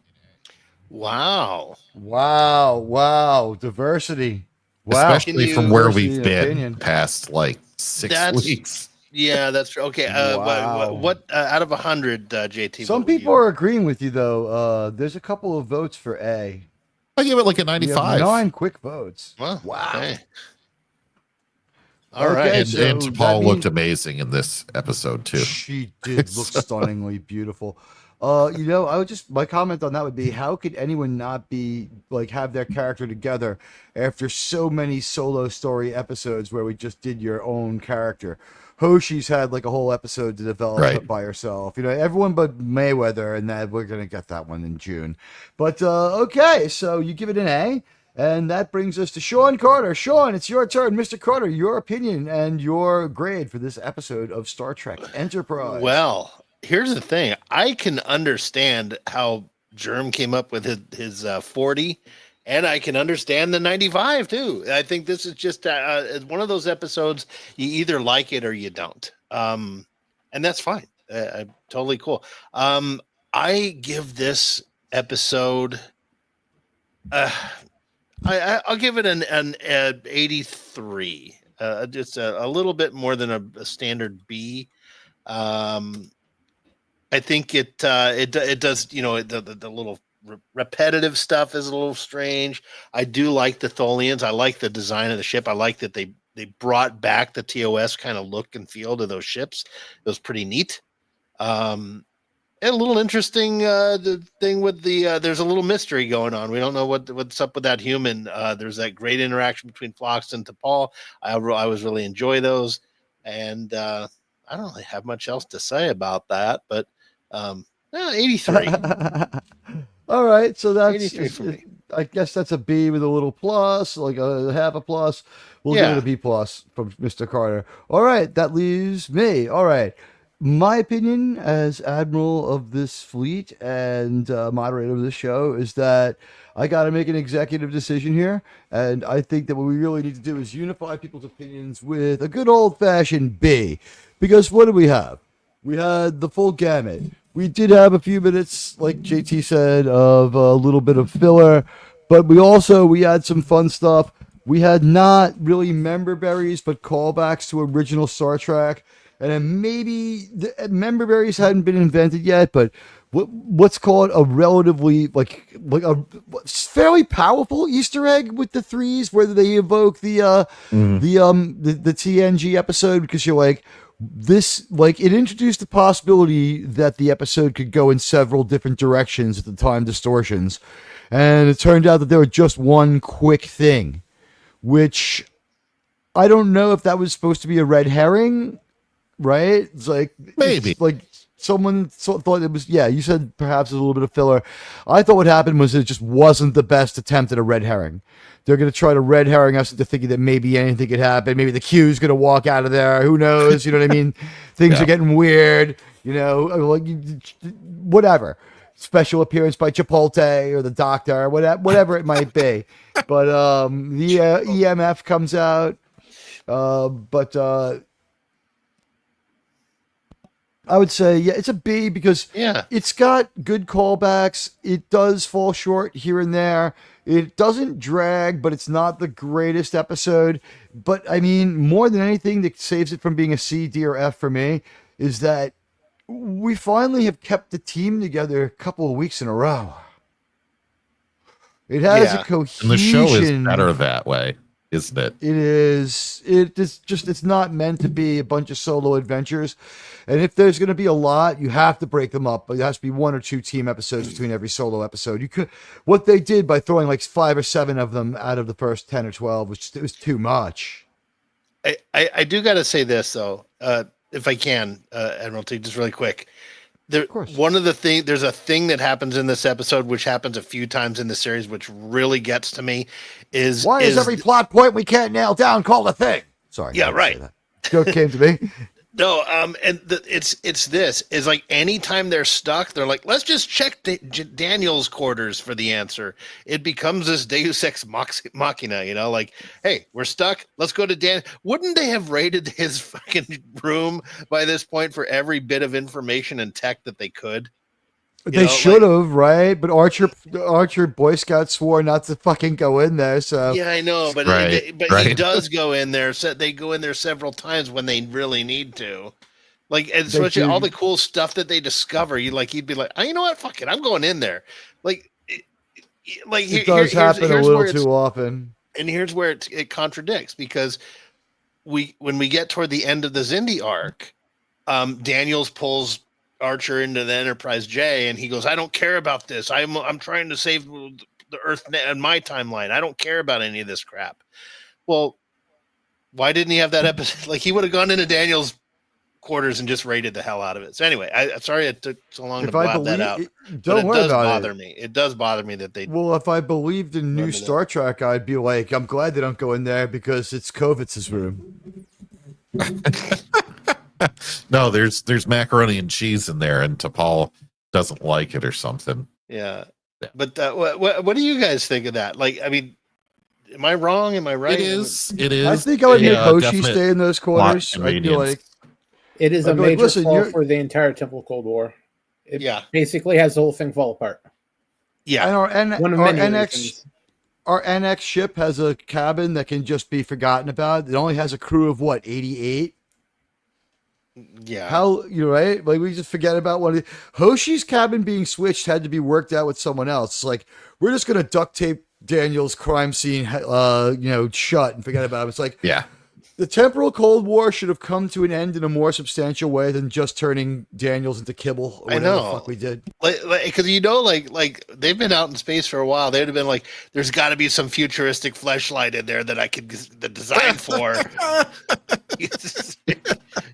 Wow. Wow. Diversity. Wow. Especially from where Diversity we've in been opinion. past like 6 weeks. Yeah, that's true. Okay. Wow. What out of 100, JT? Some what would people you- are agreeing with you, though. There's a couple of votes for A. I give it like a We have 95. 9 quick votes. Wow. Wow. Okay. All right. Okay, And, so and that Paul looked means- amazing in this episode too. She did look stunningly beautiful. I would my comment on that would be, how could anyone not be have their character together after so many solo story episodes where we just did your own character? Hoshi's had a whole episode to develop Right. by herself. Everyone but Mayweather, and that we're gonna get that one in June. But okay, so you give it an A. And that brings us to Sean Carter. Sean, it's your turn. Mr. Carter, your opinion and your grade for this episode of Star Trek Enterprise. Well, here's the thing. I can understand how Germ came up with his 40, and I can understand the 95 too. I think this is just one of those episodes you either like it or you don't. And that's fine. Totally cool. I give this episode I'll give it an 83. Just a little bit more than a standard B. I think it does, the little repetitive stuff is a little strange. I do like the Tholians. I like the design of the ship. I like that they brought back the TOS kind of look and feel to those ships. It was pretty neat. And a little interesting the thing with there's a little mystery going on. We don't know what's up with that human. There's that great interaction between Phlox and T'Pol. I was really enjoy those, and I don't really have much else to say about that. But 83. All right, so that's 83 for me. I guess that's a B with a little plus, like a half a plus. We'll give Yeah. it a B plus from Mr. Carter. All right, that leaves me. All right, my opinion as admiral of this fleet and moderator of this show is that I got to make an executive decision here, and I think that what we really need to do is unify people's opinions with a good old-fashioned B, because what do we have? We had the full gamut. We did have a few minutes, like JT said, of a little bit of filler, but we had some fun stuff. We had not really member berries, but callbacks to original Star Trek. And then maybe the member berries hadn't been invented yet, but what's called a relatively like a fairly powerful Easter egg with the threes, where they evoke the TNG episode, because you're like, this, like, it introduced the possibility that the episode could go in several different directions at the time distortions, and it turned out that there was just one quick thing, which I don't know if that was supposed to be a red herring. Right? It's like, Maybe. it's like someone thought it was, yeah, you said perhaps a little bit of filler. I thought what happened was it just wasn't the best attempt at a red herring. They're going to try to red herring us into thinking that maybe anything could happen. Maybe the Q's going to walk out of there. Who knows? You know what I mean? Things are getting weird, you know, like whatever. Special appearance by Chipotle or the doctor, whatever it might be. But the EMF comes out. I would say, yeah, it's a B, because it's got good callbacks. It does fall short here and there. It doesn't drag, but it's not the greatest episode. But I mean, more than anything that saves it from being a C, D, or F for me is that we finally have kept the team together a couple of weeks in a row. It has a cohesion. And the show is better that way, isn't it? It is. It's not meant to be a bunch of solo adventures. And if there's going to be a lot, you have to break them up. But it has to be 1 or 2 team episodes between every solo episode. You could, what they did by throwing like 5 or 7 of them out of the first 10 or 12 it was too much. I do got to say this though, if I can, Admiralty, just really quick. There, one of the thing, there's a thing that happens in this episode, which happens a few times in the series, which really gets to me. Why is every plot point we can't nail down called a thing? Sorry. Yeah, right. Joke came to me. No, it's this is like anytime they're stuck, they're like, let's just check Daniel's quarters for the answer. It becomes this Deus Ex Machina, you know, like, hey, we're stuck. Let's go to Dan. Wouldn't they have raided his fucking room by this point for every bit of information and tech that they could? They should have, right? But Archer Boy Scout swore not to fucking go in there. So yeah, I know, but he does go in there. So they go in there several times when they really need to. Like, and especially all the cool stuff that they discover. He'd be like, oh, you know what? Fuck it, I'm going in there. Like, it does happen a little too often. And here's where it contradicts, because when we get toward the end of the Xindi arc, Daniels pulls Archer into the Enterprise J, and he goes, I don't care about this. I'm trying to save the Earth and my timeline. I don't care about any of this crap. Well, why didn't he have that episode? Like, he would have gone into Daniel's quarters and just raided the hell out of it. So anyway, I'm sorry it took so long to blab that out. Don't worry about it. It does bother me that they. Well, if I believed in new Star Trek, I'd be like, I'm glad they don't go in there because it's Kovitz's room. No, there's macaroni and cheese in there, and T'Pol doesn't like it or something. Yeah. But what do you guys think of that? Like, I mean, am I wrong? Am I right? It is. I think I would make Hoshi stay in those quarters. I'd be like, it is a major fall for the entire Temple Cold War. It basically has the whole thing fall apart. Yeah. And our NX ship has a cabin that can just be forgotten about. It only has a crew of 88. Yeah. How you're right? Like, we just forget about one of Hoshi's cabin being switched had to be worked out with someone else. It's like, we're just gonna duct tape Daniel's crime scene shut and forget about it. It's like, yeah. The temporal Cold War should have come to an end in a more substantial way than just turning Daniels into kibble. Or whatever the fuck we did. Because like they've been out in space for a while. They'd have been like, "There's got to be some futuristic fleshlight in there that I could design for."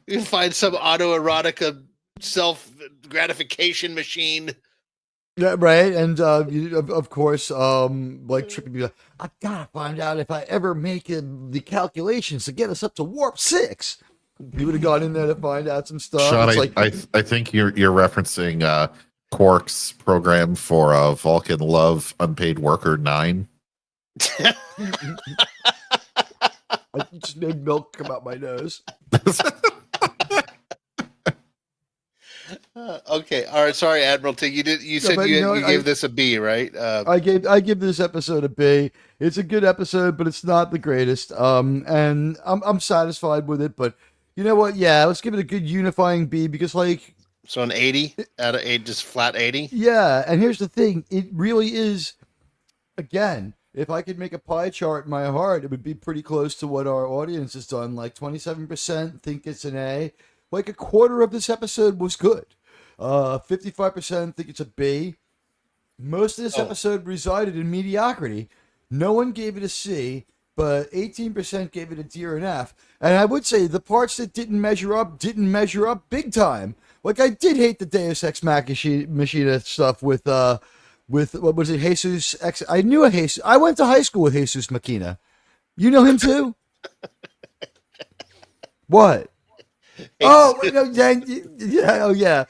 You find some autoerotica self gratification machine. Yeah, right. And of course, like Trippy be like, I gotta find out if I ever make the calculations to get us up to warp 6. He would have gone in there to find out some stuff. Sean, It's like, I think you're referencing Quark's program for Vulcan Love Unpaid Worker 9. I just made milk come out my nose. Okay, all right. Sorry, Admiralty. You said but you no, gave this a B, right? I give this episode a B. It's a good episode, but it's not the greatest. And I'm satisfied with it. But you know what? Yeah, let's give it a good unifying B because, like, So an 80 out of 8, just flat 80. yeah. And here's the thing: it really is. Again, if I could make a pie chart in my heart, it would be pretty close to what our audience has done. Like 27% think it's an A. Like a quarter of this episode was good. 55% think it's a B. Most of this episode resided in mediocrity. No one gave it a C, but 18% gave it a D or an F. And I would say the parts that didn't measure up big time. Like I did hate the Deus Ex Machina stuff with what was it, Jesus X? I knew a Jesus. I went to high school with Jesus Machina. You know him too? What? Oh, wait, no, yeah, oh yeah.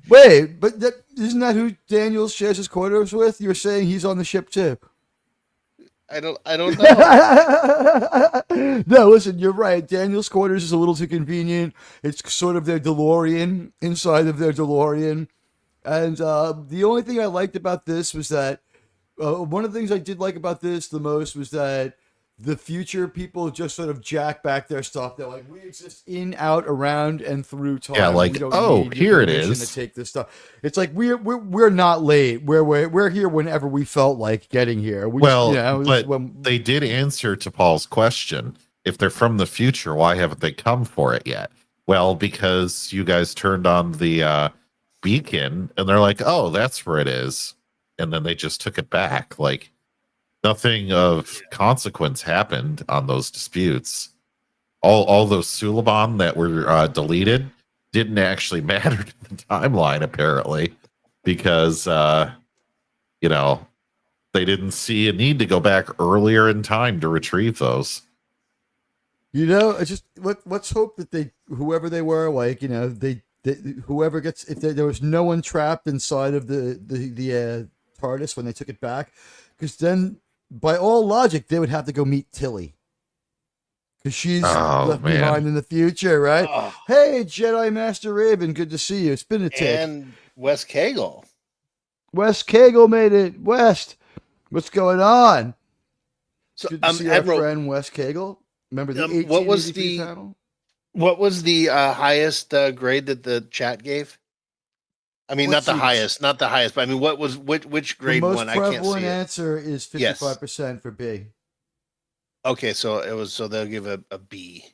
Wait, but isn't that who Daniel shares his quarters with? You're saying he's on the ship too. I don't know. No, listen, you're right. Daniel's quarters is a little too convenient. It's sort of their DeLorean inside of their DeLorean. And the only thing I liked about this was that one of the things I did like about this the most was that the future people just sort of jack back their stuff. They're like, we exist in, out, around, and through time. Yeah, like, we don't oh, need here it information is. to take this stuff. It's like we're not late. We're here whenever we felt like getting here. But they did answer to Paul's question. If they're from the future, why haven't they come for it yet? Well, because you guys turned on the beacon, and they're like, oh, that's where it is, and then they just took it back. Like, nothing of consequence happened on those disputes. All those Suliban that were deleted didn't actually matter to the timeline, apparently, because they didn't see a need to go back earlier in time to retrieve those. It's just let's hope that whoever they were, like, whoever gets, if there was no one trapped inside of the TARDIS when they took it back, because then by all logic they would have to go meet Tilly because she's left behind in the future, right? Oh. Hey, Jedi Master Raven, good to see you. It's been a tick. And Wes Cagle. Wes Cagle made it. West, what's going on? So, good to see our friend Wes Cagle. Remember the 1883 panel? What was the highest grade that the chat gave? I mean, not the highest, but I mean, which grade one? I can't see it. The most prevalent answer is 55% for B. Okay, so they'll give a B.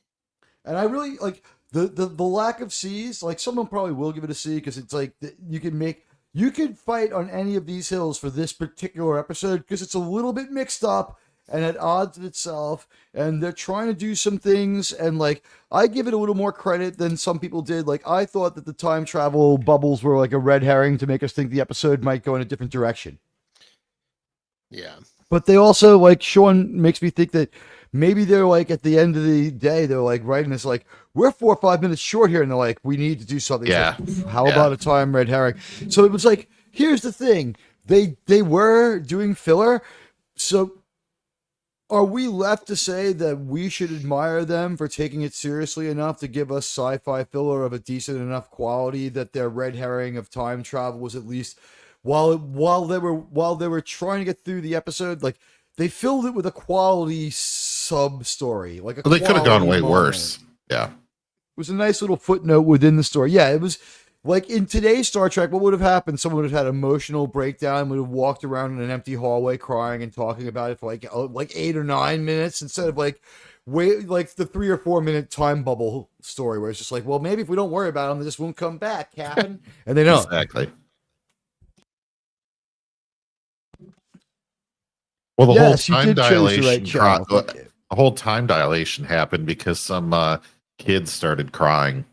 And I really like the lack of C's. Like, someone probably will give it a C because it's like you could fight on any of these hills for this particular episode because it's a little bit mixed up and at odds with itself, and they're trying to do some things, and like I give it a little more credit than some people did. Like, I thought that the time travel bubbles were like a red herring to make us think the episode might go in a different direction. Yeah. But they also, like, Sean makes me think that maybe they're like, at the end of the day, they're like writing this like, we're 4 or 5 minutes short here, and they're like, we need to do something. Yeah. Like, how about a time red herring? So it was like, here's the thing. They were doing filler, so are we left to say that we should admire them for taking it seriously enough to give us sci-fi filler of a decent enough quality that their red herring of time travel was at least, while they were trying to get through the episode, like, they filled it with a quality sub story, like they could have gone way worse. Yeah, it was a nice little footnote within the story. Yeah, it was. Like, in today's Star Trek, what would have happened? Someone would have had an emotional breakdown, would have walked around in an empty hallway crying and talking about it for like 8 or 9 minutes instead of like the 3 or 4 minute time bubble story where it's just like, well, maybe if we don't worry about them, they just won't come back, Captain. And they don't. Exactly. Well, the whole time dilation happened because some kids started crying,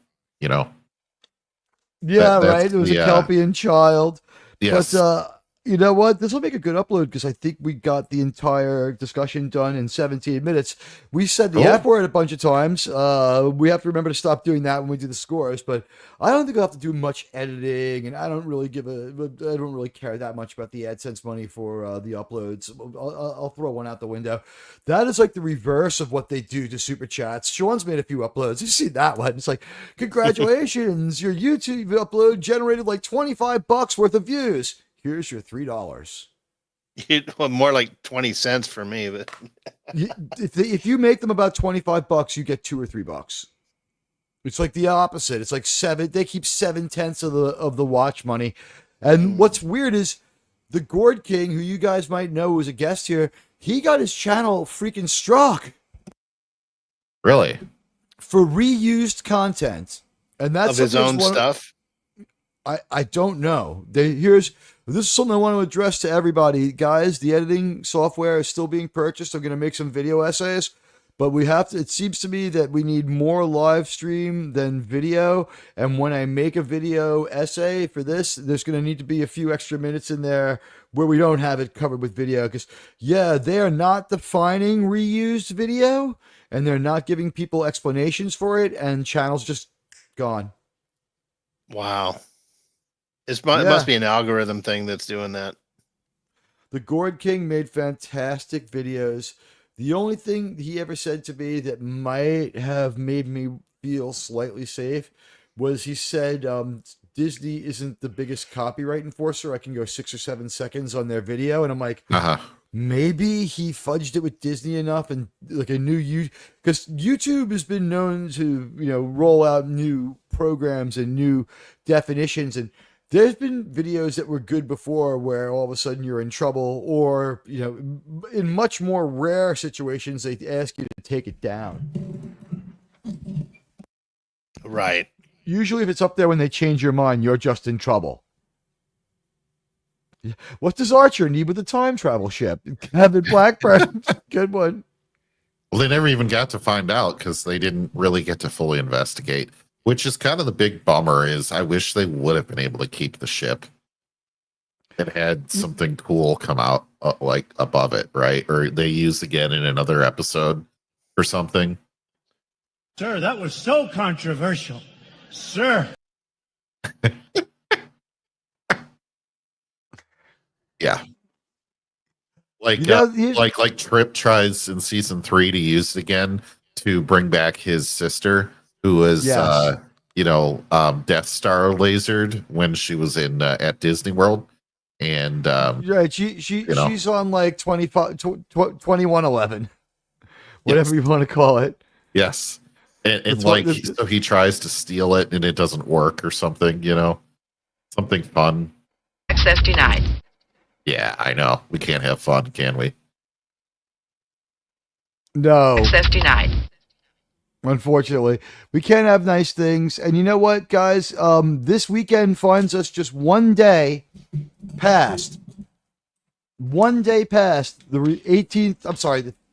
Yeah, right. It was a Kelpian child. Yes. But You know what? This will make a good upload because I think we got the entire discussion done in 17 minutes. We said the Cool. F word a bunch of times. We have to remember to stop doing that when we do the scores, but I don't think I'll have to do much editing, and I don't really care that much about the AdSense money for the uploads. I'll throw one out the window. That is like the reverse of what they do to super chats. Sean's made a few uploads. You see that one? It's like, congratulations, your YouTube upload generated like $25 worth of views. Here's your $3. Well, more like 20 cents for me, but If you make them about $25, you get $2 or $3. It's like the opposite. It's like seven. They keep 7/10 of the watch money. And what's weird is the Gourd King, who you guys might know was a guest here, he got his channel freaking struck Really? for reused content, and that's of his own stuff. I don't know. This is something I want to address to everybody. Guys, the editing software is still being purchased. I'm going to make some video essays, but it seems to me that we need more live stream than video. And when I make a video essay for this, there's going to need to be a few extra minutes in there where we don't have it covered with video. Because, yeah, they are not defining reused video, and they're not giving people explanations for it, and channels just gone. Wow. It must be an algorithm thing that's doing that. The Gourd King made fantastic videos. The only thing he ever said to me that might have made me feel slightly safe was he said Disney isn't the biggest copyright enforcer. I can go 6 or 7 seconds on their video. And I'm like, maybe he fudged it with Disney enough, and like a new because YouTube has been known to, roll out new programs and new definitions, and there's been videos that were good before where all of a sudden you're in trouble, or, in much more rare situations, they ask you to take it down. Right. Usually if it's up there when they change your mind, you're just in trouble. What does Archer need with a time travel ship? Kevin Blackburn. Good one. Well, they never even got to find out because they didn't really get to fully investigate. Which is kind of the big bummer. Is I wish they would have been able to keep the ship and had something cool come out like above it, right? Or they used again in another episode or something. Sir, that was so controversial. Sir. Yeah. Like like Trip tries in season 3 to use it again to bring back his sister, who was, Death Star lasered when she was in at Disney World, and right, she's on like 2111, whatever you want to call it. Yes, and so he tries to steal it, and it doesn't work or something, something fun. Access denied. Yeah, I know. We can't have fun, can we? No. Access denied. Unfortunately, we can't have nice things. And you know what, guys? This weekend finds us just one day past the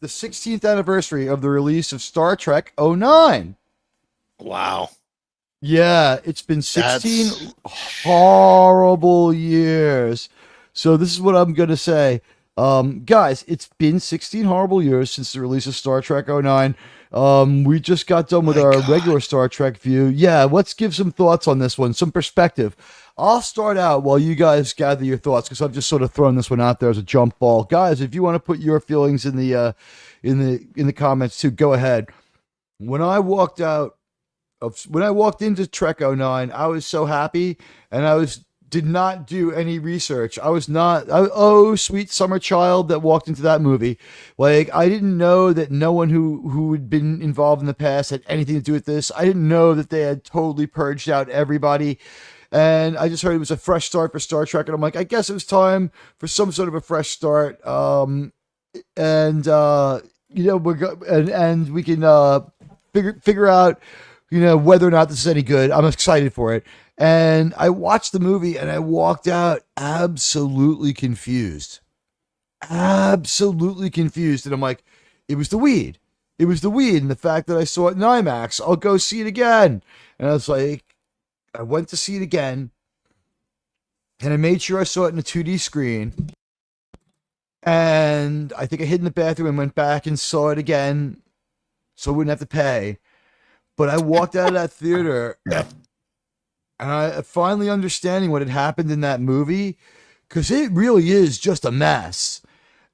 16th anniversary of the release of Star Trek 09. Wow. Yeah, it's been 16 horrible years. So this is what I'm going to say. Guys, it's been 16 horrible years since the release of Star Trek 09. We just got done with our regular Star Trek view. Yeah, let's give some thoughts on this one, some perspective. I'll start out while you guys gather your thoughts, because I've just sort of thrown this one out there as a jump ball. Guys, if you want to put your feelings in the comments too, go ahead. When I walked into Trek 09, I was so happy, and did not do any research. Sweet summer child that walked into that movie. Like, I didn't know that no one who had been involved in the past had anything to do with this. I didn't know that they had totally purged out everybody. And I just heard it was a fresh start for Star Trek. And I'm like, I guess it was time for some sort of a fresh start. And we can figure out, whether or not this is any good. I'm excited for it. And I watched the movie and I walked out absolutely confused. Absolutely confused. And I'm like, it was the weed. It was the weed. And the fact that I saw it in IMAX, I'll go see it again. And I was like, I went to see it again. and I made sure I saw it in a 2D screen. And I think I hid in the bathroom and went back and saw it again so I wouldn't have to pay. But I walked out of that theater and I finally understanding what had happened in that movie, because it really is just a mess.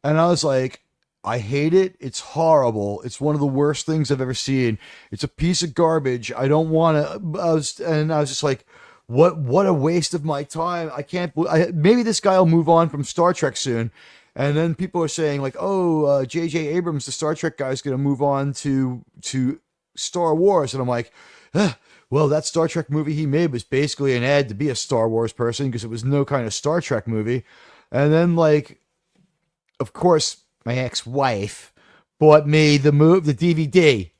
And I was like, I hate it. It's horrible. It's one of the worst things I've ever seen. It's a piece of garbage. I don't want to. I was just like, what a waste of my time. I can't. Maybe this guy will move on from Star Trek soon. And then people are saying like, oh, J.J. Abrams, the Star Trek guy, is going to move on to Star Wars. And I'm like, well, that Star Trek movie he made was basically an ad to be a Star Wars person, because it was no kind of Star Trek movie. And then, like, of course, my ex-wife bought me the DVD.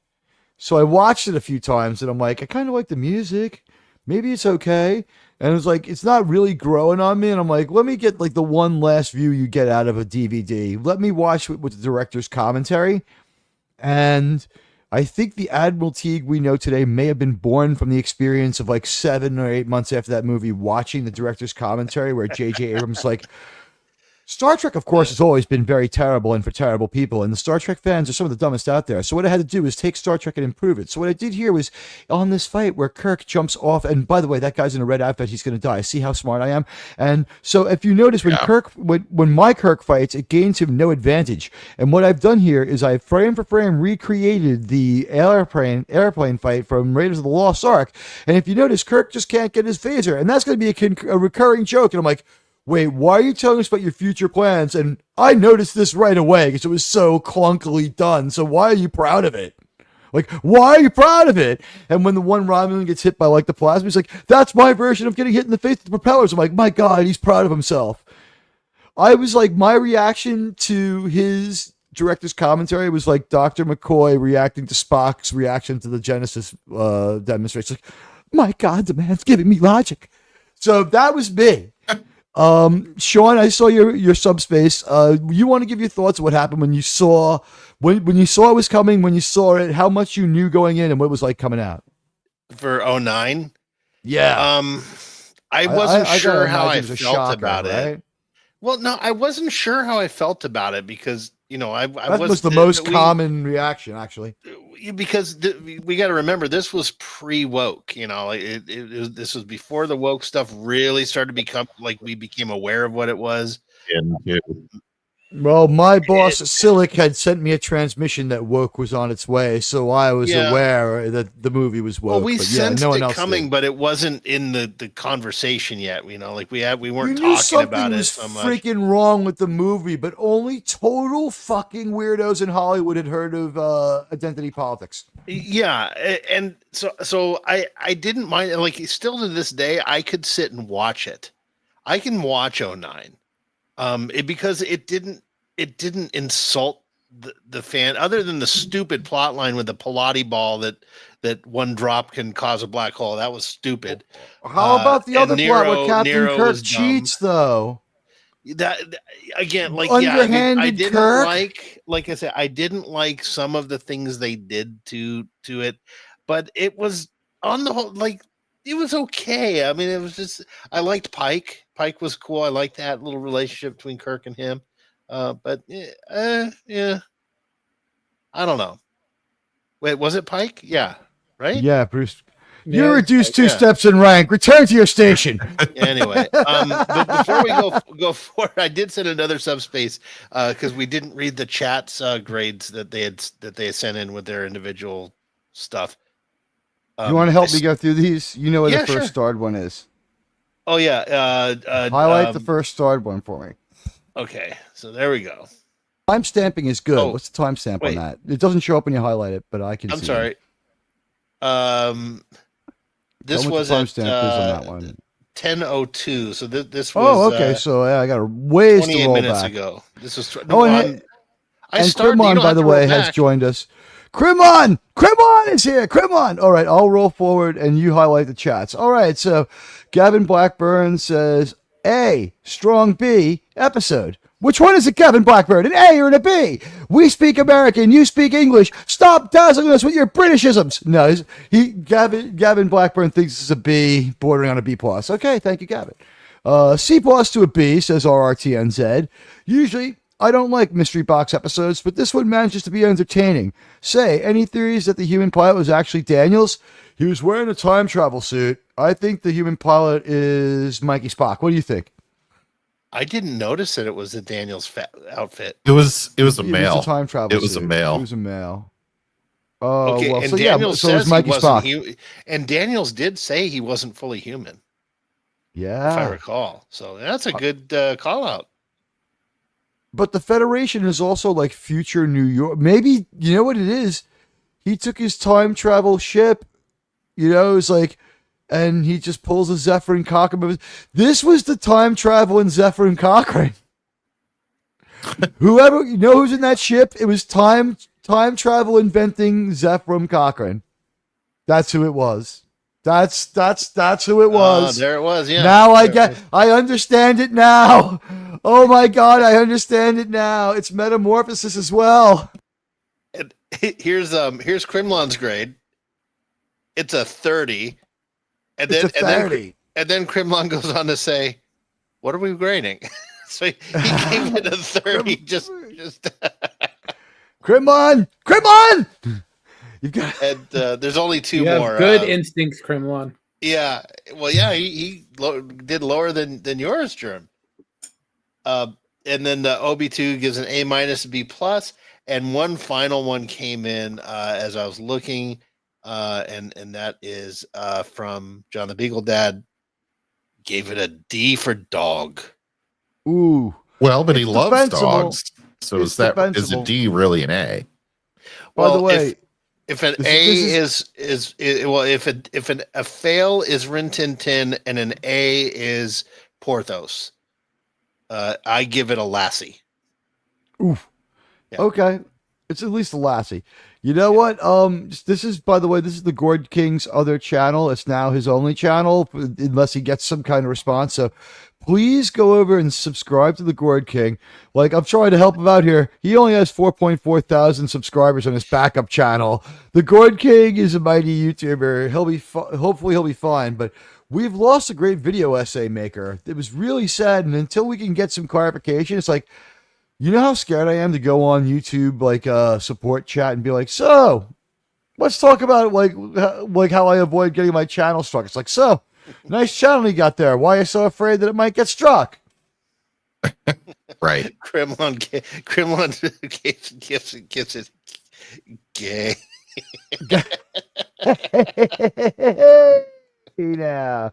So I watched it a few times, and I'm like, I kind of like the music. Maybe it's okay. And it was like, it's not really growing on me. And I'm like, let me get like the one last view you get out of a DVD. Let me watch with the director's commentary. And I think the Admiral Teague we know today may have been born from the experience of like 7 or 8 months after that movie, watching the director's commentary where J.J. Abrams like, Star Trek, of course, has always been very terrible and for terrible people, and the Star Trek fans are some of the dumbest out there. So what I had to do was take Star Trek and improve it. So what I did here was, on this fight where Kirk jumps off, and by the way, that guy's in a red outfit, he's going to die. See how smart I am? And so if you notice, when my Kirk fights, it gains him no advantage. And what I've done here is I frame for frame recreated the airplane fight from Raiders of the Lost Ark. And if you notice, Kirk just can't get his phaser, and that's going to be a recurring joke. And I'm like, wait, why are you telling us about your future plans? And I noticed this right away because it was so clunkily done. So why are you proud of it? Like, why are you proud of it? And when the one Romulan gets hit by like the plasma, he's like, that's my version of getting hit in the face with the propellers. I'm like, my God, he's proud of himself. I was like, my reaction to his director's commentary was like Dr. McCoy reacting to Spock's reaction to the Genesis demonstration. Like, my God, the man's giving me logic. So that was me. Sean, I saw your subspace. You want to give your thoughts on what happened when you saw when you saw it was coming, when you saw it, how much you knew going in, and what it was like coming out for 09? Yeah. I wasn't sure how I felt shocker, about it. Right? Well, no, I wasn't sure how I felt about it because, you know, that was the most common reaction, actually. Because we got to remember, this was pre-woke, you know, this was before the woke stuff really started to become like we became aware of what it was. Well, my boss, Silic, had sent me a transmission that woke was on its way, so I was aware that the movie was woke. Well, we sensed no one it else coming, did. but it wasn't in the conversation yet. You know, like we weren't you knew talking about it was so much. Freaking wrong with the movie, but only total fucking weirdos in Hollywood had heard of identity politics. Yeah, and so I didn't mind. Like, still to this day, I could sit and watch it. I can watch 09. Because it didn't insult the fan, other than the stupid plot line with the Pilati ball that one drop can cause a black hole. That was stupid. How about the other plot where Captain Kirk cheats, though? That again, like underhanded I didn't Kirk? like I said, I didn't like some of the things they did to it, but it was on the whole like. It was okay. I mean, it was just, I liked Pike. Pike was cool. I liked that little relationship between Kirk and him. But yeah, I don't know. Wait, was it Pike? Yeah. Right. Yeah, Bruce. You're reduced 2 steps in rank. Return to your station. Anyway, but before we go forward, I did send another subspace because we didn't read the chat's grades that they had sent in with their individual stuff. You want to help me go through these? You know where the first starred one is. Oh, yeah. Highlight the first starred one for me. Okay, so there we go. Time stamping is good. Oh, what's the timestamp on that? It doesn't show up when you highlight it, but I can see it. I'm sorry. This was at 10:02, so this was... Oh, okay, so I got a ways 28 to roll minutes back. ago. This was... and Krimon, by the way, has joined us. Krimon is here. Krimon. All right, I'll roll forward and you highlight the chats. All right, so Gavin Blackburn says, A, strong B, episode. Which one is it, Gavin Blackburn? An A or an a B? We speak American, you speak English. Stop dazzling us with your Britishisms. No, Gavin Blackburn thinks it's a B, bordering on a B+. Okay, thank you, Gavin. C plus to a B, says RRTNZ. Usually, I don't like mystery box episodes, but this one manages to be entertaining. Say, any theories that the human pilot was actually Daniels? He was wearing a time travel suit. I think the human pilot is Mikey Spock. What do you think? I didn't notice that it was the Daniels outfit. It was a It was male. a time travel It was suit. a male. It was a male. Oh, Okay, well, and so Daniels so it was says Mikey he wasn't Spock. and Daniels did say he wasn't fully human, if I Yeah. recall. So that's a good call out. But the Federation is also like future New York. Maybe, you know what it is? He took his time travel ship, it's like, and he just pulls a Zephyr Cochrane. This was the time travel in Zephyr Cochrane. Whoever, who's in that ship? It was time travel inventing Zephyr Cochrane. That's who it was. That's who it was. There it was. Yeah. Now I understand it now. Oh my God, I understand it now. It's metamorphosis as well. And here's Krimlon's grade. It's a 30. And then, It's a 30. and then Krimlon goes on to say, "What are we grading?" So he gave it a 30. just Krimlon! You've got. and there's only two You have more. good instincts, Kremlin. Yeah. Well, yeah, he did lower than yours, Germ. And then OB2 gives an A minus, B plus, and one final one came in as I was looking, and that is from John the Beagle Dad. Gave it a D for dog. Ooh. Well, but he It's loves defensible. dogs. So It's is a defensible. D really an A? By the way, if an this if a fail is Rin Tin Tin and an A is Porthos, I give it a Lassie. oof. Yeah. Okay. It's at least a Lassie. You know what? This is, by the way, this is the Gord King's other channel. It's now his only channel, unless he gets some kind of response. So please go over and subscribe to the Gord King. Like, I'm trying to help him out here. He only has 4.4 thousand subscribers on his backup channel. The Gord King is a mighty YouTuber. Hopefully he'll be fine. But we've lost a great video essay maker. It was really sad. And until we can get some clarification, it's like, you know how scared I am to go on YouTube, like support chat, and be like, so let's talk about like how I avoid getting my channel struck. It's like, so nice channel you got there. Why are you so afraid that it might get struck? Right. Kremlin gives it gay. Now,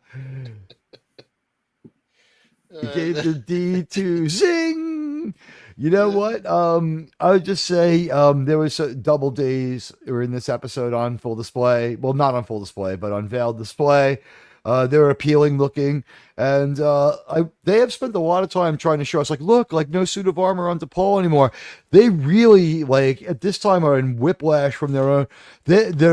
he gave the D to Zing. You know what? I would just say there was double Ds were in this episode on full display. Well, not on full display, but on veiled display. They were appealing looking, and they have spent a lot of time trying to show us, like, look, like no suit of armor on DePaul anymore. They really, like, at this time are in whiplash from their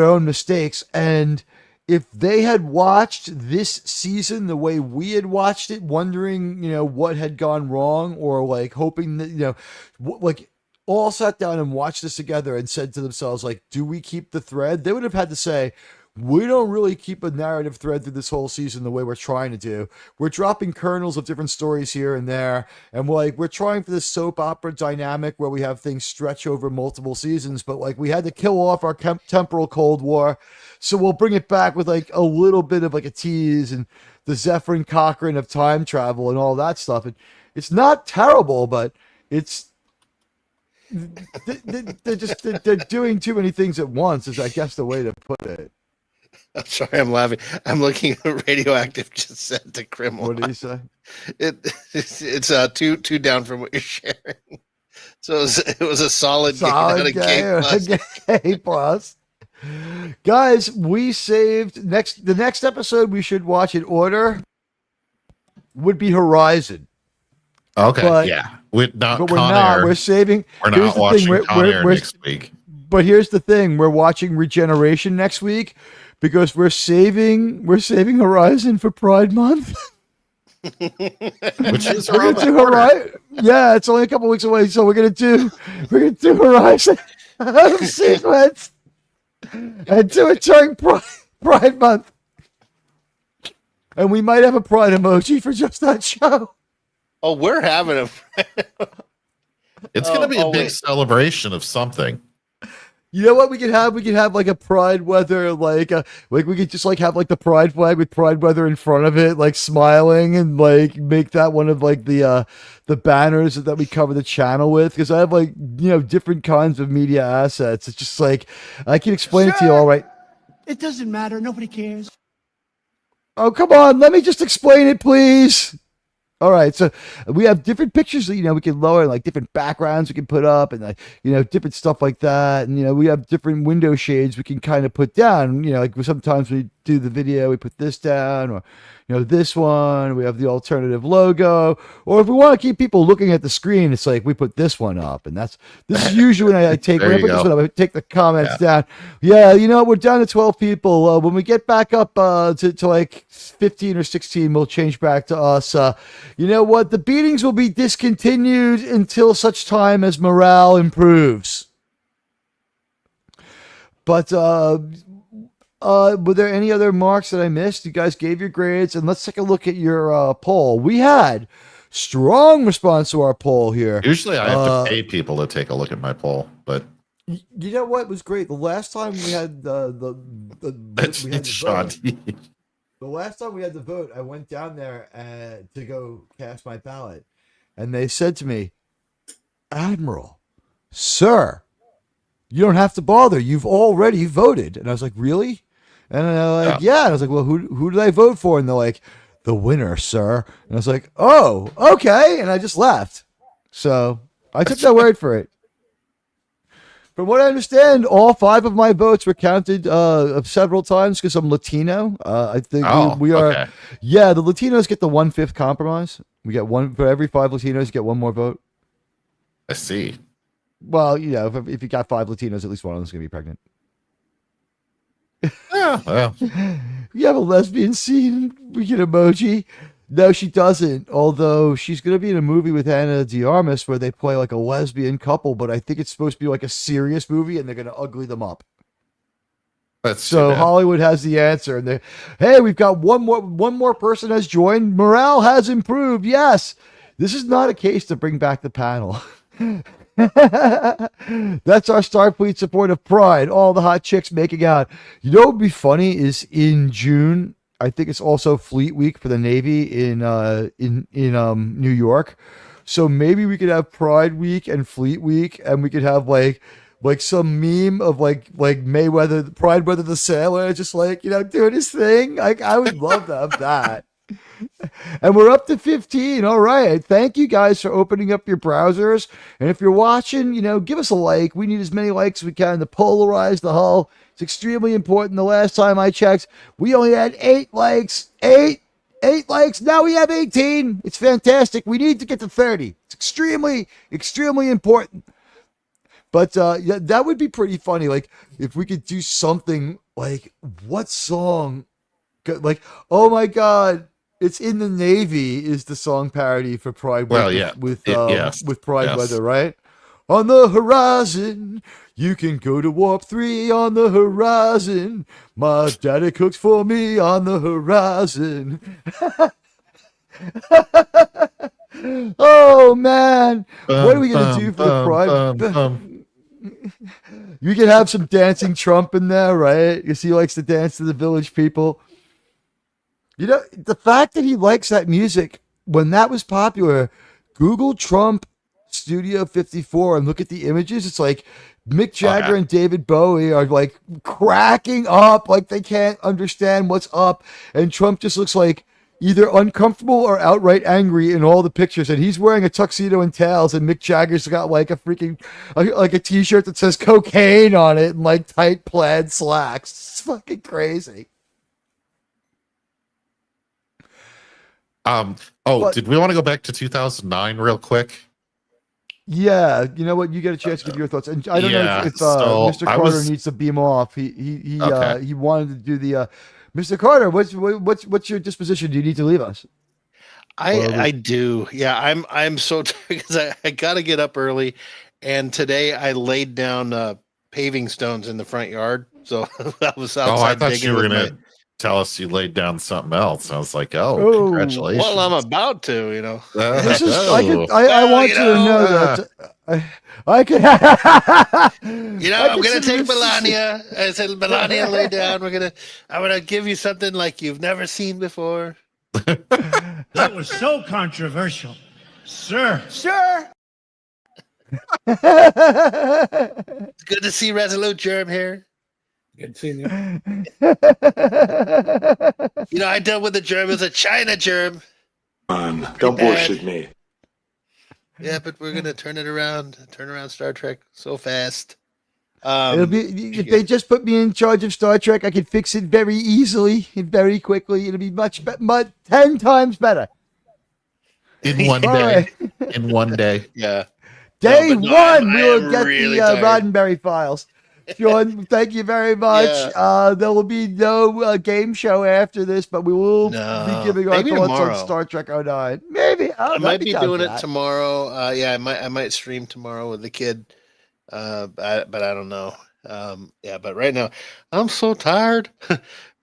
own mistakes. And if they had watched this season the way we had watched it, wondering, what had gone wrong, or like hoping that, like all sat down and watched this together and said to themselves, like, do we keep the thread? They would have had to say, we don't really keep a narrative thread through this whole season the way we're trying to do. We're dropping kernels of different stories here and there, and we're trying for this soap opera dynamic where we have things stretch over multiple seasons, but like we had to kill off our temporal Cold War, so we'll bring it back with like a little bit of like a tease and the Zephyr Cochrane of time travel and all that stuff. And it's not terrible, but it's they're doing too many things at once, is I guess the way to put it. I'm sorry, I'm laughing. I'm looking at Radioactive just said to Kremlin. What did he say? It's two down from what you're sharing. So it was a solid Solid K plus. Guys, we saved the next episode we should watch in order would be Horizon. Okay. But- yeah. We're not But we're Con not. Air. We're saving. We're here's not the watching thing, Con Air next week. But here's the thing: we're watching Regeneration next week because we're saving Horizon for Pride Month. Which is We're around gonna the do corner. Horizon. Yeah, it's only a couple weeks away, so we're gonna do Horizon out of sequence and do it during Pride Month. And we might have a pride emoji for just that show. Oh, we're having a. It's going to be a big wait. celebration of something. You know what we could have? We could have like a pride weather, like we could just like have like the pride flag with pride weather in front of it, like smiling, and like make that one of like the banners that we cover the channel with. Because I have like different kinds of media assets. It's just like I can explain it to you all right. It doesn't matter. Nobody cares. Oh, come on. Let me just explain it, please. All right, so we have different pictures that we can lower, like different backgrounds we can put up, and different stuff like that, and we have different window shades we can kind of put down. Like sometimes we do the video, we put this down, or this one. We have the alternative logo, or if we want to keep people looking at the screen, it's like we put this one up, and this is usually when I take when I put this one up, I take the comments down. Yeah, we're down to 12 people. When we get back up to like 15 or 16, we'll change back to us. You know what? The beatings will be discontinued until such time as morale improves. But were there any other marks that I missed? You guys gave your grades, and let's take a look at your poll. We had strong response to our poll here. Usually I have to pay people to take a look at my poll, but you know what was great? The last time we had the last time we had the vote, I went down there to go cast my ballot, and they said to me, "Admiral, sir, you don't have to bother. You've already voted." And I was like, "Really?" And they're like, "Yeah." And I was like, "Well, who did I vote for?" And they're like, "The winner, sir." And I was like, "Oh, okay." And I just left. So I took their word for it. From what I understand, all 5 of my votes were counted several times because I'm Latino. I think we are. Okay. Yeah, the Latinos get the 1/5 compromise. We get one for every 5 Latinos, you get one more vote. I see. Well, if you got 5 Latinos, at least one of them's going to be pregnant. Yeah, well. You have a lesbian scene, we get emoji. No, she doesn't. Although she's going to be in a movie with Ana de Armas where they play like a lesbian couple, but I think it's supposed to be like a serious movie, and they're going to ugly them up. So Hollywood has the answer, and hey, we've got one more person has joined. Morale has improved. Yes, this is not a case to bring back the panel. That's our Starfleet support of Pride. All the hot chicks making out. You know what would be funny is in June, I think it's also Fleet Week for the Navy in New York. So maybe we could have Pride Week and Fleet Week, and we could have like some meme of like Mayweather, Pride Weather the sailor, just doing his thing. I would love to have that. And we're up to 15. All right. Thank you guys for opening up your browsers. And if you're watching, give us a like. We need as many likes as we can to polarize the hull. It's extremely important. The last time I checked, we only had 8 likes. 8 likes. Now we have 18. It's fantastic. We need to get to 30. It's extremely, extremely important. But that would be pretty funny. Like if we could do something like what song? Like, oh my God. It's in the Navy is the song parody for Pride with Pride Weather, right? On the horizon, you can go to Warp 3 on the horizon. My daddy cooks for me on the horizon. Oh, man. What are we going to do for the Pride? You can have some dancing Trump in there, right? Because he likes to dance to the village people. The fact that he likes that music, when that was popular, Google Trump Studio 54 and look at the images. It's like Mick Jagger and David Bowie are like cracking up, like they can't understand what's up. And Trump just looks like either uncomfortable or outright angry in all the pictures. And he's wearing a tuxedo and tails, and Mick Jagger's got like a freaking, like a t-shirt that says cocaine on it and like tight plaid slacks. It's fucking crazy. Did we want to go back to 2009 real quick? Yeah, you know what? You get a chance to give your thoughts, and I don't know if Mr. Carter needs to beam off. He wanted to do the Mr. Carter. What's your disposition? Do you need to leave us? I do. Yeah, I'm so because I got to get up early, and today I laid down paving stones in the front yard. So I was outside. I thought you were gonna tell us you laid down something else. I was like, oh, Oh. congratulations. Well, I'm about to, you know. This is, Oh. I want you you to know know, that I can. You know, I'm gonna take Melania. I said, Melania, lay down. I'm gonna give you something like you've never seen before. That was so controversial. Sir. It's good to see Resolute Germ here. Good seeing you. You know, I dealt with the germ. It was a China germ. Don't bullshit me. Yeah, but we're gonna turn around Star Trek so fast. It'll be if they just put me in charge of Star Trek, I could fix it very easily and very quickly. It'll be much 10 times better. in one All day. right. In one day. Yeah. Day No, but no, one, I we will am get really the tired. Roddenberry files. Sean, thank you very much. Yeah. There will be no game show after this, but we will No. be giving our Maybe thoughts tomorrow. on Star Trek 09. Maybe. I might be doing for it that. tomorrow. Yeah, I might stream tomorrow with the kid. But I don't know. Yeah, but right now I'm so tired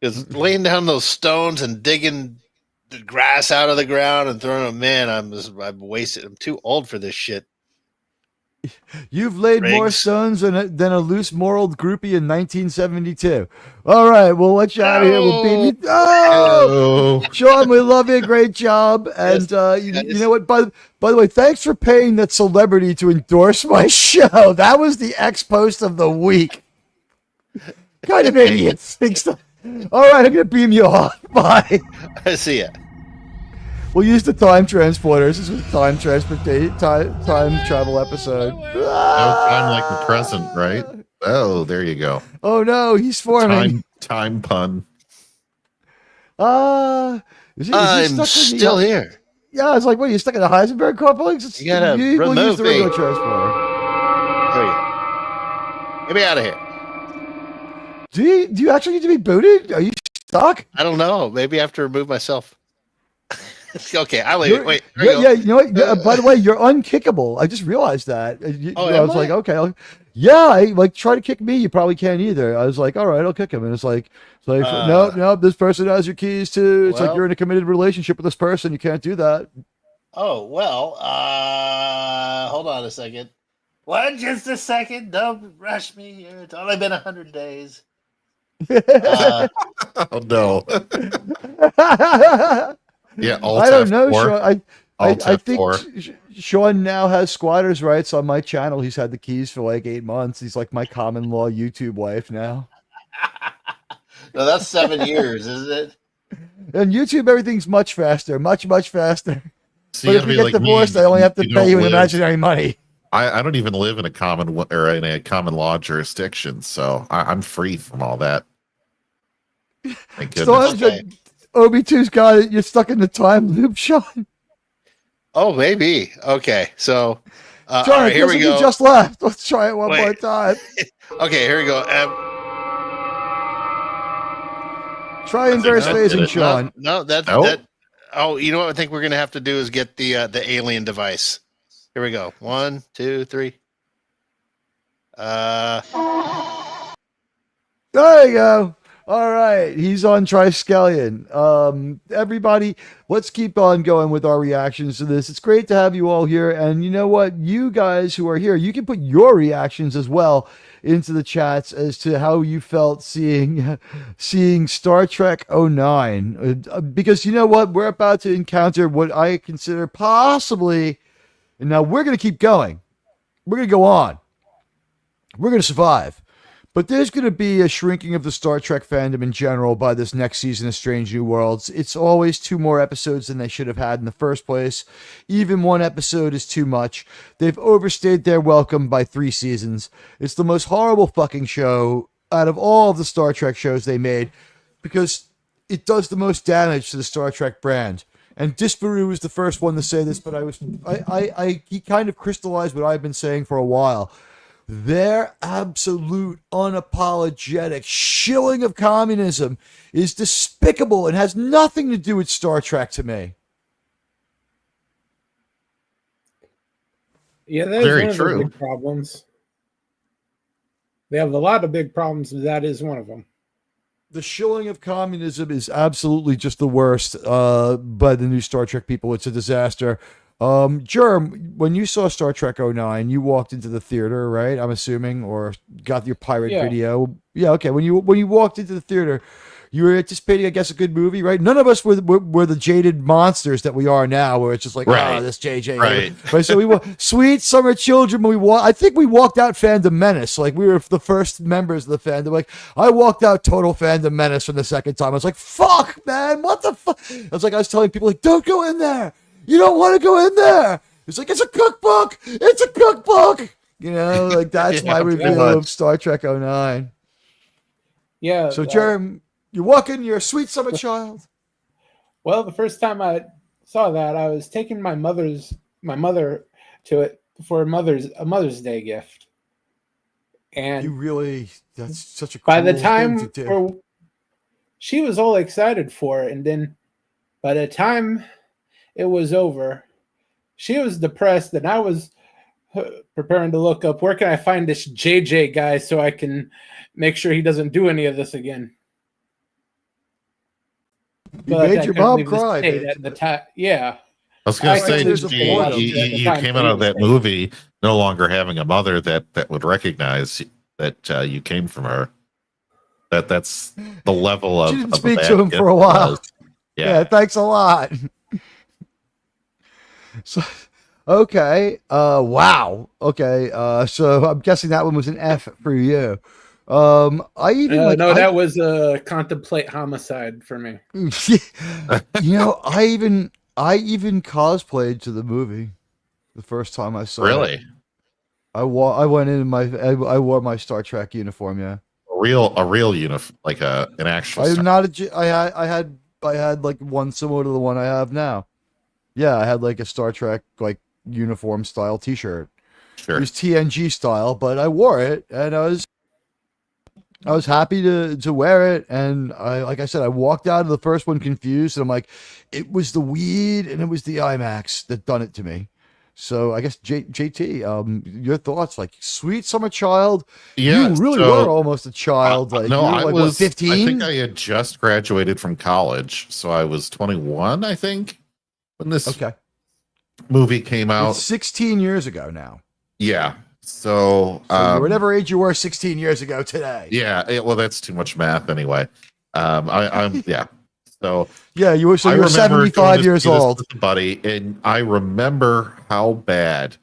because laying down those stones and digging the grass out of the ground and throwing them. Man, I'm wasted. I'm too old for this shit. You've laid more Riggs. stones than a loose moral groupie in 1972. All right, we'll let you out of here. We'll beat you. Oh! Oh. Sean, we love you. Great job. And you know what? By the way, thanks for paying that celebrity to endorse my show. That was the ex post of the week. Kind of idiots. All right, I'm gonna beam you off. Bye. I see ya. We'll use the time transporters. This was a time time travel episode. No time like the present, right? Oh, there you go. Oh no, he's forming. Time pun. Is he I'm stuck in the- still here. Yeah, it's like, what, are you stuck in a Heisenberg complex? You gotta we'll use remove the radio me. transporter. There you go. Get me out of here. Do you actually need to be booted? Are you stuck? I don't know. Maybe I have to remove myself. Okay, I'll leave. You're- Wait. There yeah, you go. you know what? Yeah, by the way, you're unkickable. I just realized that. Oh, I am was I? like, okay, yeah, like try to kick me. You probably can't either. I was like, all right, I'll kick him. And it's like no, this person has your keys too. It's like well- you're in a committed relationship with this person. You can't do that. Oh, well, hold on a second. What? Just a second. Don't rush me here. It's only been 100 days. Oh no. Yeah, Alt I don't know, F4. Sean. I Alt think F4. Sean now has squatters' rights on my channel. He's had the keys for like 8 months. He's like my common law YouTube wife now. No, that's 7 years, isn't it? And YouTube, everything's much faster, much faster. So But you if gotta we be get like divorced, me. I only have to You pay don't you in live- imaginary money. I don't even live in a common law jurisdiction, so I'm free from all that. Thank So goodness. Okay. OB2's got it. You're stuck in the time loop, Sean. Oh, maybe. Okay, so all Sean, right, here we you go. just left. Let's try it one Wait. more time. Okay, here we go. Try inverse I did phasing, it. Sean. No, that. Oh, you know what I think we're gonna have to do is get the alien device. Here we go. 1, 2, 3. There you go. All right, he's on Triskelion. Everybody, let's keep on going with our reactions to this. It's great to have you all here, and you know what? You guys who are here, you can put your reactions as well into the chats as to how you felt seeing Star Trek 09. Because you know what? We're about to encounter what I consider possibly, and now we're going to keep going. We're going to go on. We're going to survive. But there's going to be a shrinking of the Star Trek fandom in general by this next season of Strange New Worlds. It's always 2 more episodes than they should have had in the first place. Even 1 episode is too much. They've overstayed their welcome by 3 seasons. It's the most horrible fucking show out of all of the Star Trek shows they made because it does the most damage to the Star Trek brand. And Disparu was the first one to say this, but he kind of crystallized what I've been saying for a while. Their absolute unapologetic shilling of communism is despicable and has nothing to do with Star Trek to me. Yeah, that's Very one of true. the big problems. They have a lot of big problems, but that is one of them. Well, I don't know. I think, you know what? I think Sean, I think Sean now has squatters' rights on my channel. He's had the keys for like 8 months. He's like my common law YouTube wife now. the shilling of communism is absolutely just the worst by the new Star Trek people. It's a disaster. Germ, when you saw Star Trek '09, you walked into the theater, right? I'm assuming, or got your pirate Yeah. video. Yeah, okay. When you walked into the theater, you were anticipating, I guess, a good movie, right? None of us were the jaded monsters that we are now, where it's just like, Right. this JJ. Right. Right. So we sweet summer children. I think we walked out Fandom Menace. Like we were the first members of the fandom. Like I walked out total Fandom Menace from the second time. I was like, fuck, man, what the fuck? I was telling people like, don't go in there. You don't want to go in there. It's like, it's a cookbook. It's a cookbook. You know, like that's Yeah, my review pretty much. of Star Trek '09. Yeah. So, Jerem, you're walking your sweet summer child. Well, the first time I saw that, I was taking my mother to it for a Mother's Day gift, and That's such a by the cool time thing to do. she was all excited for it, and then by the time it was over, she was depressed, and I was preparing to look up where can I find this JJ guy so I can make sure he doesn't do any of this again. You made I your couldn't mom leave the cry, state man. at the time. Yeah. I was going I to say, think there's a you, boredom you, at the you time came for out of you to that say. movie no longer having a mother that would recognize that you came from her. That's the level of. She didn't of speak bad to him gift for a it while. was. Yeah, thanks a lot. So, okay. Wow. Okay. So I'm guessing that one was an F for you. I even No, that was a contemplate homicide for me. I even cosplayed to the movie the first time I saw it. Really, I went in I wore my Star Trek uniform. Yeah. a real uniform, like an actual. I'm not I had like one similar to the one I have now. Yeah, I had like a Star Trek like uniform style T-shirt. It Sure. was TNG style, but I wore it, and I was happy to wear it. And like I said, I walked out of the first one confused, and I'm like, it was the weed and it was the IMAX that done it to me. So I guess JT, your thoughts? Like, sweet summer child. Yeah, You really so- were almost a child. Like, no, you were I like, was. what, 15? I think I had just graduated from college, so I was 21. I think when this Okay. movie came out. It's 16 years ago now. Yeah. So, So whatever age you were 16 years ago today. yeah. Well, that's too much math anyway. I'm yeah. So Yeah, you were. So I you were remember 75 going to years see this old. with a buddy, and I remember how bad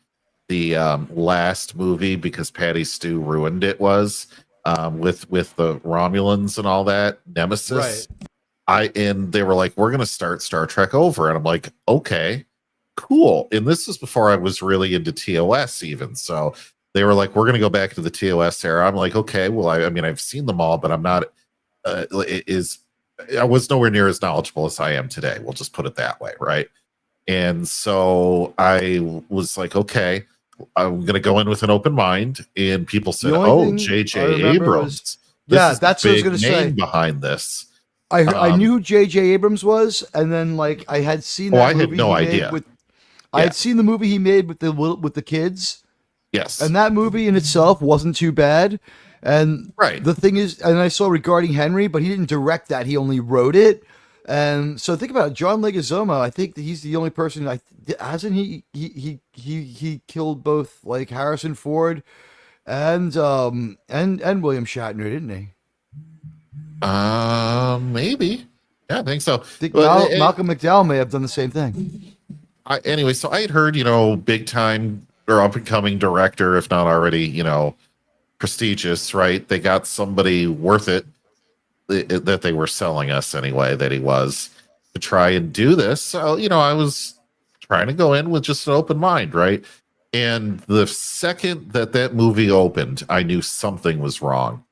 the last movie, because Patty Stew ruined it, was with the Romulans and all that Nemesis. And they were like, "We're gonna start Star Trek over," and I'm like, "Okay, cool." And this is before I was really into TOS even, so they were like, "We're gonna go back to the TOS era." I'm like, "Okay, well, I mean, I've seen them all, but I'm not I was nowhere near as knowledgeable as I am today. We'll just put it that way, right?" And so I was like, "Okay, I'm going to go in with an open mind." And people said, The only "Oh, thing I J.J. remember Abrams." was- This Yeah, is that's the what I was big gonna say. name behind this. I knew who J.J. Abrams was, and then like I had seen that I had movie no he made idea. with. I had seen the movie he made with the kids, Yes, and that movie in itself wasn't too bad. And right. the thing is, and I saw Regarding Henry, but he didn't direct that; he only wrote it. And so think about it, John Leguizamo. I think that he's the only person. Hasn't he killed both like Harrison Ford and William Shatner, didn't he? Maybe. Yeah, I think so. I think Well, Malcolm McDowell may have done the same thing. Anyway, so I had heard, big time or up and coming director, if not already, prestigious, right? They got somebody worth it that they were selling us anyway, that he was, to try and do this. So, I was trying to go in with just an open mind, right? And the second that movie opened, I knew something was wrong.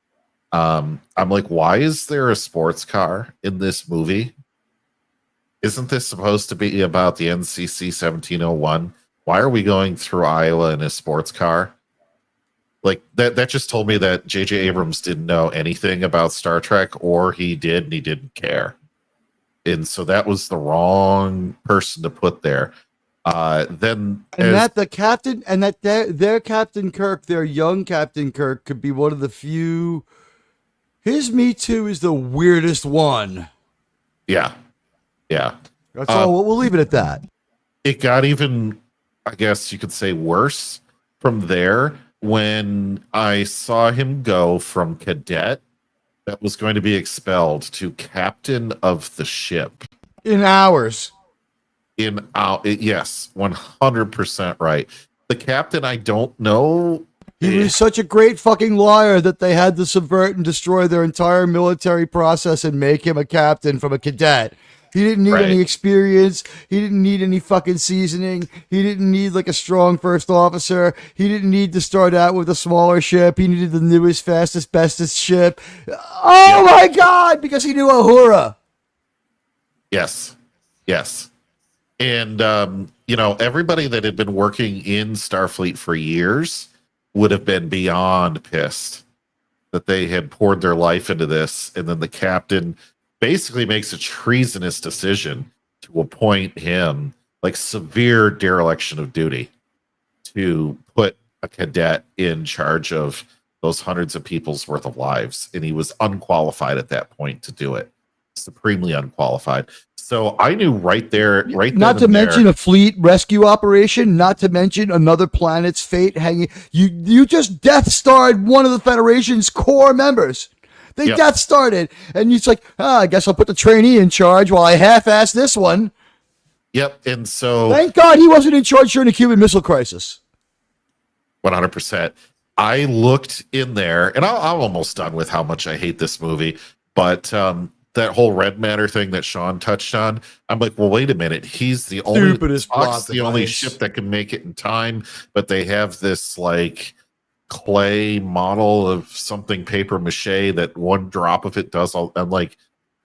I'm like, why is there a sports car in this movie? Isn't this supposed to be about the NCC 1701? Why are we going through Iowa in a sports car? Like that just told me that J.J. Abrams didn't know anything about Star Trek, or he did and he didn't care. And so that was the wrong person to put there. Then the captain, and that their Captain Kirk, their young Captain Kirk, could be one of the few His Me Too is the weirdest one. Yeah. Yeah. That's all. We'll leave it at that. It got even, I guess you could say, worse from there when I saw him go from cadet that was going to be expelled to captain of the ship. In hours. Yes, 100% right. The captain, I don't know. He was such a great fucking liar that they had to subvert and destroy their entire military process and make him a captain from a cadet. He didn't need any experience. He didn't need any fucking seasoning. He didn't need like a strong first officer. He didn't need to start out with a smaller ship. He needed the newest, fastest, bestest ship. Oh my God, because he knew Uhura. Yes. Yes. And, everybody that had been working in Starfleet for years would have been beyond pissed that they had poured their life into this. And then the captain basically makes a treasonous decision to appoint him, like severe dereliction of duty, to put a cadet in charge of those hundreds of people's worth of lives. And he was unqualified at that point to do it. Supremely unqualified. So I knew right there, not to mention a fleet rescue operation, not to mention another planet's fate hanging. You just Death Starred one of the Federation's core members. They Death Starred it, and it's like, I guess I'll put the trainee in charge while I half-ass this one. Yep, and so thank God he wasn't in charge during the Cuban Missile Crisis. 100%. I looked in there, and I'm almost done with how much I hate this movie, but that whole red matter thing that Sean touched on, I'm like, well, wait a minute. He's the only only ship that can make it in time, but they have this like clay model of something paper mache that one drop of it does all. I'm like,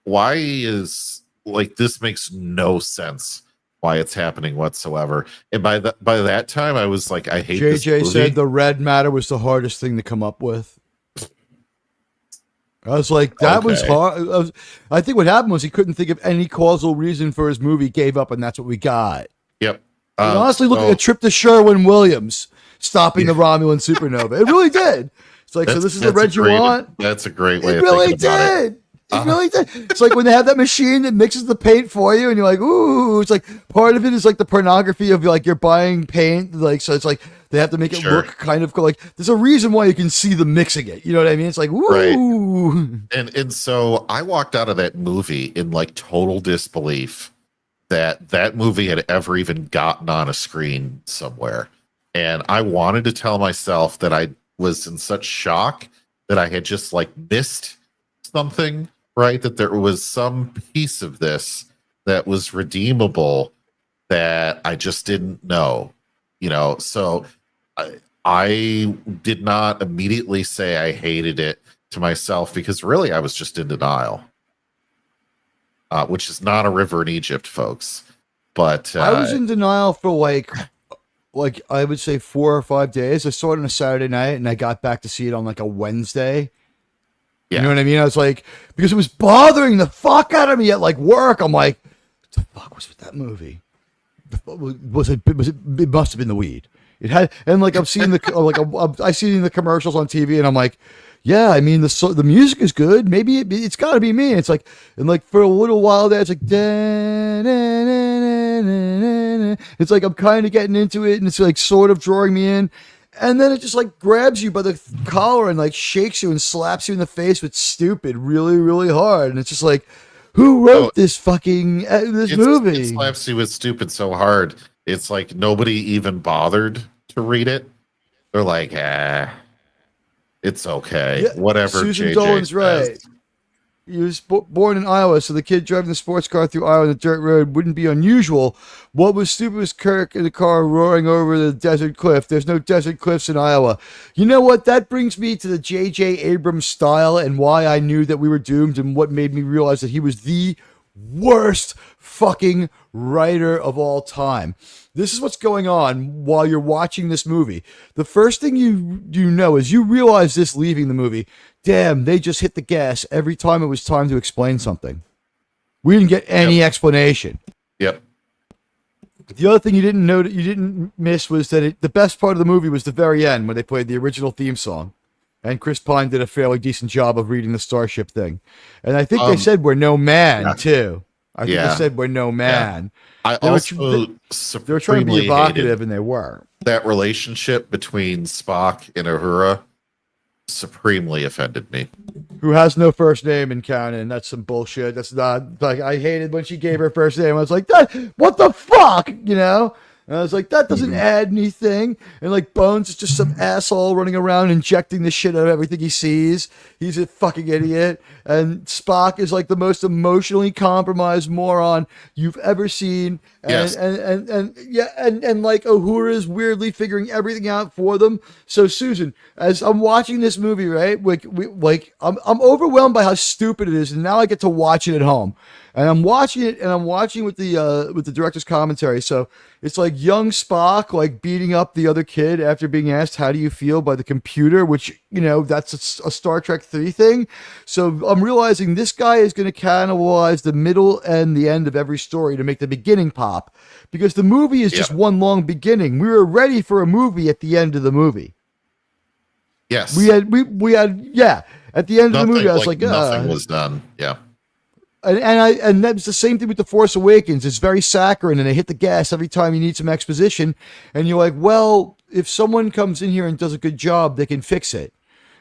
why is like this makes no sense why it's happening whatsoever. And by that time I was like, I hate this movie. JJ said the red matter was the hardest thing to come up with. I was like, that was hard. I think what happened was he couldn't think of any causal reason for his movie, gave up, and that's what we got. Yep. And honestly, look at a trip to Sherwin-Williams stopping the Romulan supernova. It really did. It's like, so this is the red you want? That's a great way of thinking about it. It really did. It's like when they have that machine that mixes the paint for you, and you're like, ooh. It's like part of it is like the pornography of like you're buying paint. Like, so it's like they have to make it look kind of like there's a reason why you can see them mixing it. You know what I mean? It's like, ooh. Right. And so I walked out of that movie in like total disbelief that movie had ever even gotten on a screen somewhere. And I wanted to tell myself that I was in such shock that I had just like missed something. Right, that there was some piece of this that was redeemable that I just didn't know, So I did not immediately say I hated it to myself because really I was just in denial, which is not a river in Egypt, folks. But I was in denial for like I would say 4 or 5 days. I saw it on a Saturday night, and I got back to see it on like a Wednesday. Yeah. You know what I mean? I was like, because it was bothering the fuck out of me at like work. I'm like, what the fuck was with that movie? Was it must have been the weed. It had, and like I'm seeing I seen the commercials on TV, and I'm like, yeah, I mean the music is good. Maybe it's got to be me. It's like, and like for a little while there, it's like, it's like I'm kind of getting into it, and it's like sort of drawing me in. And then it just like grabs you by the collar and like shakes you and slaps you in the face with stupid really, really hard. And it's just like, who wrote this fucking movie? It slaps you with stupid so hard. It's like nobody even bothered to read it. They're like, it's okay. Yeah, whatever. Susan Dolan's right. He was born in Iowa, so the kid driving the sports car through Iowa on the dirt road wouldn't be unusual. What was stupid was Kirk in the car roaring over the desert cliff. There's no desert cliffs in Iowa. You know what? That brings me to the J.J. Abrams style and why I knew that we were doomed and what made me realize that he was the worst fucking writer of all time. This is what's going on while you're watching this movie. The first thing you know is you realize this leaving the movie. Damn, they just hit the gas every time it was time to explain something. We didn't get any explanation. Yep. The other thing you didn't miss was that the best part of the movie was the very end when they played the original theme song. And Chris Pine did a fairly decent job of reading the Starship thing. And I think they said we're no man, too. I think they said we're no man. I They were also they were trying to be supremely evocative, hated and they were. that relationship between Spock and Uhura. Supremely offended me. Who has no first name in canon. That's some bullshit. That's not, like, I hated when she gave her first name. I was like, that, what the fuck? You know? And I was like, that doesn't add anything. And like Bones is just some asshole running around injecting the shit out of everything he sees. He's a fucking idiot. And Spock is like the most emotionally compromised moron you've ever seen. And Yes. and like Uhura is weirdly figuring everything out for them. So Susan, as I'm watching this movie, right? I'm overwhelmed by how stupid it is, and now I get to watch it at home. And I'm watching it, and I'm watching with the director's commentary. So it's like young Spock like beating up the other kid after being asked, "How do you feel?" by the computer, which, you know, that's a Star Trek 3 thing. So I'm realizing this guy is going to cannibalize the middle and the end of every story to make the beginning pop, because the movie is just one long beginning. We were ready for a movie at the end of the movie. Yes. We had at the end of the movie, I was like, nothing was done. Yeah. And that's the same thing with The Force Awakens. It's very saccharine, and they hit the gas every time you need some exposition. And you're like, well, if someone comes in here and does a good job, they can fix it.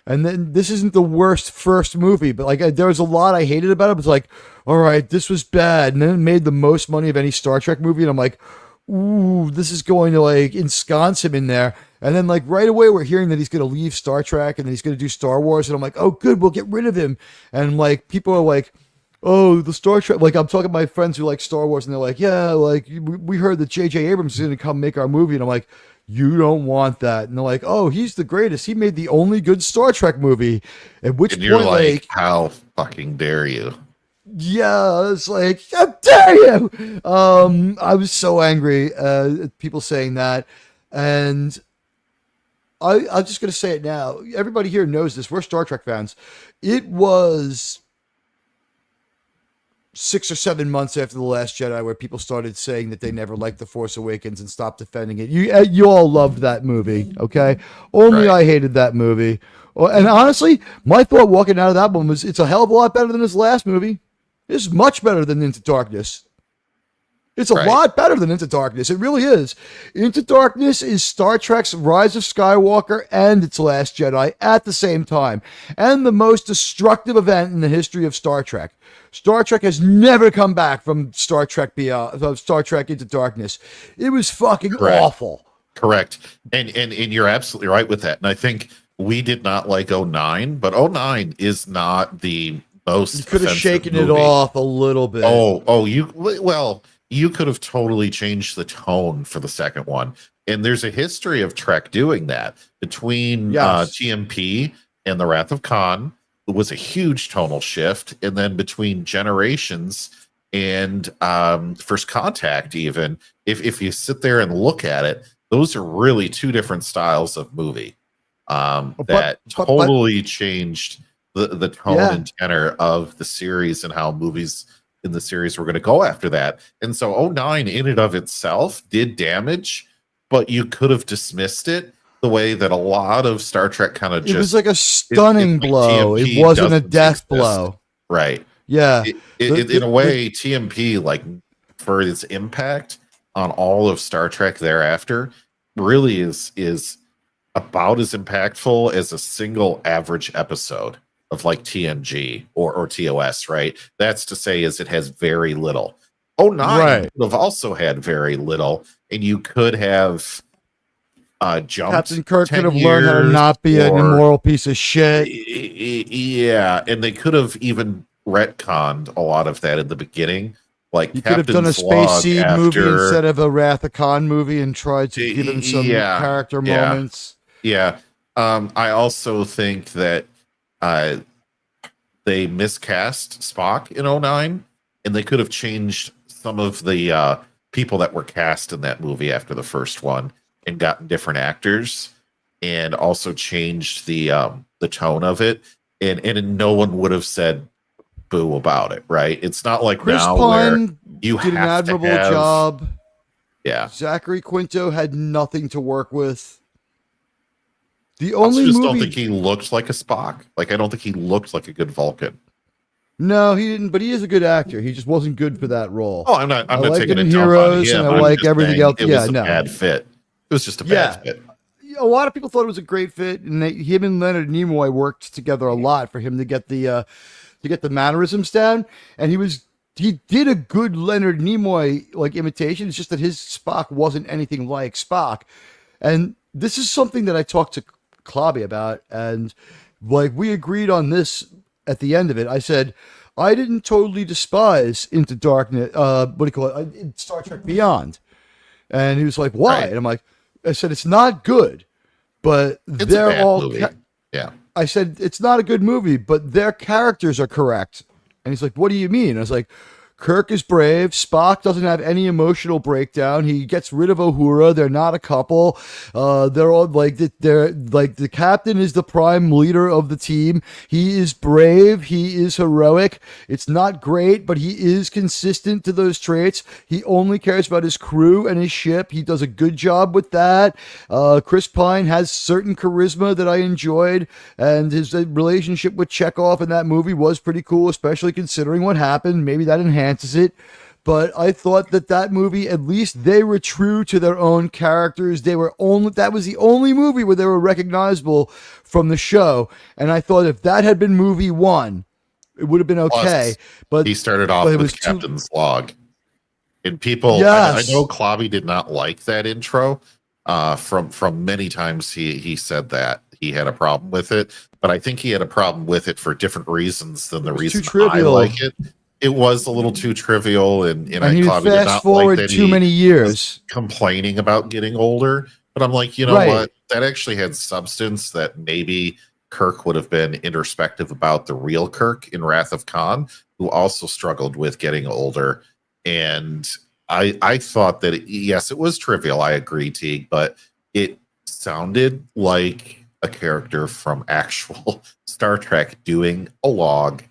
And then this isn't the worst first movie, but like there was a lot I hated about it. It's like, all right, this was bad, and then it made the most money of any Star Trek movie, and I'm like, ooh, this is going to like ensconce him in there. And then like right away we're hearing that he's going to leave Star Trek and then he's going to do Star Wars, and I'm like, oh, good, we'll get rid of him. And like people are like, oh, the Star Trek, like I'm talking to my friends who like Star Wars, and they're like, yeah, like we heard that J.J. Abrams is going to come make our movie. And I'm like, you don't want that. And they're like, oh, he's the greatest. He made the only good Star Trek movie. At which And you're point, like, how fucking dare you? yeah, it's like, how dare you? I was so angry at people saying that. And I'm just going to say it now. Everybody here knows this. We're Star Trek fans. It was 6 or 7 months after The Last Jedi where people started saying that they never liked The Force Awakens and stopped defending it. You all loved that movie, okay? Only Right. I hated that movie. And honestly, my thought walking out of that one was, it's a hell of a lot better than his last movie. It's much better than Into Darkness. It's a Right. lot better than Into Darkness. It really is. Into Darkness is Star Trek's Rise of Skywalker and its Last Jedi at the same time, and the most destructive event in the history of Star Trek. Star Trek has never come back from Star Trek Into Darkness. It was fucking Correct. awful. Correct. And you're absolutely right with that. And I think we did not like 09, but 09 is not the most You could have offensive shaken it movie. off a little bit. You could have totally changed the tone for the second one. And there's a history of Trek doing that. Between Yes. TMP and The Wrath of Khan, it was a huge tonal shift. And then between Generations and First Contact, even, if you sit there and look at it, those are really two different styles of movie that totally changed the tone and tenor of the series and how movies in the series were going to go after that. And so 09 in and of itself did damage, but you could have dismissed it the way that a lot of Star Trek kind of just... It was like a stunning blow. TMP It wasn't a doesn't death exist. blow. Right. Yeah. In a way, TMP, like, for its impact on all of Star Trek thereafter, really is about as impactful as a single average episode of like TNG or TOS, right? That's to say, is it has very little. 09 Right. would have also had very little, and you could have jumped. Captain Kirk 10 could have learned how to years not be an or- immoral piece of shit. Yeah, and they could have even retconned a lot of that in the beginning. Like You could have done a Captain's Space Log Seed movie after- instead of a Wrath of Khan movie and tried to give him some character moments. Yeah. I also think that they miscast Spock in 09, and they could have changed some of the people that were cast in that movie after the first one and gotten different actors, and also changed the tone of it, and no one would have said boo about it, right? It's not like Chris now where Pine you did an have to admirable have- job. Yeah. Zachary Quinto had nothing to work with. The I also only just movie. don't think he looked like a Spock. Like, I don't think he looked like a good Vulcan. No, he didn't. But he is a good actor. He just wasn't good for that role. Oh, I'm not I taking liked him a in dump on Heroes, him. and I I'm like just everything saying else. It Yeah, was a no. bad fit. It was just a Yeah. bad fit. A lot of people thought it was a great fit, and him and Leonard Nimoy worked together a lot for him to get the mannerisms down. And he did a good Leonard Nimoy like imitation. It's just that his Spock wasn't anything like Spock. And this is something that I talked to Klobby about, and like we agreed on this at the end of it. I said I didn't totally despise Into Darkness. What do you call it? Star Trek Beyond. And he was like, "Why?" Right. And I'm like, I said it's not good, but It's a they're bad all. movie. Yeah. I said it's not a good movie, but their characters are correct. And he's like, "What do you mean?" I was like, Kirk is brave. Spock doesn't have any emotional breakdown. He gets rid of Uhura. They're not a couple. They're all they're like the captain is the prime leader of the team. He is brave. He is heroic. It's not great, but he is consistent to those traits. He only cares about his crew and his ship. He does a good job with that. Chris Pine has certain charisma that I enjoyed, and his relationship with Chekhov in that movie was pretty cool, especially considering what happened. Maybe that enhances it, but I thought that movie, at least they were true to their own characters. That was the only movie where they were recognizable from the show, and I thought if that had been movie one, it would have been okay. Plus, but he started off but it with was too- Captain's Log. And people, Yes. I know Klobby did not like that intro. From many times he said that he had a problem with it, but I think he had a problem with it for different reasons than the was too reason I trivial. like it. It was a little too trivial, and and he Klobby would did fast not forward like that too he many was years. complaining about getting older. But I'm like, you know Right. what? That actually had substance that maybe Kirk would have been introspective about the real Kirk in Wrath of Khan, who also struggled with getting older. And I thought that, yes, it was trivial. I agree, Teague, but it sounded like a character from actual Star Trek doing a log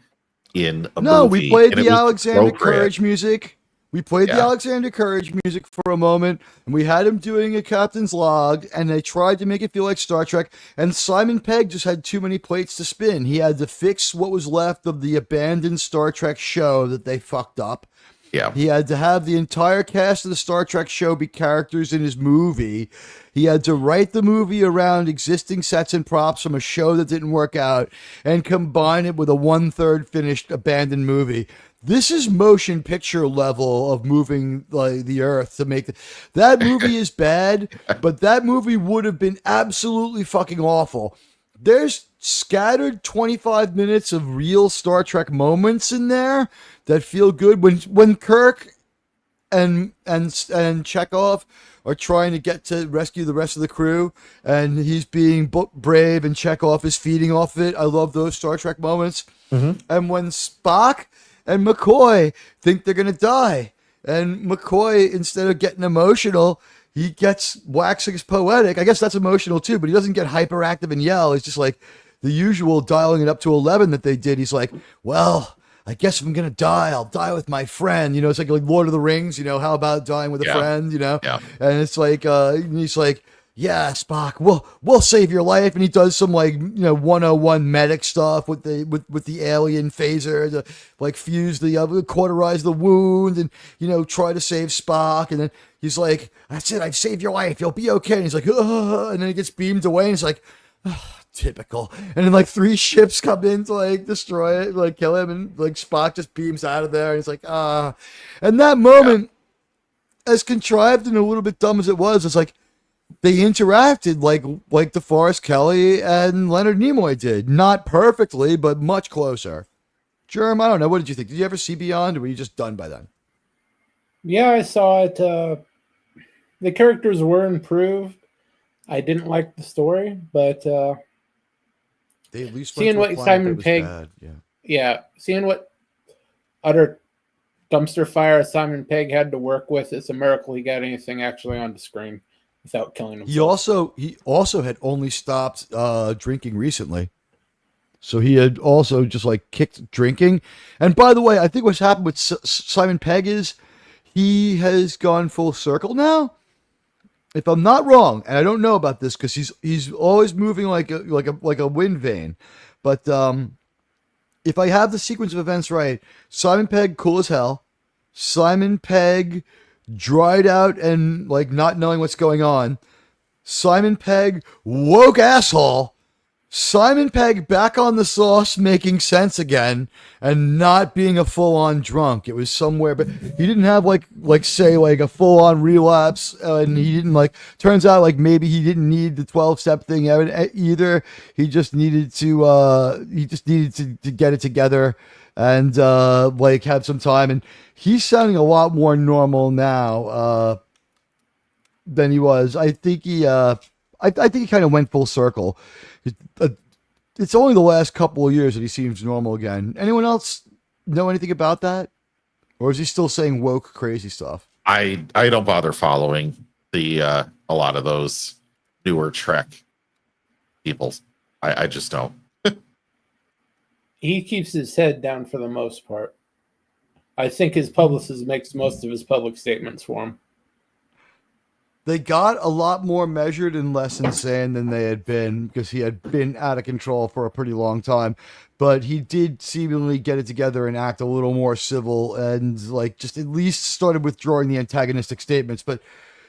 in a No, movie. we played and it the was Alexander appropriate. Courage music. We played the Yeah. Alexander Courage music for a moment, and we had him doing a captain's log, and they tried to make it feel like Star Trek, and Simon Pegg just had too many plates to spin. He had to fix what was left of the abandoned Star Trek show that they fucked up. Yeah. He had to have the entire cast of the Star Trek show be characters in his movie. He had to write the movie around existing sets and props from a show that didn't work out and combine it with a 1/3 finished abandoned movie. This is motion picture level of moving like the earth to make that movie is bad, but that movie would have been absolutely fucking awful. There's scattered 25 minutes of real Star Trek moments in there that feel good when Kirk and Chekhov are trying to get to rescue the rest of the crew, and he's being brave, and Chekhov is feeding off it. I love those Star Trek moments. And when Spock and McCoy think they're gonna die, and McCoy, instead of getting emotional, he gets waxing poetic. I guess that's emotional too, but he doesn't get hyperactive and yell. He's just like the usual dialing it up to 11 that they did. He's like, well, I guess if I'm going to die, I'll die with my friend. You know, it's like Lord of the Rings, you know, how about dying with a Yeah. friend, you know? Yeah. And it's like, he's like, yeah, Spock, we'll save your life. And he does some 101 medic stuff with the alien phaser to like fuse cauterize the wound and, try to save Spock. And then he's like, that's it. I've saved your life. You'll be okay. And he's like, and then he gets beamed away and he's like, typical. And then 3 ships come in to destroy it, kill him. And Spock just beams out of there. And he's like, and that moment, as contrived and a little bit dumb as it was, it's like, they interacted like DeForest Kelly and Leonard Nimoy did. Not perfectly, but much closer. Germ, I don't know. What did you think? Did you ever see Beyond, or were you just done by then? Yeah, I saw it. The characters were improved. I didn't like the story, but They at least seeing went to a what planet Simon that was Pegg- bad. seeing what utter dumpster fire Simon Pegg had to work with, it's a miracle he got anything actually on the screen without killing himself. He also had only stopped drinking recently. So he had also just kicked drinking. And by the way, I think what's happened with Simon Pegg is he has gone full circle now. if I'm not wrong, and I don't know about this because he's always moving like a wind vane, but if I have the sequence of events right, Simon Pegg cool as hell, Simon Pegg dried out and like not knowing what's going on, Simon Pegg woke asshole, Simon Pegg back on the sauce, making sense again, and not being a full-on drunk. It was somewhere, but he didn't have like say like a full-on relapse, and he didn't like. Turns out like maybe he didn't need the 12-step thing either. He just needed to get it together and like have some time. And he's sounding a lot more normal now than he was. I think he kind of went full circle. It's only the last couple of years that he seems normal again. Anyone else know anything about that? Or is he still saying woke crazy stuff? I don't bother following the a lot of those newer Trek people. I just don't. He keeps his head down for the most part. I think his publicist makes most of his public statements for him. They got a lot more measured and less insane than they had been because he had been out of control for a pretty long time. But he did seemingly get it together and act a little more civil and like just at least started withdrawing the antagonistic statements. But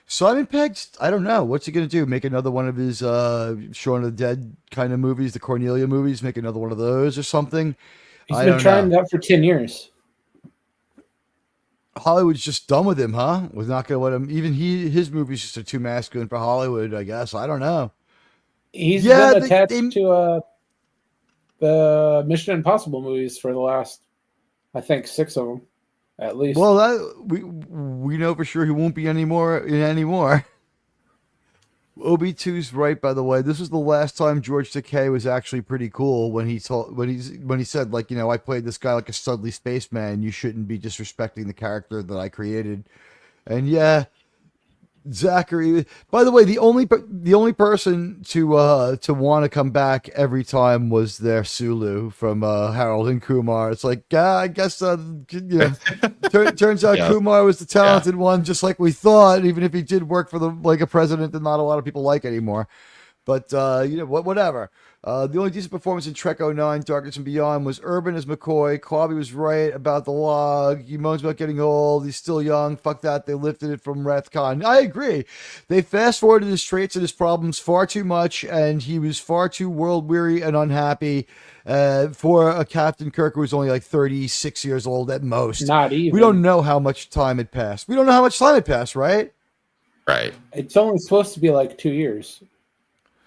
Simon Pegg, I don't know. What's he going to do? Make another one of his Shaun of the Dead kind of movies, the Cornelia movies? Make another one of those or something? He's been trying that for 10 years. Hollywood's just done with him, huh? Was not going to let him. Even his movies just are too masculine for Hollywood, I guess. I don't know. He's been attached to the Mission Impossible movies for the last, I think, 6 of them, at least. Well, we know for sure he won't be anymore. OB2's right, by the way. This was the last time George Takei was actually pretty cool when he said, like, I played this guy like a studly spaceman. You shouldn't be disrespecting the character that I created. And yeah, Zachary. By the way, the only person to want to come back every time was their Sulu from Harold and Kumar. It's like, I guess turns out Kumar was the talented one, just like we thought. Even if he did work for a president that not a lot of people like anymore. But whatever. The only decent performance in Trek 09, Darkness and Beyond, was Urban as McCoy. Clobby was right about the log. He moans about getting old. He's still young. Fuck that. They lifted it from Rathcon. I agree. They fast-forwarded his traits and his problems far too much, and he was far too world-weary and unhappy for a Captain Kirk who was only like 36 years old at most. Not even. We don't know how much time had passed. Right? Right. It's only supposed to be like 2 years.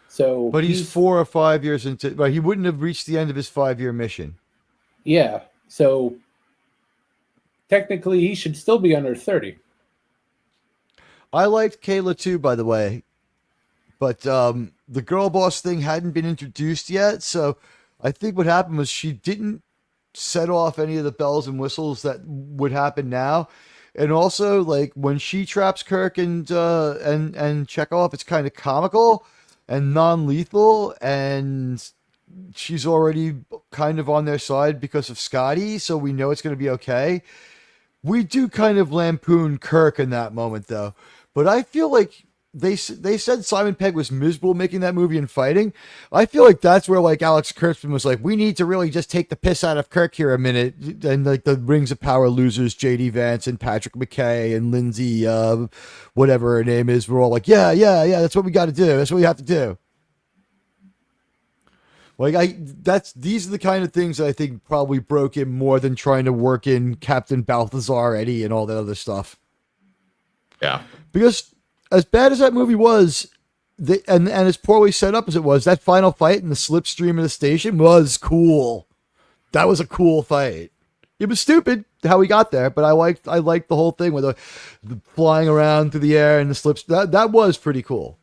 So, but he's 4 or 5 years into. But he wouldn't have reached the end of his 5-year mission. Yeah. So technically, he should still be under 30. I liked Kayla too, by the way, but the girl boss thing hadn't been introduced yet. So I think what happened was she didn't set off any of the bells and whistles that would happen now. And also, like when she traps Kirk and Chekhov, it's kind of comical and non-lethal, and she's already kind of on their side because of Scotty, so we know it's going to be okay. We do kind of lampoon Kirk in that moment, though. But I feel like they said Simon Pegg was miserable making that movie and fighting. I feel like that's where like Alex Kurtzman was like, we need to really just take the piss out of Kirk here a minute. And like the Rings of Power losers, J.D. Vance and Patrick McKay and Lindsay, whatever her name is, we're all like, yeah, that's what we got to do. That's what we have to do. Like these are the kind of things that I think probably broke him more than trying to work in Captain Balthazar Eddie and all that other stuff. Yeah. Because as bad as that movie was, and as poorly set up as it was, that final fight in the slipstream of the station was cool. That was a cool fight. It was stupid how we got there, but I liked the whole thing with the flying around through the air and the slips. That was pretty cool.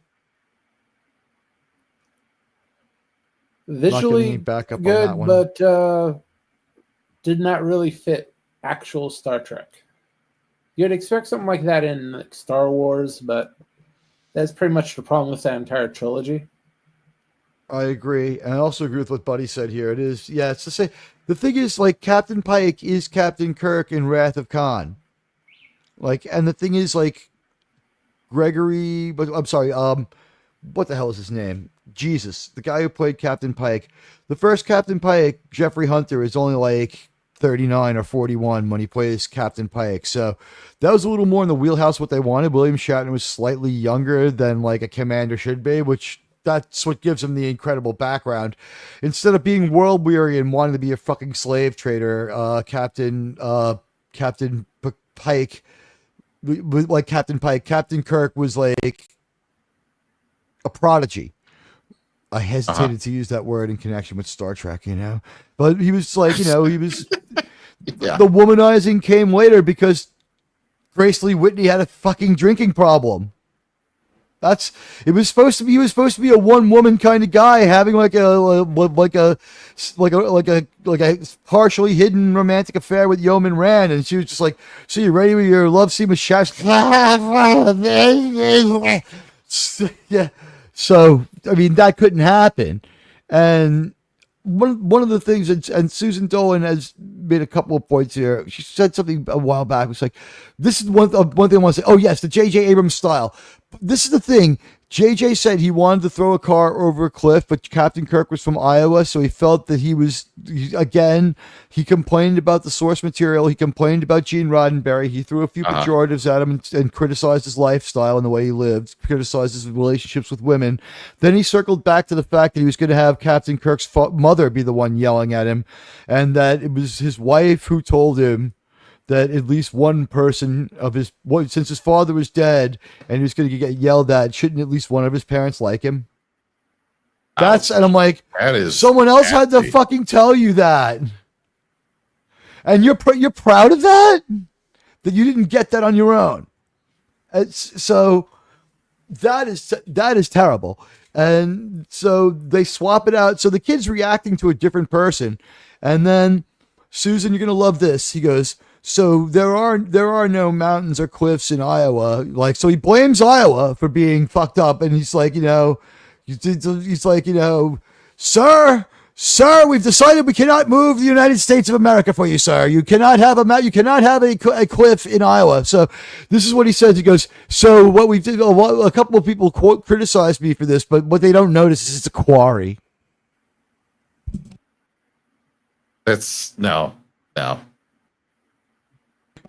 Visually back up good, on that one. but did not really fit actual Star Trek. You'd expect something like that in like Star Wars, but that's pretty much the problem with that entire trilogy. I agree. And I also agree with what Buddy said here. It is, yeah, it's the same. The thing is, like, Captain Pike is Captain Kirk in Wrath of Khan. Like, and the thing is, like, Gregory, but I'm sorry, what the hell is his name? Jesus, the guy who played Captain Pike. The first Captain Pike, Jeffrey Hunter, is only like 39 or 41 when he plays Captain Pike. So that was a little more in the wheelhouse what they wanted. William Shatner was slightly younger than like a commander should be, which that's what gives him the incredible background. Instead of being world weary and wanting to be a fucking slave trader, Captain Pike, like Captain Pike, Captain Kirk was like a prodigy. I hesitated to use that word in connection with Star Trek, but he was like, he was Yeah. the womanizing came later because Grace Lee Whitney had a fucking drinking problem. He was supposed to be a one woman kind of guy having like a partially hidden romantic affair with Yeoman Rand, and she was just like, so you ready with your love scene with Shash? Yeah. So, I mean, that couldn't happen. And one of the things, and Susan Dolan has made a couple of points here. She said something a while back. It's like, this is one thing I want to say. Oh, yes, the J.J. Abrams style. This is the thing. JJ said he wanted to throw a car over a cliff, but Captain Kirk was from Iowa, so he felt that he complained about the source material. He complained about Gene Roddenberry. He threw a few pejoratives at him and criticized his lifestyle and the way he lived, criticized his relationships with women. Then he circled back to the fact that he was going to have Captain Kirk's mother be the one yelling at him, and that it was his wife who told him that at least one person since his father was dead and he was going to get yelled at, shouldn't at least one of his parents like him? And I'm like, that is someone else had to fucking tell you that. And you're proud of that you didn't get that on your own. So that is terrible. And so they swap it out. So the kid's reacting to a different person. And then, Susan, you're going to love this. He goes, so there are no mountains or cliffs in Iowa. Like, so he blames Iowa for being fucked up. And he's like, Sir, we've decided we cannot move the United States of America for you, sir. You cannot have a cliff in Iowa. So this is what he says. He goes, so what we did, a couple of people criticized me for this, but what they don't notice is it's a quarry. No.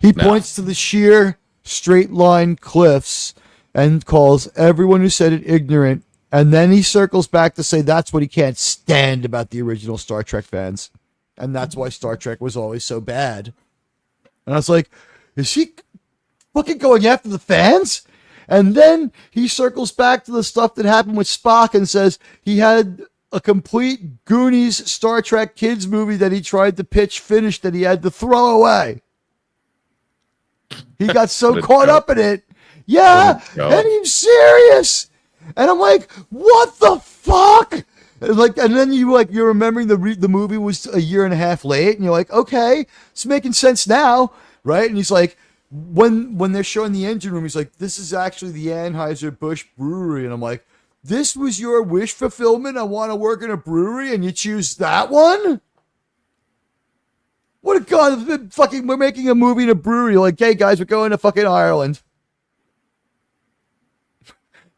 He points to the sheer straight line cliffs and calls everyone who said it ignorant. And then he circles back to say that's what he can't stand about the original Star Trek fans. And that's why Star Trek was always so bad. And I was like, is he fucking going after the fans? And then he circles back to the stuff that happened with Spock and says he had a complete Goonies Star Trek kids movie that he tried to pitch finished that he had to throw away. He got so caught up in it. Yeah, and he's serious. And I'm like, what the fuck? And then you're remembering the movie was a year and a half late, and you're like, okay, it's making sense now, right? And he's like, when they're showing the engine room, he's like, this is actually the Anheuser-Busch brewery. And I'm like, this was your wish fulfillment? I want to work in a brewery, and you choose that one? What a god! Fucking, we're making a movie in a brewery. Like, hey guys, we're going to fucking Ireland.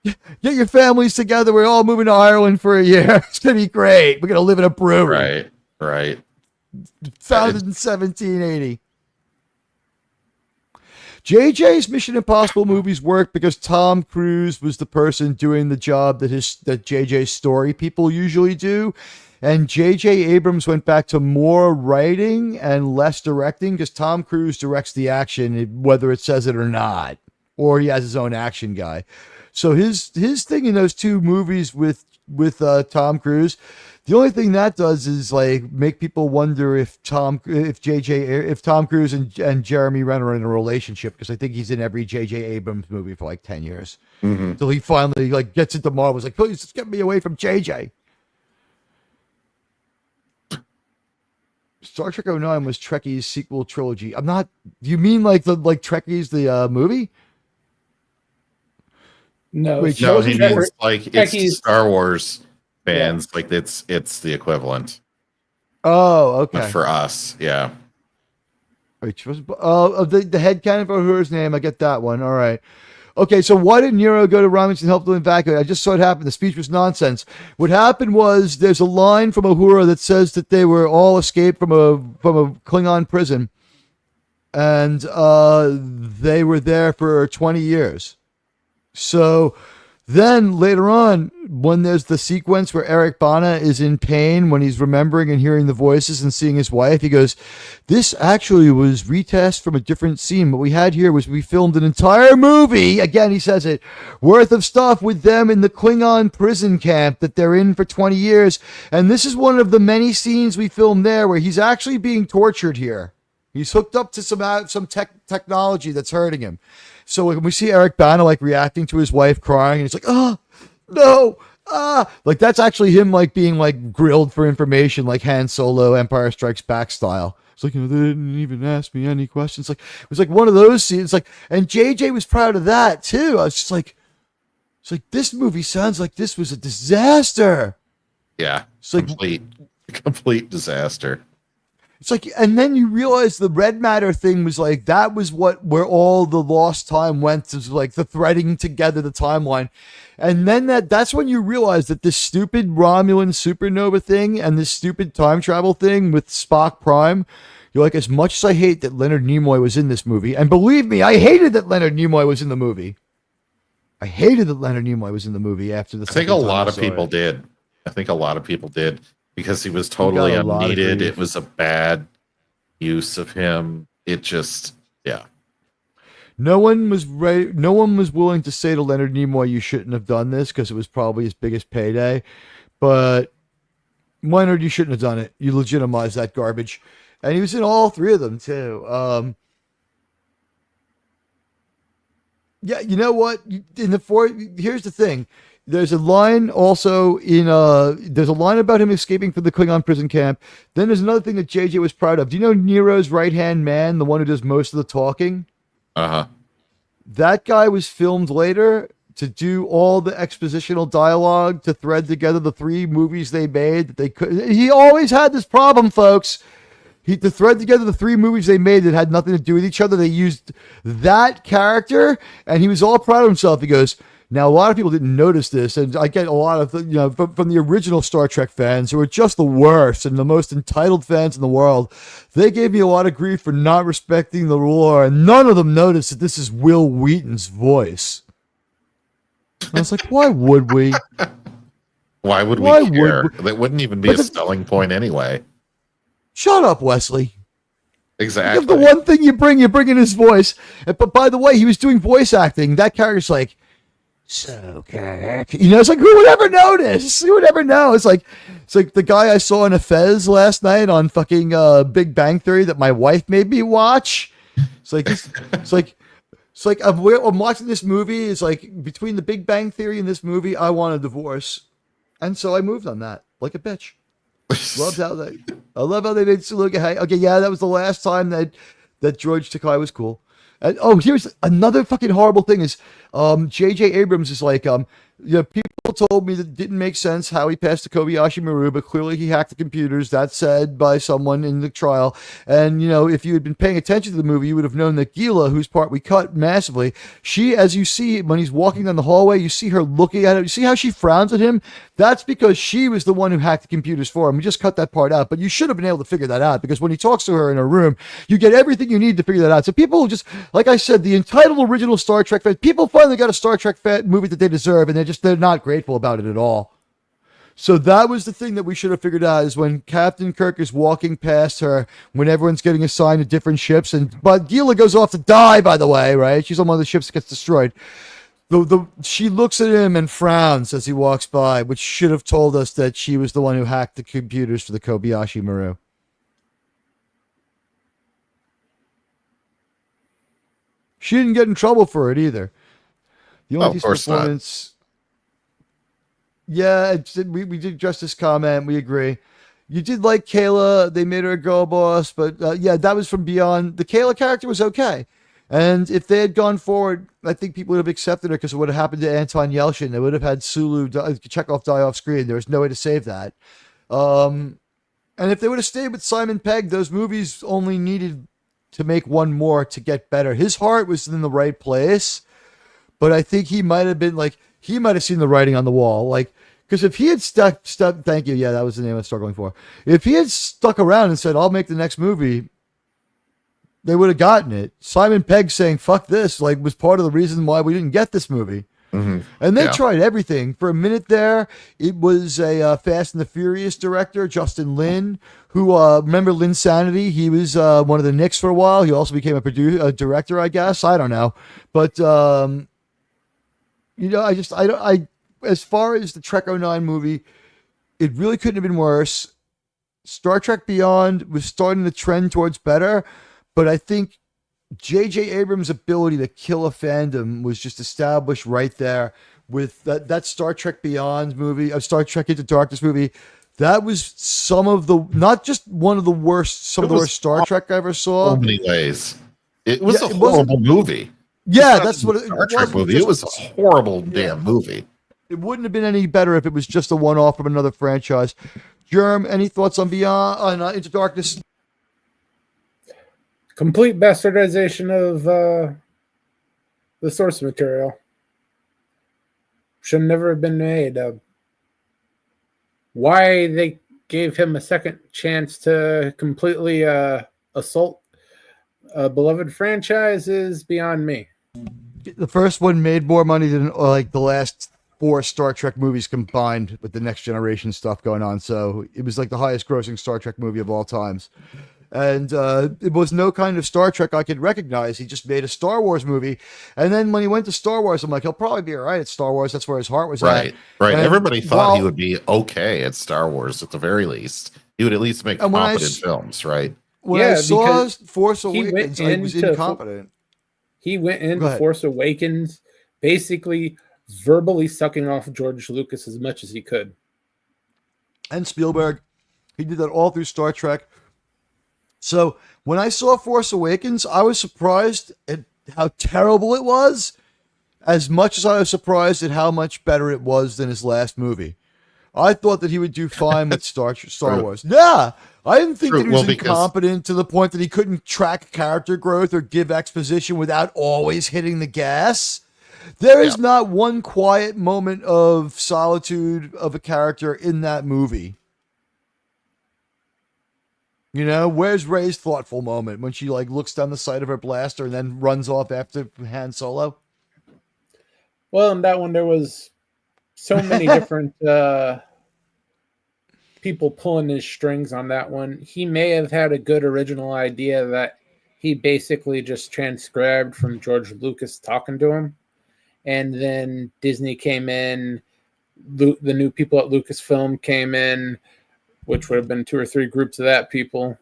Get your families together. We're all moving to Ireland for a year. It's gonna be great. We're gonna live in a brewery. Right. Founded in 1780. JJ's Mission Impossible movies worked because Tom Cruise was the person doing the job that JJ's story people usually do. And J.J. Abrams went back to more writing and less directing because Tom Cruise directs the action, whether it says it or not, or he has his own action guy. So his thing in those two movies with Tom Cruise, the only thing that does is like make people wonder if Tom Cruise and Jeremy Renner are in a relationship, because I think he's in every J.J. Abrams movie for like 10 years until he finally like gets into Marvel. He's like, please just get me away from J.J. Star Trek 09 was Trekkie's sequel trilogy. I'm not. Do you mean like Trekkie's the movie? No, Wait, No, he means like Trekkie's- it's Star Wars fans. Yeah. Like it's the equivalent. Oh, okay. But for us, yeah. Wait, the head canon for her name. I get that one. All right. Okay, so why did Nero go to Romulus and help them evacuate? I just saw it happen. The speech was nonsense. What happened was there's a line from Uhura that says that they were all escaped from a Klingon prison, and they were there for 20 years. So then later on, when there's the sequence where Eric Bana is in pain, when he's remembering and hearing the voices and seeing his wife, he goes, this actually was retest from a different scene. What we had here was we filmed an entire movie, again he says it, worth of stuff with them in the Klingon prison camp that they're in for 20 years. And this is one of the many scenes we filmed there where he's actually being tortured here. He's hooked up to some technology that's hurting him. So when we see Eric Bana like reacting to his wife crying, and he's like, "Oh no, like that's actually him like being like grilled for information, like Han Solo, Empire Strikes Back style." It's like, they didn't even ask me any questions. Like it was like one of those scenes. Like, and JJ was proud of that too. I was just like, it's like this movie sounds like this was a disaster. Yeah, it's like complete disaster. It's like, and then you realize the red matter thing was like, that was where all the lost time went, to like the threading together the timeline. And then that's when you realize that this stupid Romulan supernova thing and this stupid time travel thing with Spock Prime, you're like, as much as I hate that Leonard Nimoy was in this movie, and believe me, I hated that Leonard Nimoy was in the movie. I hated that Leonard Nimoy was in the movie after the I think a lot of people did. Because he was totally unneeded. It was a bad use of him. It just, yeah. No one was willing to say to Leonard Nimoy, you shouldn't have done this, because it was probably his biggest payday. But Leonard, you shouldn't have done it. You legitimized that garbage. And he was in all three of them too. Yeah, you know what? Here's the thing. There's a line also there's a line about him escaping from the Klingon prison camp. Then there's another thing that JJ was proud of. Do you know Nero's right-hand man, the one who does most of the talking? Uh-huh. That guy was filmed later to do all the expositional dialogue to thread together the three movies they made that they could. He always had this problem, folks. To thread together the three movies they made that had nothing to do with each other, they used that character, and he was all proud of himself. He goes, now, a lot of people didn't notice this, and I get a lot of, from the original Star Trek fans who are just the worst and the most entitled fans in the world. They gave me a lot of grief for not respecting the lore, and none of them noticed that this is Will Wheaton's voice. And I was like, why would we? Why would we care? That wouldn't even be a selling point anyway. Shut up, Wesley. Exactly. The one thing you bring in his voice. But by the way, he was doing voice acting. That character's like, so Kirk, it's like, who would ever notice? Who would ever know? It's like the guy I saw in a Fez last night on fucking Big Bang Theory that my wife made me watch. It's like I'm watching this movie. It's like between the Big Bang Theory and this movie, I want a divorce, and so I moved on that like a bitch. I love how they made Suliban. Okay, yeah, that was the last time that George Takei was cool. And, here's another fucking horrible thing is, J.J. Abrams is like, people told me that it didn't make sense how he passed to Kobayashi Maru, but clearly he hacked the computers. That's said by someone in the trial. And, if you had been paying attention to the movie, you would have known that Gila, whose part we cut massively, she, as you see, when he's walking down the hallway, you see her looking at him. You see how she frowns at him? That's because she was the one who hacked the computers for him. We just cut that part out, but you should have been able to figure that out, because when he talks to her in her room, you get everything you need to figure that out. So people just, like I said, the entitled original Star Trek fans, people finally got a Star Trek movie that they deserve, and they're not grateful about it at all. So that was the thing that we should have figured out, is when Captain Kirk is walking past her, when everyone's getting assigned to different ships, but Gila goes off to die, by the way, right? She's on one of the ships that gets destroyed. She looks at him and frowns as he walks by, which should have told us that she was the one who hacked the computers for the Kobayashi Maru. She didn't get in trouble for it either. The only performance. Yeah, we did address this comment. We agree. You did like Kayla. They made her a girl boss, but yeah, that was from beyond. The Kayla character was okay. And if they had gone forward, I think people would have accepted her, because of what had happened to Anton Yelchin. They would have had Chekhov die off screen. There was no way to save that. And if they would have stayed with Simon Pegg, those movies only needed to make one more to get better. His heart was in the right place, but I think he might have been like, he might have seen the writing on the wall. Like, because if he had stuck, thank you. Yeah, that was the name I was struggling for. If he had stuck around and said, I'll make the next movie, they would have gotten it. Simon Pegg saying, fuck this, like, was part of the reason why we didn't get this movie. Mm-hmm. And they Yeah. tried everything. For a minute there, it was a Fast and the Furious director, Justin Lin, who, remember Linsanity? He was one of the Knicks for a while. He also became a director, I guess. I don't know. But, you know, I as far as the Trek 09 movie, it really couldn't have been worse. Star Trek Beyond was starting to trend towards better, but I think J.J. Abrams' ability to kill a fandom was just established right there with that Star Trek Beyond movie, Star Trek Into Darkness movie. That was some of the, not just one of the worst, some of the worst Star Trek I ever saw. So many ways. It was Yeah, a it wasn't- horrible movie. Yeah, that's what it Star Trek wasn't movie. just- It was a horrible damn movie. It wouldn't have been any better if it was just a one-off from another franchise. Germ, any thoughts on Beyond, on Into Darkness? Complete bastardization of the source material. Should never have been made. Why they gave him a second chance to completely assault a beloved franchise is beyond me. The first one made more money than like the last 4 Star Trek movies combined with the Next Generation stuff going on. So it was like the highest grossing Star Trek movie of all times. And it was no kind of Star Trek I could recognize. He just made a Star Wars movie. And then when he went to Star Wars, I'm like, he'll probably be all right at Star Wars. That's where his heart was Right. at. Right. And Everybody thought he while- would be okay at Star Wars at the very least. He would at least make And when competent films, right? When Yeah, I saw because Force he went Awakens, I was into- incompetent. He went Go into ahead. Force Awakens basically verbally sucking off George Lucas as much as he could. And Spielberg. He did that all through Star Trek. So when I saw Force Awakens, I was surprised at how terrible it was, as much as I was surprised at how much better it was than his last movie. I thought that he would do fine with Star Wars. Yeah, I didn't think True. that he was Well, because- incompetent to the point that he couldn't track character growth or give exposition without always hitting the gas. There is not one quiet moment of solitude of a character in that movie. You know, where's Rey's thoughtful moment when she like looks down the sight of her blaster and then runs off after Han Solo? Well, in that one, there was so many different people pulling his strings on that one. He may have had a good original idea that he basically just transcribed from George Lucas talking to him. And then Disney came in, the new people at Lucasfilm came in, which would have been 2 or 3 groups of that people.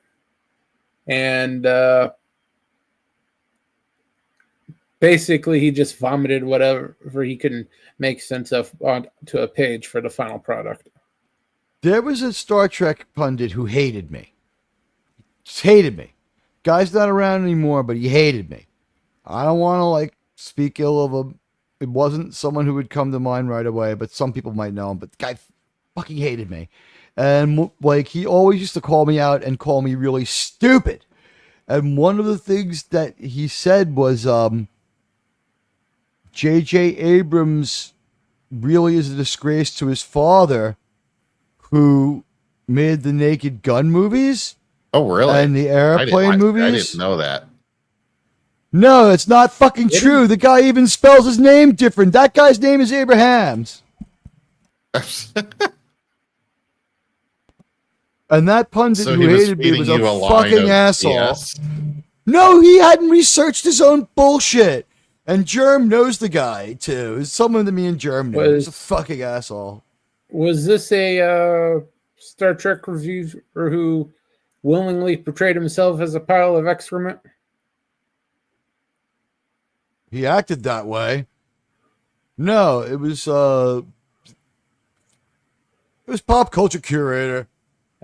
And basically, he just vomited whatever he could make sense of onto a page for the final product. There was a Star Trek pundit who hated me. Just hated me. Guy's not around anymore, but he hated me. I don't want to like speak ill of him. It wasn't someone who would come to mind right away, but some people might know him. But the guy fucking hated me. And like he always used to call me out and call me really stupid. And one of the things that he said was J.J. Abrams really is a disgrace to his father, who made the Naked Gun movies Oh, really? and the airplane movies. I didn't know that. No, it's not fucking true. The guy even spells his name different. That guy's name is Abrahams. And that pundit So who he was hated me feeding was you a a line fucking of asshole. BS. No, he hadn't researched his own bullshit. And Germ knows the guy, too. It's someone that me and Germ knew. He's a fucking asshole. Was this a Star Trek reviewer who willingly portrayed himself as a pile of excrement? He acted that way. No, it was pop culture curator.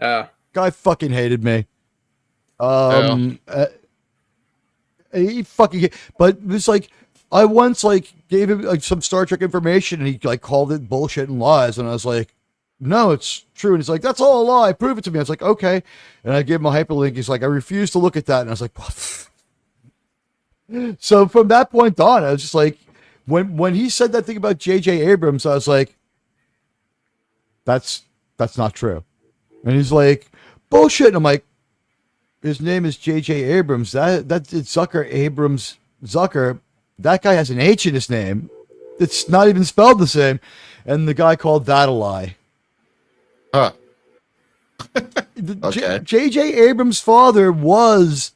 Guy fucking hated me. He fucking, but it was like, I once like gave him like some Star Trek information and he like called it bullshit and lies. And I was like, no, it's true. And he's like, that's all a lie. Prove it to me. I was like, okay. And I gave him a hyperlink. He's like, I refuse to look at that. And I was like, what? So from that point on, I was just like, when he said that thing about J.J. Abrams, I was like, that's not true. And he's like, bullshit. And I'm like, his name is J.J. Abrams. That's Zucker Abrams Zucker. That guy has an H in his name. It's not even spelled the same. And the guy called that a lie. Huh. Okay. J.J. Abrams' father was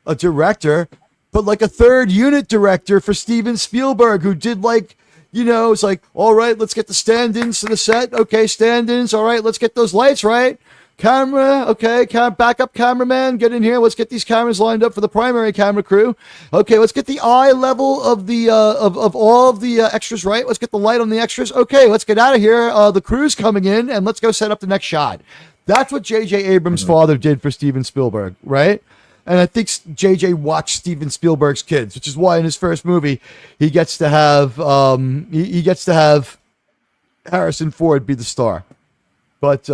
a director, but like a third unit director for Steven Spielberg, who did like, it's like, all right, let's get the stand-ins to the set. Okay, stand-ins. All right, let's get those lights right. Camera, okay, backup cameraman, get in here. Let's get these cameras lined up for the primary camera crew. Okay, let's get the eye level of the of all of the extras right. Let's get the light on the extras. Okay, let's get out of here. The crew's coming in, and let's go set up the next shot. That's what J.J. Abrams' father did for Steven Spielberg, right? And I think J.J. watched Steven Spielberg's kids, which is why in his first movie he gets to have he gets to have Harrison Ford be the star. But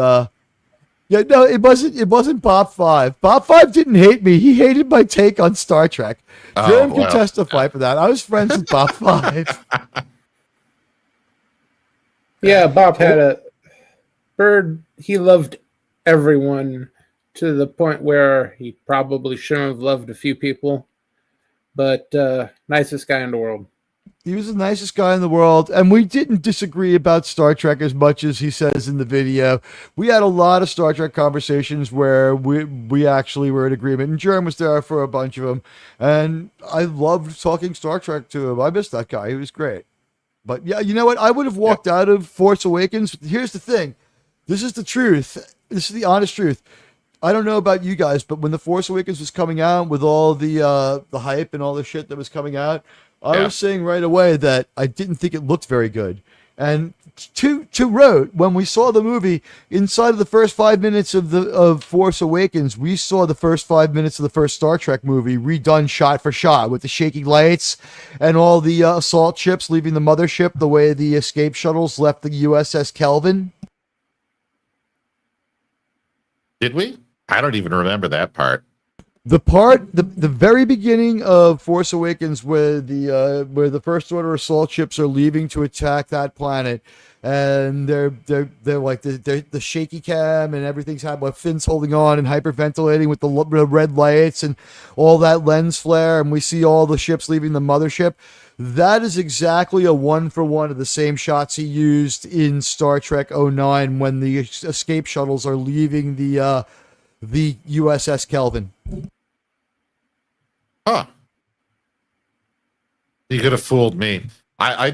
yeah, no, it wasn't Bob 5. Bob 5 didn't hate me. He hated my take on Star Trek. Jerem can testify for that. I was friends with Bob 5. Yeah, Bob had a bird. He loved everyone to the point where he probably shouldn't have loved a few people, but nicest guy in the world. He was the nicest guy in the world, and we didn't disagree about Star Trek as much as he says in the video. We had a lot of Star Trek conversations where we actually were in agreement, and Jerem was there for a bunch of them, and I loved talking Star Trek to him. I missed that guy. He was great. But yeah, you know what? I would have walked out of Force Awakens. Here's the thing. This is the truth. This is the honest truth. I don't know about you guys, but when The Force Awakens was coming out with all the hype and all the shit that was coming out, I was saying right away that I didn't think it looked very good. And to wrote, when we saw the movie, inside of the first 5 minutes of Force Awakens, we saw the first 5 minutes of the first Star Trek movie redone shot for shot with the shaky lights and all the assault ships leaving the mothership the way the escape shuttles left the USS Kelvin. Did we? I don't even remember that part. The very beginning of Force Awakens, where the First Order assault ships are leaving to attack that planet, and they're like the shaky cam and everything's happening. Finn's holding on and hyperventilating with the red lights and all that lens flare, and we see all the ships leaving the mothership. That is exactly a one-for-one of the same shots he used in Star Trek 09 when the escape shuttles are leaving the USS Kelvin. Huh. You could have fooled me. I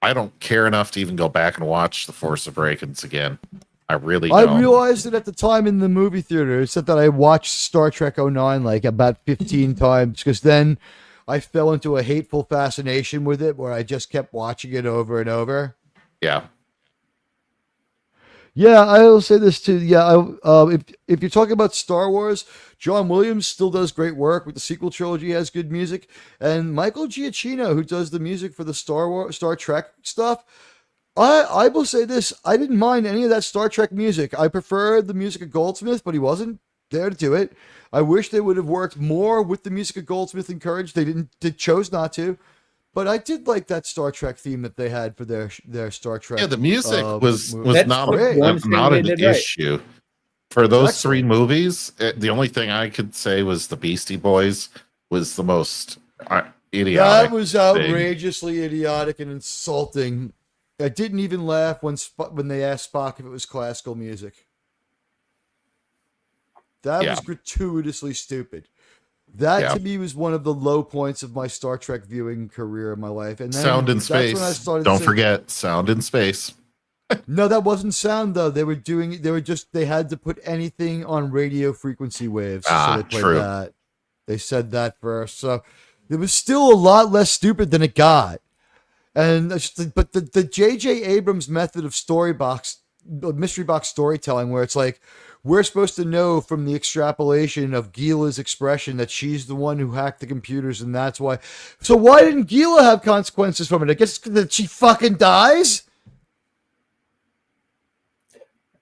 don't care enough to even go back and watch The Force Awakens again. I really don't. I realized it at the time in the movie theater. It said that I watched Star Trek 09 like about 15 times because then I fell into a hateful fascination with it where I just kept watching it over and over. Yeah. Yeah, I will say this too. Yeah, if you're talking about Star Wars, John Williams still does great work with the sequel trilogy. Has good music, and Michael Giacchino, who does the music for the Star Trek stuff. I will say this: I didn't mind any of that Star Trek music. I preferred the music of Goldsmith, but he wasn't there to do it. I wish they would have worked more with the music of Goldsmith and Courage. They didn't. They chose not to. But I did like that Star Trek theme that they had for their Star Trek. Yeah, the music was That's not an issue. For those three movies, the only thing I could say was the Beastie Boys was the most idiotic. That was outrageously idiotic and insulting. I didn't even laugh when they asked Spock if it was classical music. That was gratuitously stupid. That to me was one of the low points of my Star Trek viewing career in my life. And then Sound in Space. Don't forget Sound in Space. No, that wasn't sound though. They had to put anything on radio frequency waves. So they played true. That. They said that first. So it was still a lot less stupid than it got. But the J.J. Abrams method of mystery box storytelling, where it's like, we're supposed to know from the extrapolation of Gila's expression that she's the one who hacked the computers, and that's why. So why didn't Gila have consequences from it? I guess that she fucking dies?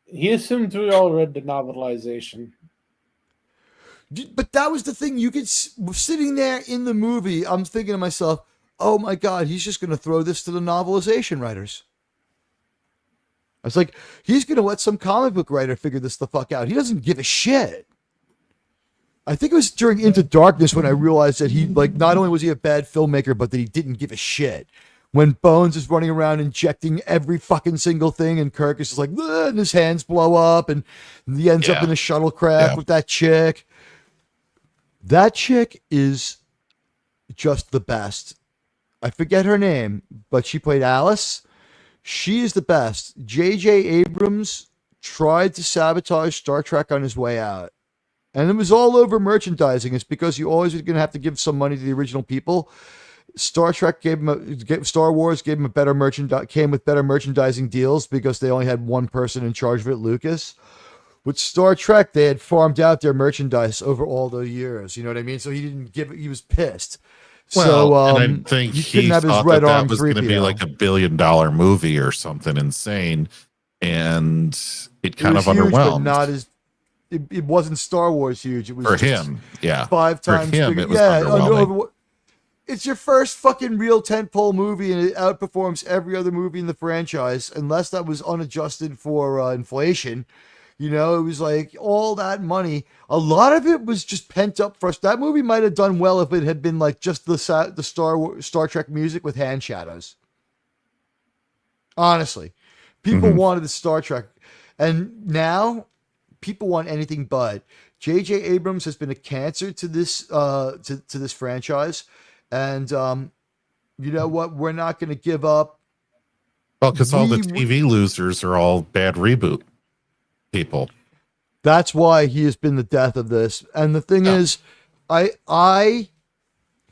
He assumed we all read the novelization. But that was the thing. You could sitting there in the movie, I'm thinking to myself, oh my God, he's just going to throw this to the novelization writers. I was like, he's going to let some comic book writer figure this the fuck out. He doesn't give a shit. I think it was during Into Darkness when I realized that he, like, not only was he a bad filmmaker, but that he didn't give a shit. When Bones is running around injecting every fucking single thing, and Kirk is just like, "Ugh," and his hands blow up, and he ends up in a shuttlecraft with that chick. That chick is just the best. I forget her name, but she played Alice. She is the best. J.J. Abrams tried to sabotage Star Trek on his way out. And it was all over merchandising. It's because you always are going to have to give some money to the original people. Star Wars gave him a better came with better merchandising deals because they only had one person in charge of it, Lucas. With Star Trek, they had farmed out their merchandise over all the years. You know what I mean? So he didn't give it. He was pissed. Well, and I think he thought that was going to be 3PO. like $1 billion movie or something insane, and it kind of huge, underwhelmed. But not as it wasn't Star Wars huge. It was For just him, yeah. 5 times For him, bigger. it was underwhelming. It's your first fucking real tentpole movie, and it outperforms every other movie in the franchise, unless that was unadjusted for inflation. You know, it was like all that money. A lot of it was just pent up for us. That movie might have done well if it had been like just the Star Trek music with hand shadows. Honestly, people wanted the Star Trek, and now people want anything but. J.J. Abrams has been a cancer to this to this franchise, and you know what? We're not going to give up. Well, because all the TV losers are all bad reboot people. That's why he has been the death of this. And the thing is, I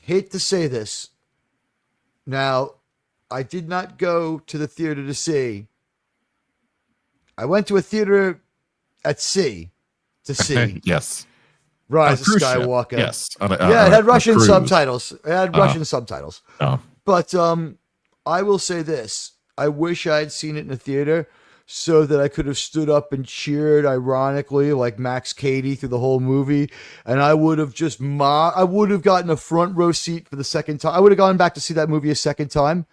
hate to say this. Now, I did not go to the theater to see. I went to a theater at sea to see. Yes. Rise of Skywalker. Yes. It had Russian subtitles. It had Russian subtitles. Oh. But I will say this. I wish I had seen it in a theater so that I could have stood up and cheered ironically like Max Cady through the whole movie. And I would have just I would have gotten a front row seat for the second time. I would have gone back to see that movie a second time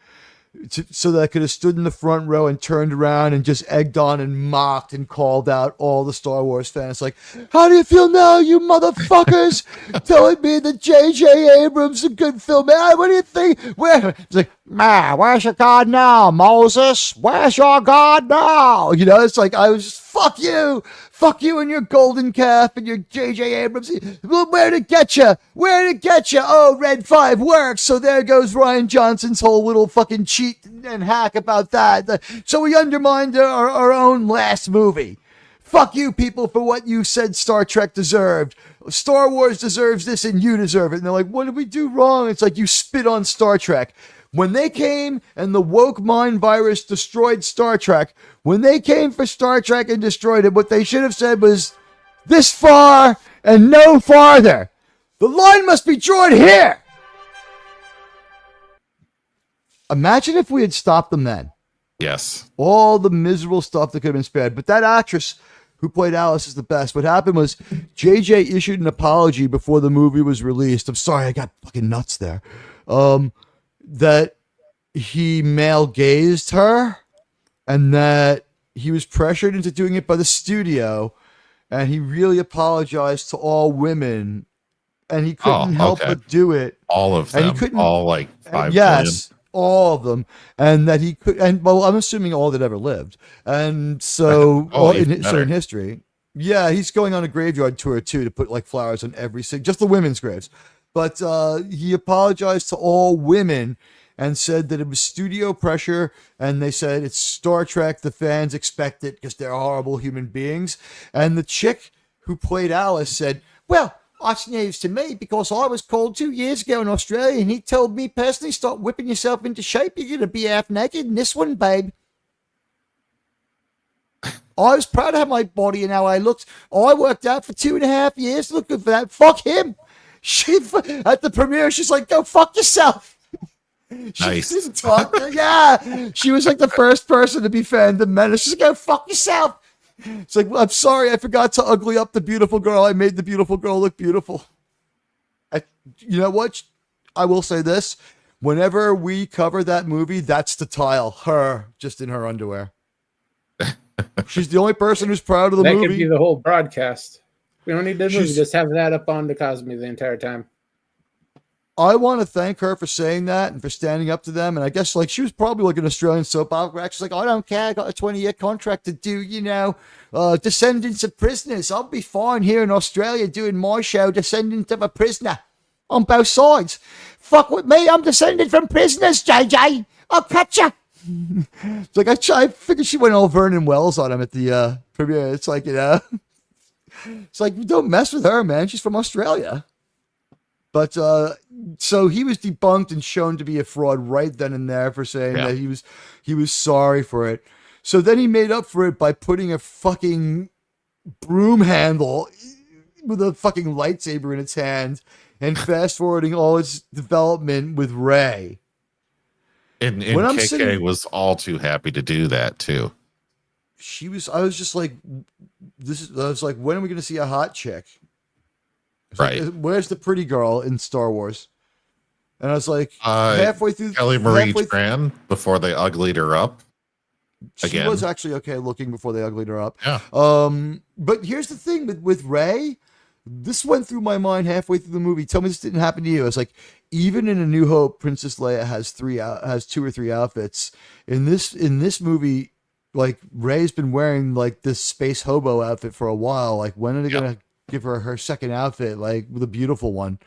so that I could have stood in the front row and turned around and just egged on and mocked and called out all the Star Wars fans. Like, how do you feel now, you motherfuckers? Telling me that J.J. Abrams is a good film. What do you think? It's like, man, where's your God now, Moses? Where's your God now? You know, it's like, I was just, fuck you and your golden calf and your J.J. Abrams. Where'd it get you? Oh, Red 5 works. So there goes Ryan Johnson's whole little fucking cheat and hack about that. So we undermined our own last movie. Fuck you people for what you said Star Trek deserved. Star Wars deserves this and you deserve it. And they're like, what did we do wrong? It's like you spit on Star Trek. When they came and the woke mind virus destroyed Star Trek, when they came for Star Trek and destroyed it, what they should have said was, this far and no farther. The line must be drawn here. Imagine if we had stopped them then. Yes. All the miserable stuff that could have been spared. But that actress who played Alice is the best. What happened was JJ issued an apology before the movie was released. I'm sorry, I got fucking nuts there. That he male gazed her and that he was pressured into doing it by the studio, and he really apologized to all women, and he couldn't help but do it. All of them. And he couldn't, all like 5 yes, all of them. And that he could, and well, I'm assuming all that ever lived. And so, in history, yeah, he's going on a graveyard tour too to put like flowers on every just the women's graves. But he apologized to all women and said that it was studio pressure. And they said it's Star Trek. The fans expect it because they're horrible human beings. And the chick who played Alice said, well, that's news to me because I was called 2 years ago in Australia and he told me personally, start whipping yourself into shape. You're going to be half naked in this one, babe. I was proud of my body and how I looked. I worked out for 2.5 years. Look good for that. Fuck him. She at the premiere, she's like, "Go fuck yourself." Nice. She didn't talk. Yeah, she was like the first person to be fanned the menace. She's like, "Go fuck yourself." It's like, well, I'm sorry, I forgot to ugly up the beautiful girl. I made the beautiful girl look beautiful. You know what? I will say this: Whenever we cover that movie, that's the tile. Her, just in her underwear. She's the only person who's proud of the That movie. could be the whole broadcast. We don't need the movie. She's- Just have that up on the Cosme the entire time. I want to thank her for saying that and for standing up to them. And I guess like she was probably like an Australian soap opera actress. Like, I don't care. I got a 20-year contract to do, Descendants of Prisoners. I'll be fine here in Australia doing my show, Descendant of a Prisoner, on both sides. Fuck with me. I'm descended from prisoners, JJ. I'll catch ya. It's like I figured she went all Vernon Wells on him at the premiere. It's like, it's like, don't mess with her, man. She's from Australia. But so he was debunked and shown to be a fraud right then and there for saying that he was sorry for it. So then he made up for it by putting a fucking broom handle with a fucking lightsaber in its hand and fast forwarding all its development with Rey. And When I'm KK sitting- was all too happy to do that too. I was just like, I was like, when are we going to see a hot chick? It's like, Right. where's the pretty girl in Star Wars? And I was like, Uh, halfway through, Kelly Marie halfway Tran before they uglied her up. she again. was actually okay looking before they uglied her up. Yeah. But here's the thing with Rey. This went through my mind halfway through the movie. Tell me this didn't happen to you. It's like, even in A New Hope, Princess Leia has two or three outfits. In this movie, like Rey's been wearing like this space hobo outfit for a while. Like, when are they gonna give her second outfit, like the beautiful one?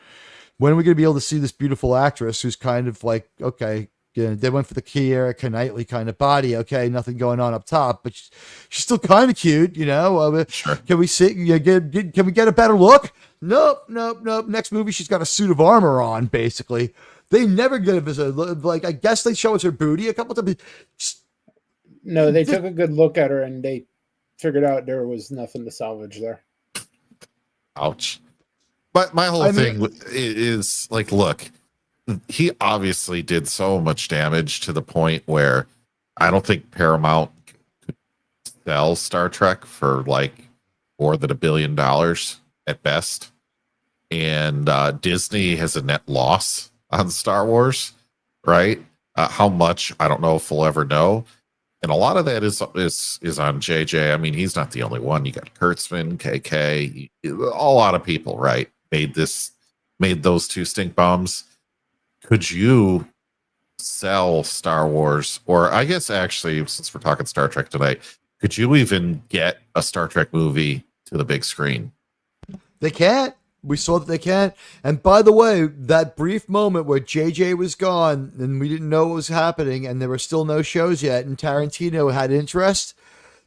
When are we gonna be able to see this beautiful actress who's kind of like, okay, they went for the Keira Knightley kind of body. Okay, nothing going on up top, but she's still kind of cute, Sure. Can we see? Can we get a better look? Nope. Next movie, she's got a suit of armor on. Basically, they never give us like. I guess they show us her booty a couple times. No, they took a good look at her and they figured out there was nothing to salvage there. Ouch. But my whole I thing mean- is like, look, he obviously did so much damage to the point where I don't think Paramount could sell Star Trek for like more than $1 billion at best. And Disney has a net loss on Star Wars, right? How much, I don't know if we'll ever know. And a lot of that is on JJ. I mean, he's not the only one. You got Kurtzman, KK, a lot of people, right? Made those two stink bombs. Could you sell Star Wars, or I guess actually, since we're talking Star Trek tonight, could you even get a Star Trek movie to the big screen? They can't. We saw that they can't. And by the way, that brief moment where JJ was gone and we didn't know what was happening and there were still no shows yet and Tarantino had interest,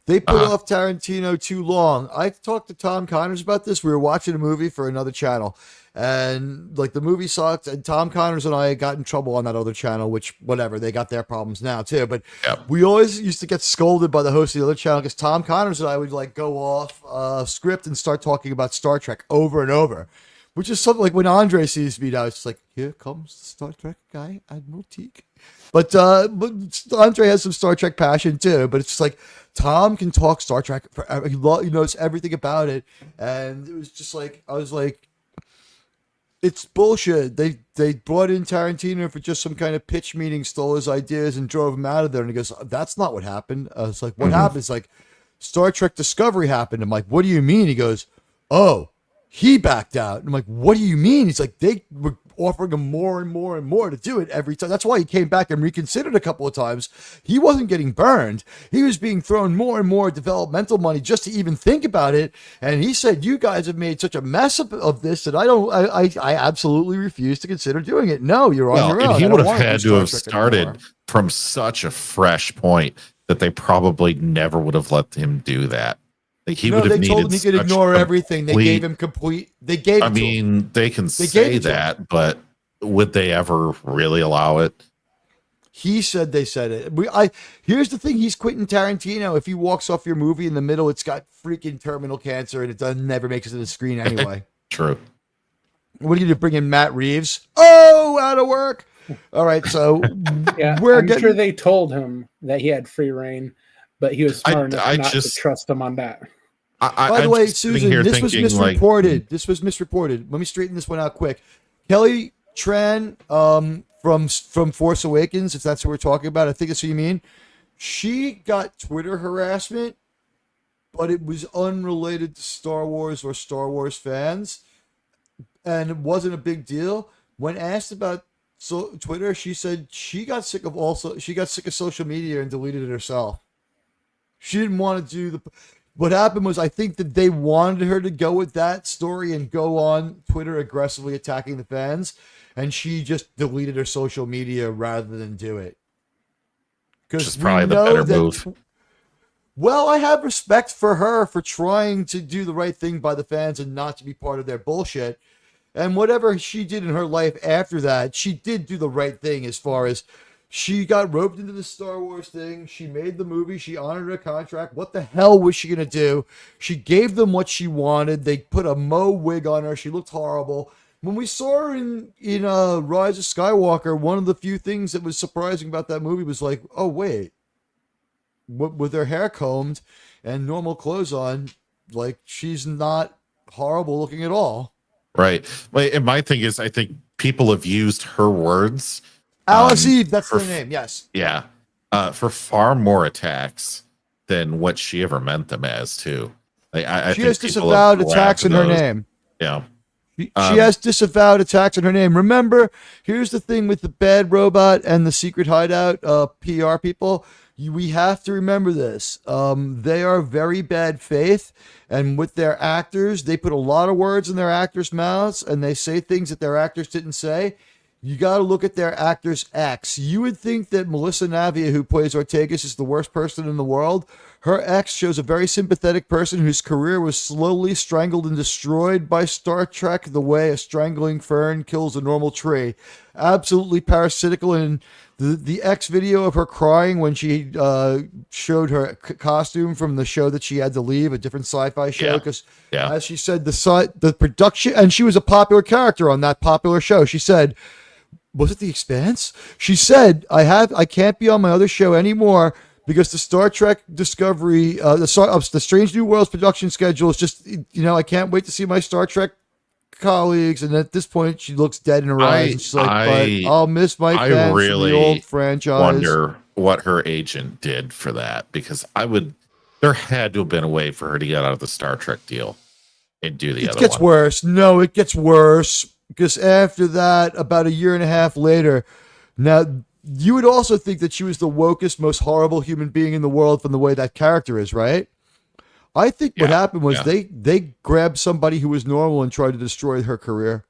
they put off Tarantino too long. I talked to Tom Connors about this. We were watching a movie for another channel and like the movie sucked, and Tom Connors and I got in trouble on that other channel, which whatever, they got their problems now too. But we always used to get scolded by the host of the other channel because Tom Connors and I would like go off script and start talking about Star Trek over and over, which is something like when Andre sees me now, it's just like, here comes the Star Trek guy, Admiral Teague. But Andre has some Star Trek passion too. But it's just like Tom can talk Star Trek forever. He knows everything about it, and it was just like I was like, it's bullshit. They brought in Tarantino for just some kind of pitch meeting, stole his ideas, and drove him out of there. And he goes, "That's not what happened." It's like, what happened? It's like Star Trek Discovery happened. I'm like, what do you mean? He goes, oh, he backed out. And I'm like, what do you mean? He's like, they were offering him more and more and more to do it every time. That's why he came back and reconsidered a couple of times. He wasn't getting burned. He was being thrown more and more developmental money just to even think about it. And he said, you guys have made such a mess of this that I absolutely refuse to consider doing it. No, you're on your own. And he I would don't have wanna had do to have Star Trek started anymore. from such a fresh point that they probably never would have let him do that. Like he No, would have they told him needed he could such ignore everything. They gave him complete. They gave. I it to him. mean, they can gave say it to him. that, but would they ever really allow it? He said they said it. Here's the thing. He's Quentin Tarantino. If he walks off your movie in the middle, it's got freaking terminal cancer and it never makes it to the screen anyway. True. What are you to bring in Matt Reeves? Oh, out of work. All right, so Yeah, we're I'm getting. sure they told him that he had free reign, but he was smart enough I not just- to trust him on that. By the I'm way, just sitting Susan, here this was thinking, like, misreported. This was misreported. Let me straighten this one out quick. Kelly Tran, from Force Awakens, if that's what we're talking about. I think that's what you mean. She got Twitter harassment, but it was unrelated to Star Wars or Star Wars fans, and it wasn't a big deal. When asked about Twitter, she said she got sick of social media and deleted it herself. She didn't want to do the. What happened was, I think that they wanted her to go with that story and go on Twitter aggressively attacking the fans, and she just deleted her social media rather than do it. Which is probably the better move. Well, I have respect for her for trying to do the right thing by the fans and not to be part of their bullshit. And whatever she did in her life after that, she did do the right thing as far as she got roped into the Star Wars thing. She made the movie. She honored her contract. What the hell was she going to do? She gave them what she wanted. They put a Mo wig on her. She looked horrible. When we saw her in Rise of Skywalker, one of the few things that was surprising about that movie was like, oh, wait. With her hair combed and normal clothes on, like, she's not horrible looking at all. Right. And my thing is, I think people have used her words. Alice Eve, that's her name, yes. Yeah. For far more attacks than what she ever meant them as, too. I she think has disavowed attacks in her name. Yeah. She has disavowed attacks in her name. Remember, here's the thing with the Bad Robot and the Secret Hideout PR people. We have to remember this. They are very bad faith, and with their actors, they put a lot of words in their actors' mouths, and they say things that their actors didn't say. You got to look at their actors' ex. You would think that Melissa Navia, who plays Ortegas, is the worst person in the world. Her ex shows a very sympathetic person whose career was slowly strangled and destroyed by Star Trek the way a strangling fern kills a normal tree. Absolutely parasitical. And the ex video of her crying when she showed her costume from the show that she had to leave, a different sci-fi show, because as she said, the production, and she was a popular character on that popular show. She said, was it The Expanse? She said, I can't be on my other show anymore because the Star Trek Discovery, the Strange New Worlds production schedule is just, I can't wait to see my Star Trek colleagues. And at this point, she looks dead in her eyes. And she's like, but I'll miss my fans from the old franchise. I wonder what her agent did for that, because there had to have been a way for her to get out of the Star Trek deal and do the other one. It gets worse. No, it gets worse. Because after that, about a year and a half later, now you would also think that she was the wokest, most horrible human being in the world from the way that character is, right? I think what happened was they grabbed somebody who was normal and tried to destroy her career.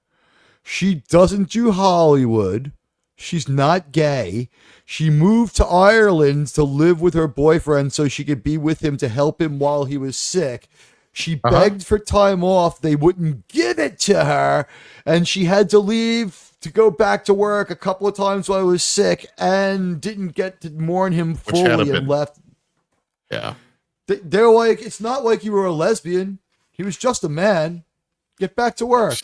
She doesn't do Hollywood. She's not gay. She moved to Ireland to live with her boyfriend so she could be with him to help him while he was sick. She begged for time off. They wouldn't give it to her. And she had to leave to go back to work a couple of times while I was sick and didn't get to mourn him fully and left. Yeah. They're like, it's not like you were a lesbian. He was just a man. Get back to work.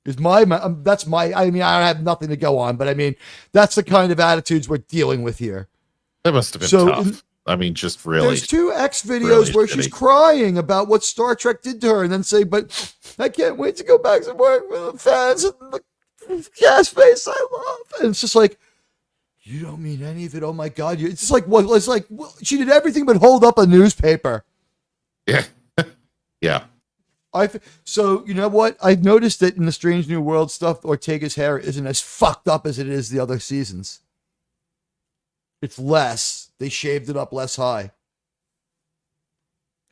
I have nothing to go on, but I mean, that's the kind of attitudes we're dealing with here. That must have been tough. Just really. There's 2 X videos really where shitty. she's crying about what Star Trek did to her and then say, but I can't wait to go back to work with the fans and the gas face I love. And it's just like, you don't mean any of it. Oh my God. It's just like, she did everything but hold up a newspaper. Yeah. Yeah. So, you know what? I've noticed that in the Strange New World stuff, Ortega's hair isn't as fucked up as it is the other seasons. It's less. They shaved it up less high.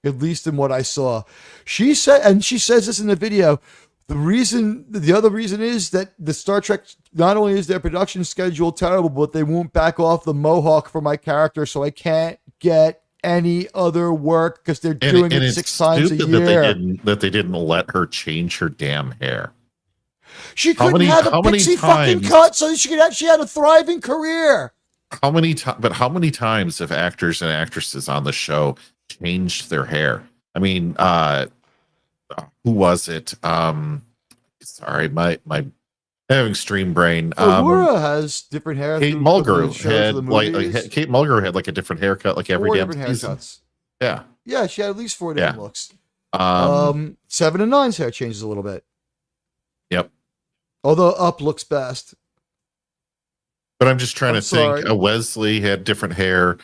At least in what I saw. She said, and she says this in the video, the other reason is that the Star Trek, not only is their production schedule terrible, but they won't back off the mohawk for my character, so I can't get any other work because they're doing it 6 times a year. That they didn't let her change her damn hair. She couldn't have a pixie fucking cut so she had a thriving career. How many times have actors and actresses on the show changed their hair? I mean, who was it? Sorry, my having stream brain. Laura has different hair. Kate Mulgrew had like a different haircut like every damn season. Haircuts. Yeah, she had at least 4 different looks. 7 and 9's hair changes a little bit. Yep. Although Up looks best. But I'm just trying I'm to think. sorry. Wesley had different hair.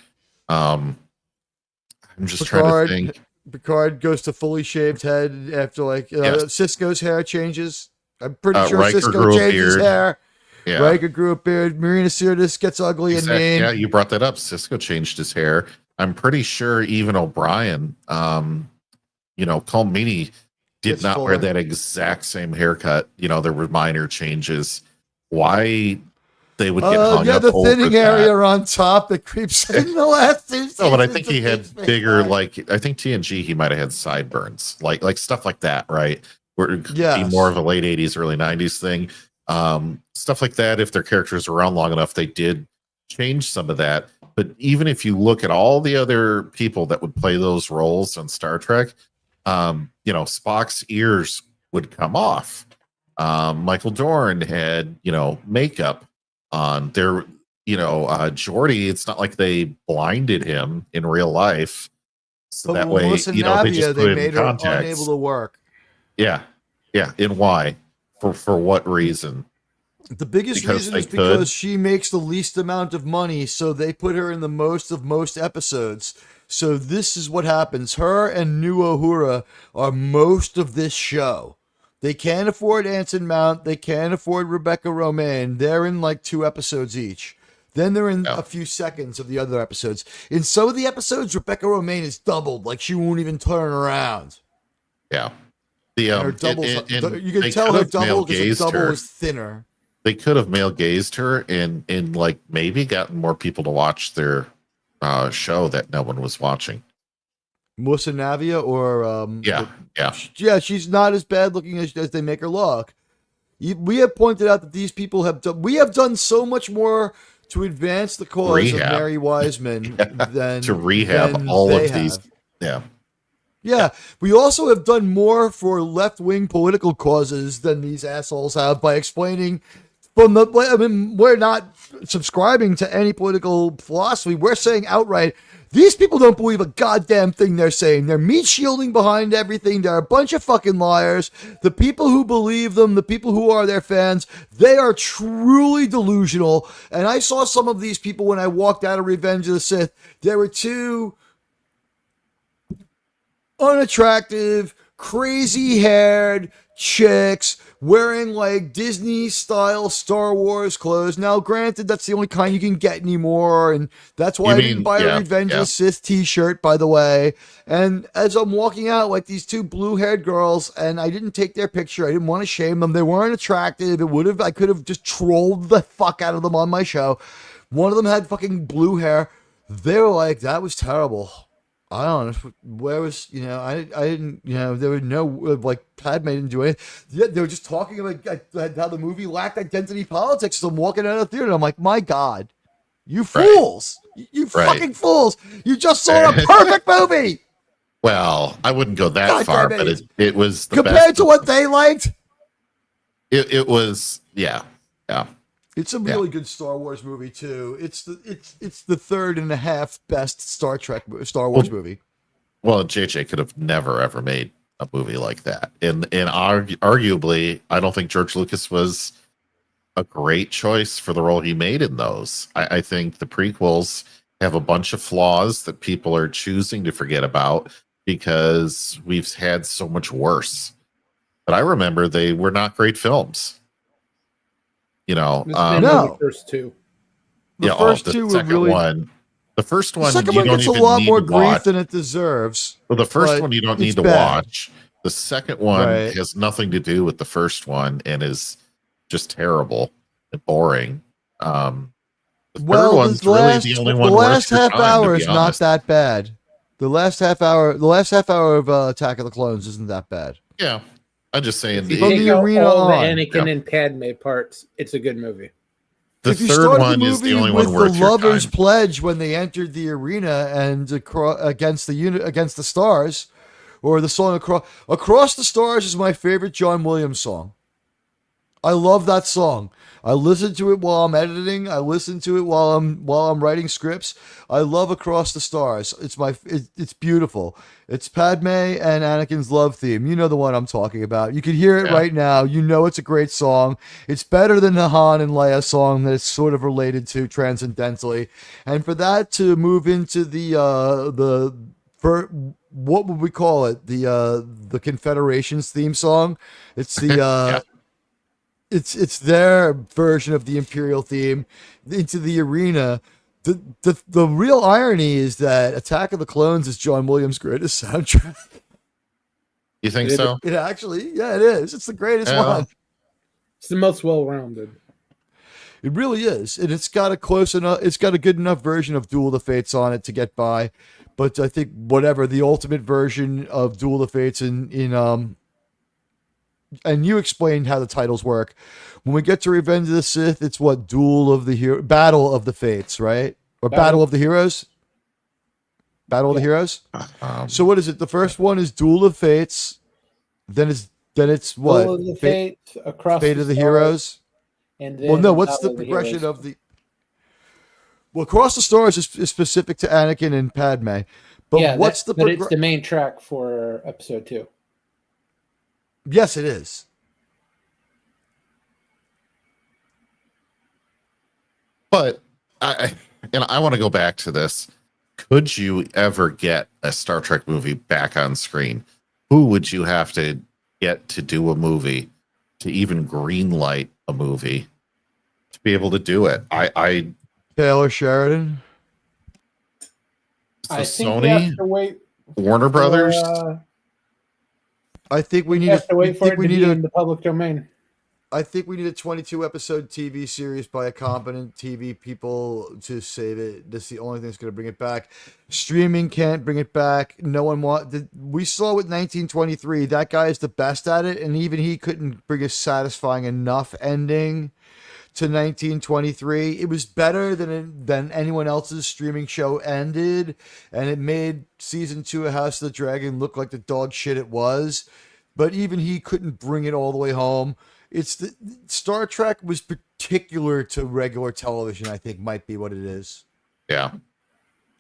I'm just trying Picard, to think. Picard goes to fully shaved head after Yes. Cisco's hair changes. I'm pretty sure Riker Cisco grew a changed his beard. hair. Yeah. Riker grew a beard. Marina Sirtis gets ugly and mean. Yeah, you brought that up. Cisco changed his hair. I'm pretty sure even O'Brien, Colmini did Gets not wear fuller. that exact same haircut. There were minor changes. Why they would get hung up the over thinning that. area on top that creeps in the last 2 seasons. No, but I think he of had Deep Space bigger, Nine. I think TNG, he might have had sideburns, like stuff like that, right? Where it could be Yes. more of a late 80s, early 90s thing. Stuff like that, if their characters were around long enough, they did change some of that. But even if you look at all the other people that would play those roles on Star Trek, Spock's ears would come off. Michael Dorn had, makeup on there. Geordi, it's not like they blinded him in real life. So But that with way, Melissa they Navia, just they put it made in her context. unable to work. Yeah. And why? For what reason? The biggest Because reason they is because could? she makes the least amount of money, so they put her in the most of most episodes. So this is what happens. Her and New Uhura are most of this show. They can't afford Anson Mount. They can't afford Rebecca Romaine. They're in like 2 episodes each. Then they're in a few seconds of the other episodes. In some of the episodes, Rebecca Romaine is doubled. Like she won't even turn around. Yeah. The And her doubles, and you can they tell could her have double male because her gazed double her. is thinner. They could have male gazed her and like maybe gotten more people to watch their show that no one was watching. Melissa Navia or Yeah. she's not as bad looking as they make her look. We have pointed out that these people have done so much more to advance the cause Rehab. of Mary Wiseman than To rehab than all they of these. have. Yeah. Yeah, we also have done more for left-wing political causes than these assholes have by explaining from the. I mean, we're not subscribing to any political philosophy. We're saying outright, these people don't believe a goddamn thing they're saying. They're meat shielding behind everything. They're a bunch of fucking liars. The people who believe them, the people who are their fans, they are truly delusional. And I saw some of these people when I walked out of Revenge of the Sith. There were 2 unattractive, crazy-haired chicks wearing like Disney-style Star Wars clothes. Now, granted, that's the only kind you can get anymore, and that's why I didn't buy a Revenge of the Sith t-shirt, by the way. And as I'm walking out, like these 2 blue-haired girls, and I didn't take their picture. I didn't want to shame them. They weren't attractive. I could have just trolled the fuck out of them on my show. One of them had fucking blue hair. They were like, that was terrible. I don't know where was, I didn't, there were no, like, Padme didn't do anything. They were just talking about how the movie lacked identity politics. So I'm walking out of the theater and I'm like, my God, you fools, you fucking fools. You just saw a perfect movie. Well, I wouldn't go that far, but it was the compared best to what they liked. It was, yeah. It's a really good Star Wars movie too. It's the 3rd and a half best Star Wars movie. Well, JJ could have never ever made a movie like that, and arguably, I don't think George Lucas was a great choice for the role he made in those. I think the prequels have a bunch of flaws that people are choosing to forget about because we've had so much worse. But I remember they were not great films. No. The first 2. The first 2 were really. The first one, The second you one don't gets a even lot need more to grief watch. than it deserves. Well, the first but one you don't need it's to bad. watch. The second one has nothing to do with the first one and is just terrible and boring. The third one's really the only one. The last worth your half time, hour to be is not honest. that bad. The last half hour of Attack of the Clones isn't that bad. Yeah, I'm just saying. If you From take the out arena all the on. Anakin and Padme parts, it's a good movie. The if you third start one the is the movie only with one worth the your Lovers' time. Pledge when they entered the arena and against the stars, or the song across the stars is my favorite John Williams song. I love that song. I listen to it while I'm editing. I listen to it while I'm writing scripts. I love Across the Stars. It's beautiful. It's Padme and Anakin's love theme. You know the one I'm talking about. You can hear it right now. You know it's a great song. It's better than the Han and Leia song that it's sort of related to transcendentally. And for that to move into what would we call it? The Confederation's theme song. It's the it's their version of the Imperial theme into the arena. The real irony is that Attack of the Clones is John Williams' greatest soundtrack. You think so? It actually, yeah, it is. It's the greatest one. It's the most well-rounded. It really is, and it's got a good enough version of Duel of the Fates on it to get by. But I think the ultimate version of Duel of the Fates and you explained how the titles work. When we get to Revenge of the Sith, it's what Battle of the Fates, right? Or Battle of the Heroes? Battle of the Heroes? So what is it? The first one is Duel of Fates. Then it's what? Duel of the Fates, Fate of the Heroes. And then what's the progression of the... Well, Across the Stars is specific to Anakin and Padme. But it's the main track for episode 2. Yes, it is. But I want to go back to this. Could you ever get a Star Trek movie back on screen? Who would you have to get to do a movie, to even greenlight a movie, to be able to do it? Taylor Sheridan. I think Sony, we have to wait Warner Brothers. I think we need to wait for it to be in the public domain. I think we need a 22-episode TV series by a competent TV people to save it. That's the only thing that's going to bring it back. Streaming can't bring it back. No one we saw with 1923. That guy is the best at it, and even he couldn't bring a satisfying enough ending to 1923. It was better than anyone else's streaming show ended, and it made season 2 of House of the Dragon look like the dog shit it was. But even he couldn't bring it all the way home. Star Trek was particular to regular television, I think might be what it is. Yeah.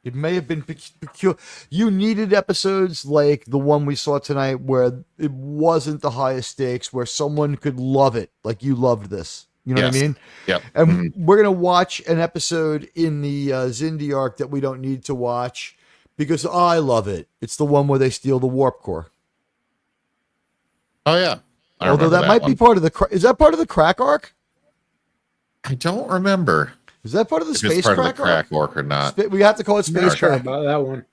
It may have been peculiar. You needed episodes like the one we saw tonight where it wasn't the highest stakes, where someone could love it like you loved this. You know what I mean? Yep. And we're going to watch an episode in the Xindi arc that we don't need to watch because I love it. It's the one where they steal the warp core. Oh, yeah. Although that might be part of the... Is that part of the crack arc? I don't remember. Is that part of the space part crack of the crack arc or not? We have to call it space crack. About that one.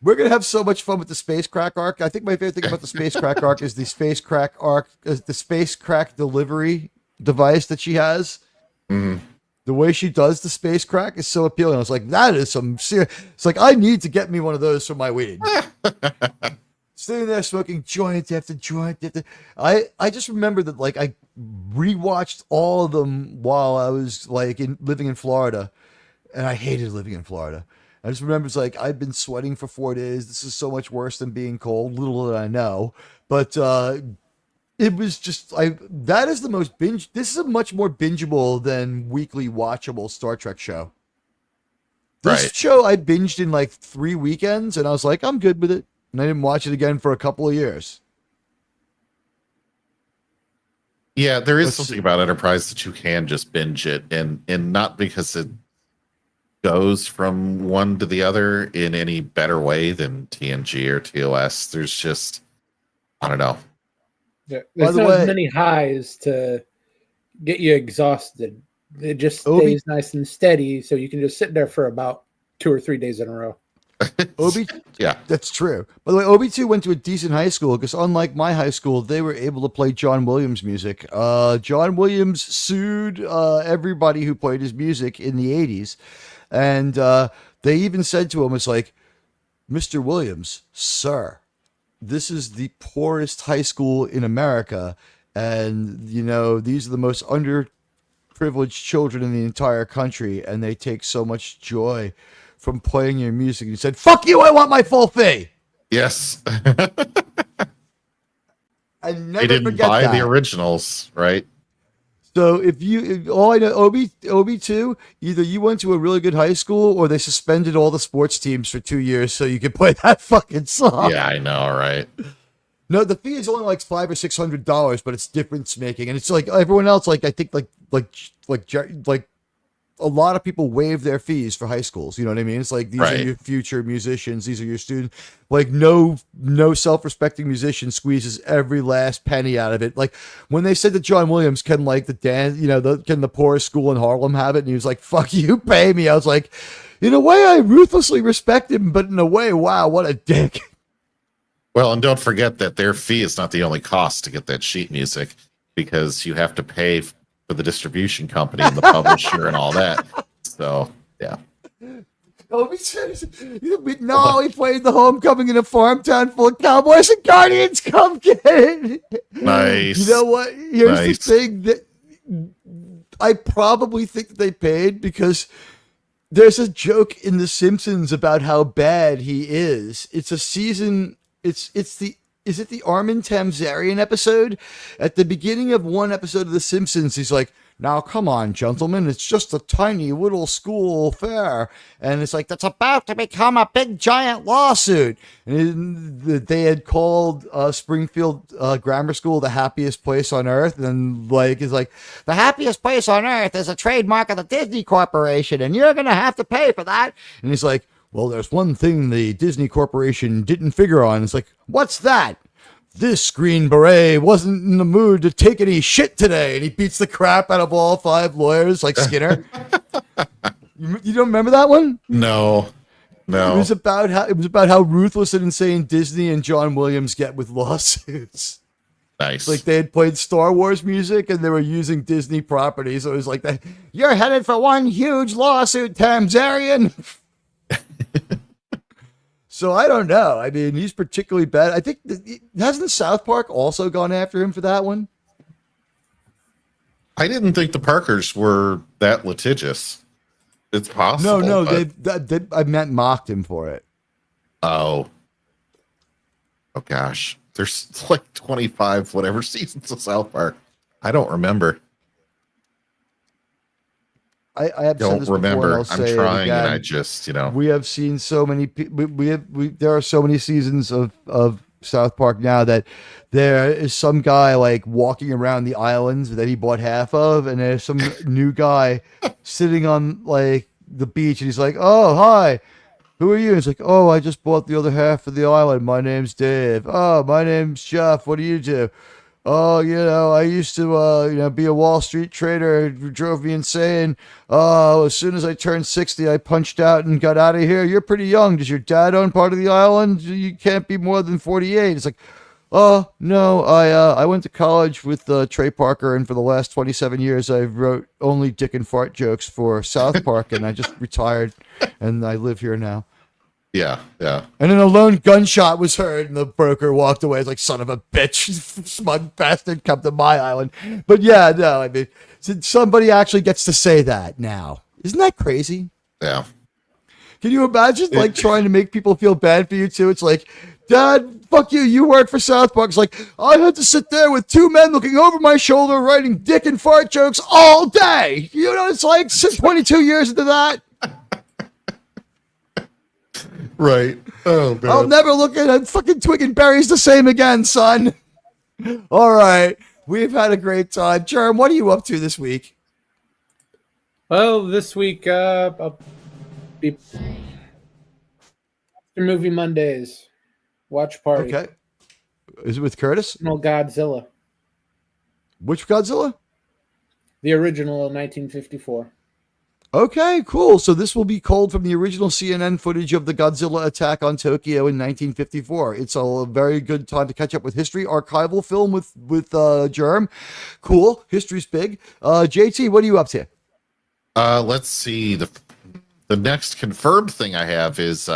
We're going to have so much fun with the space crack arc. I think my favorite thing about the space crack arc is the space crack arc, the space crack delivery device that she has. Mm-hmm. The way she does the space crack is so appealing. I was like, that is some serious... It's like, I need to get me one of those for my weed. Sitting there smoking joint after joint after... I just remember that, like, I rewatched all of them while I was, like, living in Florida. And I hated living in Florida. I just remember it's like, I've been sweating for 4 days. This is so much worse than being cold. Little did I know. But it was just... that is the most binge... This is a much more bingeable than weekly watchable Star Trek show. This show I binged in, like, 3 weekends. And I was like, I'm good with it. And I didn't watch it again for a couple of years. Yeah, there is something about Enterprise that you can just binge it, and not because it goes from one to the other in any better way than TNG or TOS. There's just, I don't know. There's not as many highs to get you exhausted. It just stays nice and steady, so you can just sit there for about 2 or 3 days in a row. Yeah, that's true. By the way, OB2 went to a decent high school because unlike my high school, they were able to play John Williams music. John Williams sued everybody who played his music in the 80s. And they even said to him, it's like, Mr. Williams, sir, this is the poorest high school in America. And, you know, these are the most underprivileged children in the entire country. And they take so much joy from playing your music. He said, fuck you, I want my full fee. Yes. I They never didn't forget buy that. the originals, right? So all I know, OB2, either you went to a really good high school or they suspended all the sports teams for 2 years so you could play that fucking song. Yeah, I know, right? No, the fee is only like $500 or $600, but it's difference making, and it's like everyone else. Like I think like a lot of people waive their fees for high schools. You know what I mean? It's like these are Right. your future musicians. These are your students. Like no self-respecting musician squeezes every last penny out of it. Like when they said to John Williams, can like the dance, can the poorest school in Harlem have it? And he was like, fuck you, pay me. I was like, in a way, I ruthlessly respect him, but in a way, wow, what a dick. Well, and don't forget that their fee is not the only cost to get that sheet music, because you have to pay for the distribution company and the publisher and all that. So, yeah. No, he played the homecoming in a farm town full of cowboys and guardians. Come get it. Nice. You know what? Here's Nice. the thing that I probably think that they paid, because there's a joke in The Simpsons about how bad he is. It's a season. Is it the Armin Tamzarian episode? At the beginning of one episode of The Simpsons, he's like, now, come on, gentlemen, it's just a tiny little school fair. And it's like, that's about to become a big, giant lawsuit. And they had called Springfield Grammar School the happiest place on earth. And like, it's like, the happiest place on earth is a trademark of the Disney Corporation, and you're going to have to pay for that. And he's like, well, there's one thing the Disney Corporation didn't figure on. It's like, what's that? This Green Beret wasn't in the mood to take any shit today. And he beats the crap out of all 5 lawyers like Skinner. You don't remember that one? No. It was about how ruthless and insane Disney and John Williams get with lawsuits. Nice. Like they had played Star Wars music and they were using Disney properties. So it was like that. You're headed for one huge lawsuit, Tamzarian. So I don't know. I mean, he's particularly bad. I think hasn't South Park also gone after him for that one? I didn't think the Parkers were that litigious. It's possible. No, but... I meant mocked him for it. Oh gosh. There's like 25 whatever seasons of South Park. I don't remember. I have said this remember. Before, I'm trying, and I just, we have seen so many. There are so many seasons of South Park now that there is some guy like walking around the islands that he bought half of, and there's some new guy sitting on like the beach, and he's like, "Oh, hi, who are you?" And he's like, "Oh, I just bought the other half of the island. My name's Dave. Oh, my name's Jeff. What do you do?" "Oh, I used to, be a Wall Street trader. It drove me insane. Oh, as soon as I turned 60, I punched out and got out of here. You're pretty young. Does your dad own part of the island? You can't be more than 48. It's like, "Oh, no, I went to college with Trey Parker, and for the last 27 years, I wrote only dick and fart jokes for South Park, and I just retired, and I live here now." Yeah. And then a lone gunshot was heard, and the broker walked away. It's like, son of a bitch, smug bastard, come to my island. But yeah, no, I mean, somebody actually gets to say that now. Isn't that crazy? Yeah. Can you imagine, like, trying to make people feel bad for you, too? It's like, Dad, fuck you, you work for South Park. It's like, I had to sit there with 2 men looking over my shoulder, writing dick and fart jokes all day. It's like 22 years into that. Right. Oh, man. I'll never look at a fucking twig and berries the same again, son. All right. We've had a great time. Jerm, what are you up to this week? Well, this week, I'll be movie Mondays. Watch Party. Okay. Is it with Curtis? Original Godzilla. Which Godzilla? The original 1954. Okay, cool. So this will be culled from the original CNN footage of the Godzilla attack on Tokyo in 1954. It's a very good time to catch up with history. Archival film with Germ. Cool. History's big. JT, what are you up to? Let's see. The next confirmed thing I have is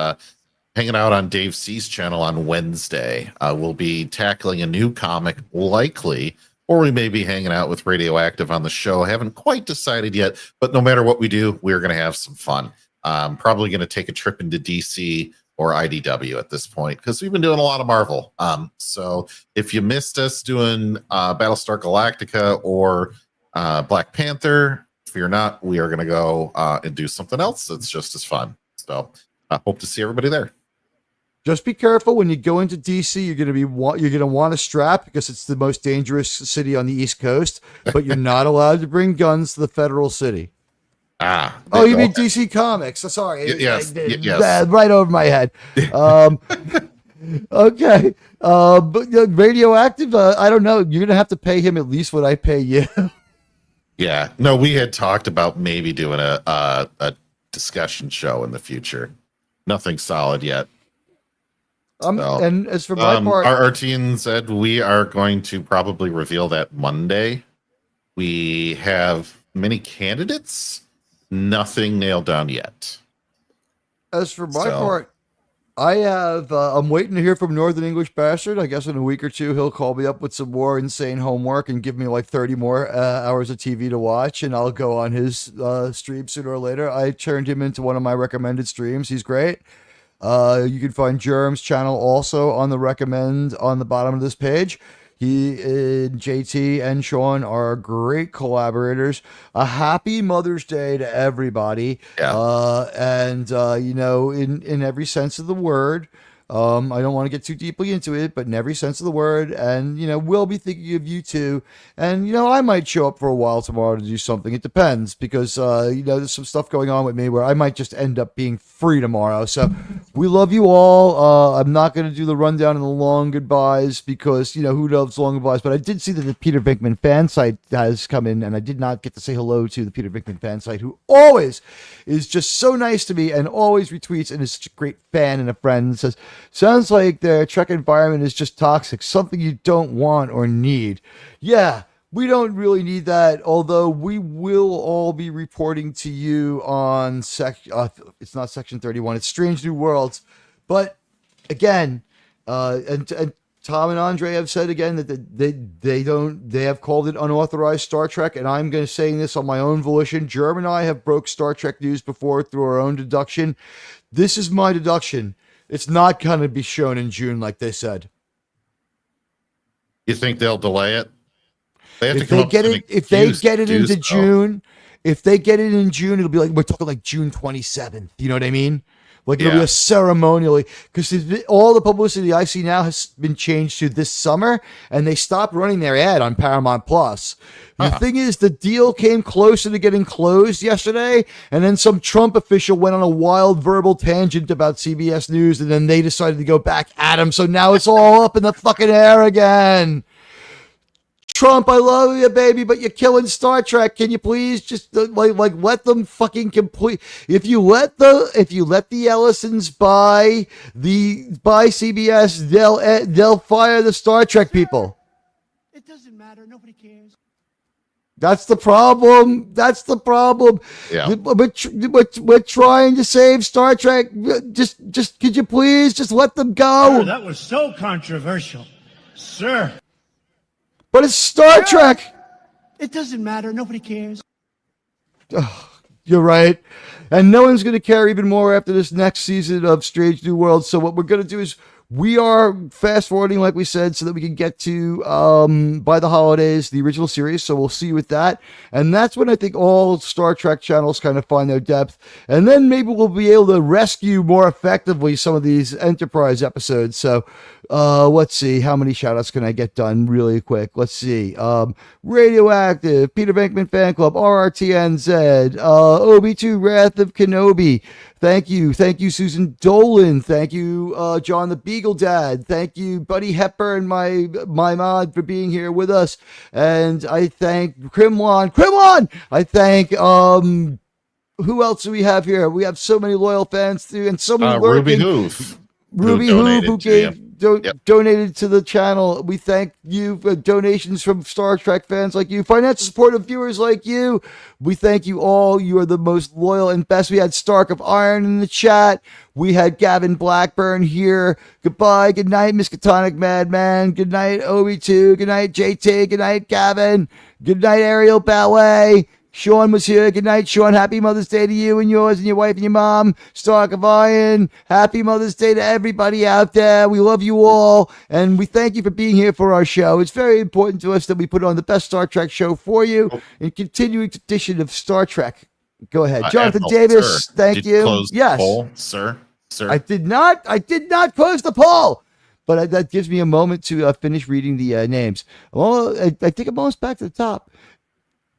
hanging out on Dave C's channel on Wednesday. We'll be tackling a new comic, likely, or we may be hanging out with Radioactive on the show. I haven't quite decided yet, but no matter what we do, we're going to have some fun. Probably going to take a trip into DC or IDW at this point, because we've been doing a lot of Marvel. So if you missed us doing Battlestar Galactica or Black Panther, fear not, we are going to go and do something else that's just as fun. So I hope to see everybody there. Just be careful when you go into DC. You're going to want a strap because it's the most dangerous city on the East Coast. But you're not allowed to bring guns to the federal city. Oh, you mean DC Comics? Sorry, yes. Right over my head. Okay, but Radioactive. I don't know. You're going to have to pay him at least what I pay you. Yeah. No, we had talked about maybe doing a discussion show in the future. Nothing solid yet. And as for my part, our team said we are going to probably reveal that Monday. We have many candidates, nothing nailed down yet. As for my part, I have. I'm waiting to hear from Northern English Bastard. I guess in a week or two he'll call me up with some more insane homework and give me like 30 more hours of TV to watch, and I'll go on his stream sooner or later. I turned him into one of my recommended streams. He's great. You can find Germ's channel also on the recommend on the bottom of this page. He, JT, and Sean are great collaborators. A happy Mother's Day to everybody. Yeah. In every sense of the word. I don't want to get too deeply into it, but in every sense of the word. And, we'll be thinking of you too. And, I might show up for a while tomorrow to do something. It depends because, there's some stuff going on with me where I might just end up being free tomorrow. So we love you all. I'm not going to do the rundown and the long goodbyes because, who loves long goodbyes? But I did see that the Peter Venkman fan site has come in, and I did not get to say hello to the Peter Venkman fan site, who always is just so nice to me and always retweets and is such a great fan and a friend, and says, sounds like the Trek environment is just toxic, something you don't want or need. Yeah, we don't really need that, although we will all be reporting to you on it's not Section 31, it's Strange New Worlds. But again, and Tom and Andre have said again that they have called it unauthorized Star Trek, and I'm going to say this on my own volition. Germ and I have broke Star Trek news before through our own deduction. This is my deduction. It's not going to be shown in June like they said. You think they'll delay it? If they get it into June, it'll be like, we're talking like June 27th. You know what I mean? Like it'll be a ceremonially, because all the publicity I see now has been changed to this summer, and they stopped running their ad on Paramount Plus. The thing is, the deal came closer to getting closed yesterday, and then some Trump official went on a wild verbal tangent about CBS News, and then they decided to go back at him. So now it's all up in the fucking air again. Trump, I love you, baby, but you're killing Star Trek. Can you please just let them fucking complete? If you let the Ellisons buy CBS, they'll fire the Star Trek people. It doesn't matter. Nobody cares. That's the problem. Yeah. We're trying to save Star Trek. Just could you please just let them go? Sir, that was so controversial, sir. But it's Star Trek. It doesn't matter. Nobody cares. You're right. And no one's going to care even more after this next season of Strange New Worlds. So what we're going to do is we are fast forwarding, like we said, so that we can get to, by the holidays, the original series. So we'll see you with that. And that's when I think all Star Trek channels kind of find their depth. And then maybe we'll be able to rescue more effectively some of these Enterprise episodes. So let's see. How many shout outs can I get done really quick? Let's see. Radioactive, Peter Venkman Fan Club, RRTNZ, OB2 Wrath of Kenobi. Thank you, Susan Dolan. Thank you, John the Beagle Dad. Thank you, Buddy Hepburn, my mod, for being here with us. And I thank Krimlon. I thank who else do we have here? We have so many loyal fans too, and so many Ruby Hoof. Donated to the channel. We thank you for donations from Star Trek fans like you, financial support of viewers like you. We thank you all. You are the most loyal and best. We had Stark of Iron in the chat. We had Gavin Blackburn here. Goodbye. Good night, Miskatonic Madman. Good night, Obi2. Good night, JT. Good night, Gavin. Good night, Ariel Ballet. Sean was here. Good night, Sean. Happy Mother's Day to you and yours and your wife and your mom. Stark of Iron. Happy Mother's Day to everybody out there. We love you all, and we thank you for being here for our show. It's very important to us that we put on the best Star Trek show for you in continuing tradition of Star Trek. Go ahead, Jonathan Admiral, Davis. sir, Thank did you. Close the Yes, poll, sir. I did not close the poll, but that gives me a moment to finish reading the names. Well, I think I'm almost back to the top.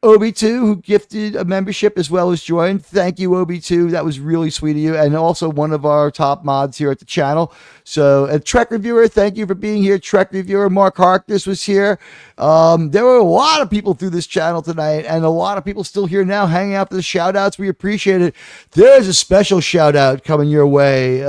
Obi2, who gifted a membership as well as joined. Thank you, Obi2. That was really sweet of you. And also one of our top mods here at the channel. So, a Trek Reviewer, thank you for being here. Trek Reviewer, Mark Harkness was here. There were a lot of people through this channel tonight, and a lot of people still here now hanging out for the shout outs. We appreciate it. There's a special shout out coming your way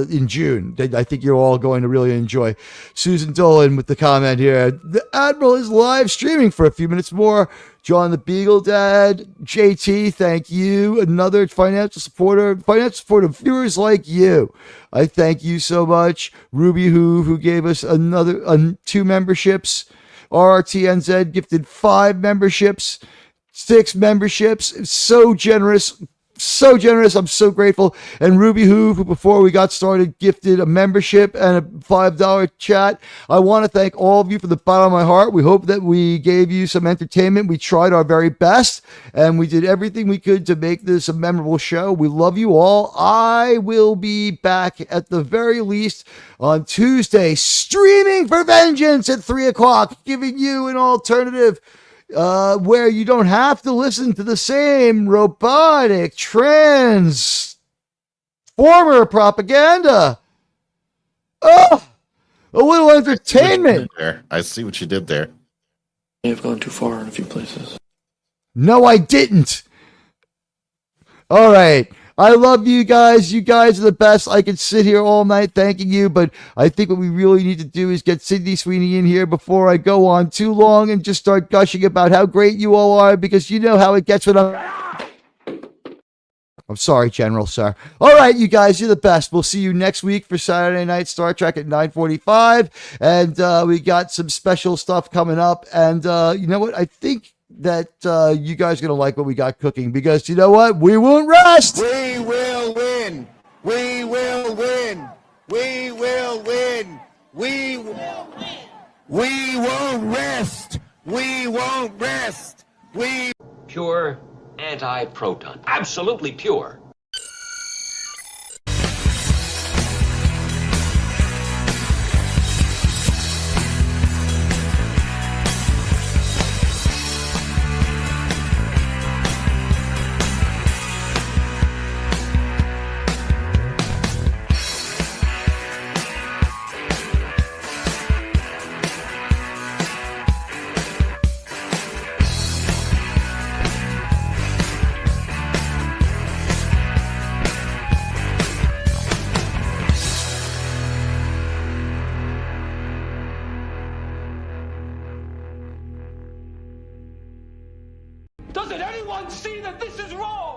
in June that I think you're all going to really enjoy. Susan Dolan with the comment here. The Admiral is live streaming for a few minutes more. John the Beagle Dad, JT, thank you. Another financial supporter of viewers like you. I thank you so much. Ruby who gave us another 2 memberships. RRTNZ gifted 5 memberships, 6 memberships. It's so generous. So generous. I'm so grateful. And Ruby who before we got started gifted a membership and a $5 chat. I want to thank all of you from the bottom of my heart. We hope that we gave you some entertainment. We tried our very best and we did everything we could to make this a memorable show. We love you all. I will be back at the very least on Tuesday, streaming for vengeance at 3:00, giving you an alternative where you don't have to listen to the same robotic transformer propaganda. Oh, a little entertainment. I see what you did there. may have gone too far in a few places. No, I didn't. All right. I love you guys. You guys are the best. I could sit here all night thanking you, but I think what we really need to do is get Sydney Sweeney in here before I go on too long and just start gushing about how great you all are, because you know how it gets when I'm sorry, General, sir. All right, you guys, you're the best. We'll see you next week for Saturday Night Star Trek at 9:45, and we got some special stuff coming up, and you know what? I think that you guys are going to like what we got cooking, because you know what? We won't rest. We will win. We will win. We will win. We will win. We won't rest. We won't rest. We Pure anti-proton. Absolutely pure. Doesn't anyone see that this is wrong?